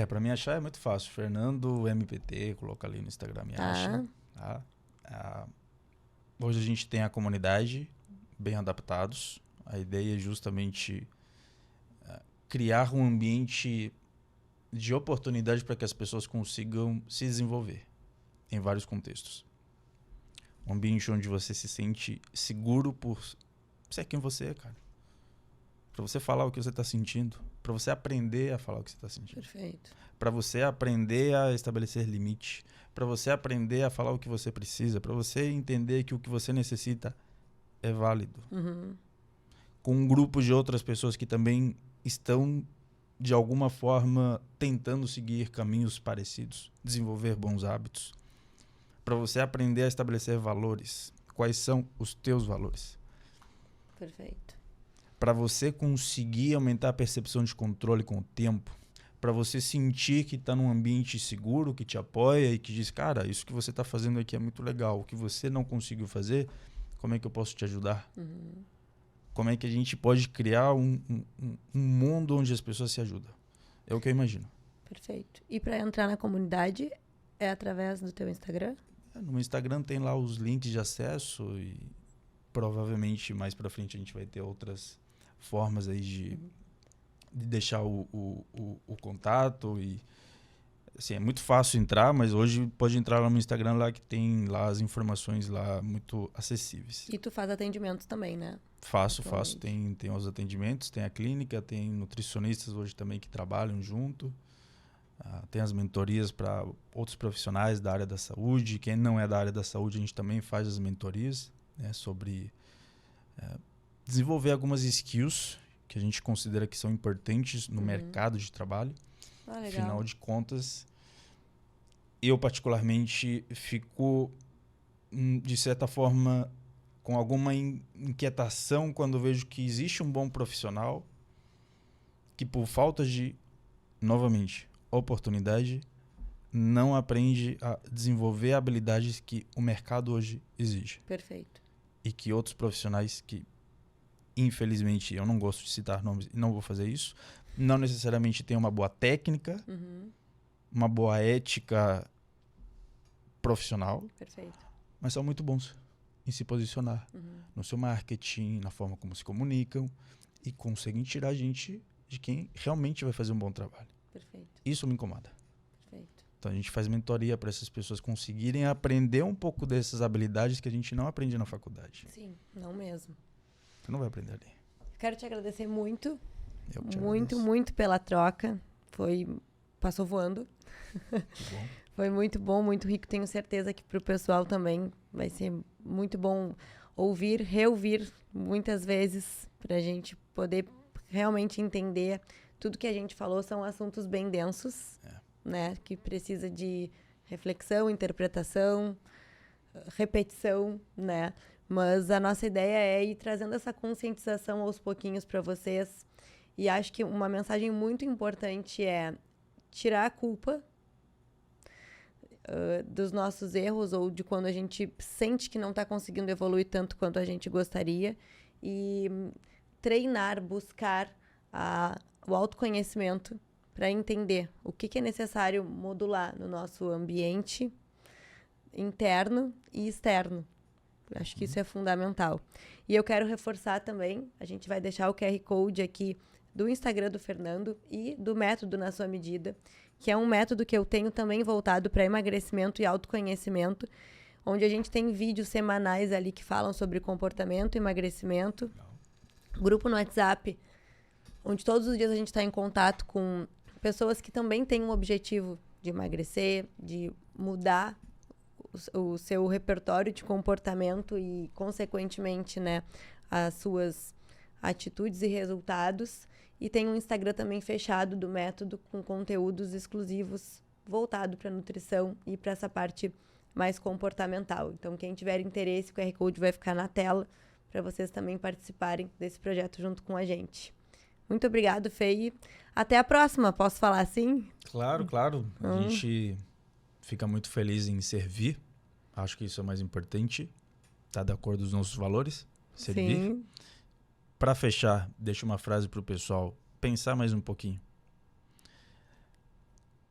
Pra mim achar é muito fácil. Fernando MPT, coloca ali no Instagram, me acha. Tá? Hoje a gente tem a comunidade bem adaptados. A ideia é justamente criar um ambiente de oportunidade para que as pessoas consigam se desenvolver em vários contextos. Um ambiente onde você se sente seguro por ser quem você é, cara. Para você falar o que você está sentindo, para você aprender a falar o que você está sentindo. Perfeito. Para você aprender a estabelecer limite, para você aprender a falar o que você precisa, para você entender que o que você necessita é válido. Com um grupo de outras pessoas que também estão de alguma forma tentando seguir caminhos parecidos, desenvolver bons hábitos, para você aprender a estabelecer valores. Quais são os teus valores? Perfeito. Para você conseguir aumentar a percepção de controle com o tempo, para você sentir que está num ambiente seguro, que te apoia e que diz, cara, isso que você está fazendo aqui é muito legal, o que você não conseguiu fazer, como é que eu posso te ajudar? Como é que a gente pode criar um mundo onde as pessoas se ajudam? É o que eu imagino. Perfeito. E para entrar na comunidade é através do teu Instagram? No Instagram tem lá os links de acesso e provavelmente mais para frente a gente vai ter outras formas aí de deixar o contato. E assim, é muito fácil entrar, mas hoje pode entrar lá no Instagram lá que tem lá as informações lá muito acessíveis. E tu faz atendimentos também, né? Faço. Tem os atendimentos, tem a clínica, tem nutricionistas hoje também que trabalham junto. Tem as mentorias para outros profissionais da área da saúde. Quem não é da área da saúde, a gente também faz as mentorias, né, sobre desenvolver algumas skills que a gente considera que são importantes no mercado de trabalho. Legal. Afinal de contas, eu particularmente fico, de certa forma, com alguma inquietação quando vejo que existe um bom profissional que, por falta de, novamente, oportunidade, não aprende a desenvolver habilidades que o mercado hoje exige. Perfeito. E que outros profissionais que, infelizmente, eu não gosto de citar nomes e não vou fazer isso, não necessariamente têm uma boa técnica, uma boa ética profissional, Perfeito. mas são muito bons em se posicionar no seu marketing, na forma como se comunicam e conseguem tirar a gente de quem realmente vai fazer um bom trabalho. Perfeito. Isso me incomoda. Perfeito. Então a gente faz mentoria para essas pessoas conseguirem aprender um pouco dessas habilidades que a gente não aprende na faculdade. Sim, não mesmo. Você não vai aprender ali. Quero te agradecer muito. Eu te Muito, agradeço. muito pela troca. Passou voando. Que bom. Foi muito bom, muito rico. Tenho certeza que pro pessoal também vai ser muito bom ouvir, reouvir muitas vezes para a gente poder realmente entender tudo que a gente falou. São assuntos bem densos, né? Que precisa de reflexão, interpretação, repetição, né? Mas a nossa ideia é ir trazendo essa conscientização aos pouquinhos para vocês. E acho que uma mensagem muito importante é tirar a culpa dos nossos erros ou de quando a gente sente que não está conseguindo evoluir tanto quanto a gente gostaria e treinar, buscar o autoconhecimento para entender o que é necessário modular no nosso ambiente interno e externo. Acho que isso é fundamental. E eu quero reforçar também, a gente vai deixar o QR Code aqui do Instagram do Fernando e do método Na Sua Medida, que é um método que eu tenho também voltado para emagrecimento e autoconhecimento, onde a gente tem vídeos semanais ali que falam sobre comportamento, emagrecimento, grupo no WhatsApp, onde todos os dias a gente está em contato com pessoas que também têm um objetivo de emagrecer, de mudar o seu repertório de comportamento e, consequentemente, né, as suas atitudes e resultados. E tem um Instagram também fechado do método com conteúdos exclusivos voltado para nutrição e para essa parte mais comportamental. Então, quem tiver interesse, o QR Code vai ficar na tela para vocês também participarem desse projeto junto com a gente. Muito obrigado, Fê. E até a próxima. Posso falar assim? Claro, claro. A gente fica muito feliz em servir. Acho que isso é o mais importante. Tá de acordo com os nossos valores. Servir. Sim. Para fechar, deixo uma frase para o pessoal pensar mais um pouquinho.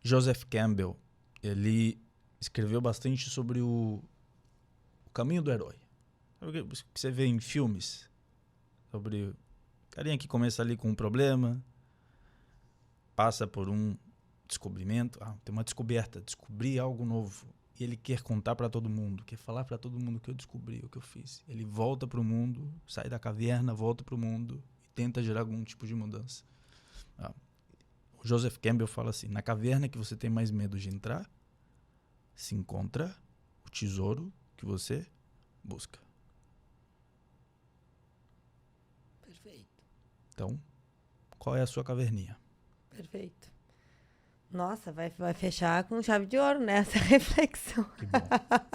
Joseph Campbell, ele escreveu bastante sobre o caminho do herói. O que você vê em filmes sobre o carinha que começa ali com um problema, passa por um descobrimento, tem uma descoberta, descobri algo novo. E ele quer contar para todo mundo, quer falar para todo mundo o que eu descobri, o que eu fiz. Ele volta para o mundo, sai da caverna, volta para o mundo e tenta gerar algum tipo de mudança. O Joseph Campbell fala assim, na caverna que você tem mais medo de entrar, se encontra o tesouro que você busca. Perfeito. Então, qual é a sua caverninha? Perfeito. Nossa, vai fechar com chave de ouro nessa reflexão. Que bom.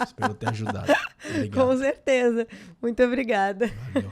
Espero ter ajudado. Obrigado. Com certeza. Muito obrigada. Valeu.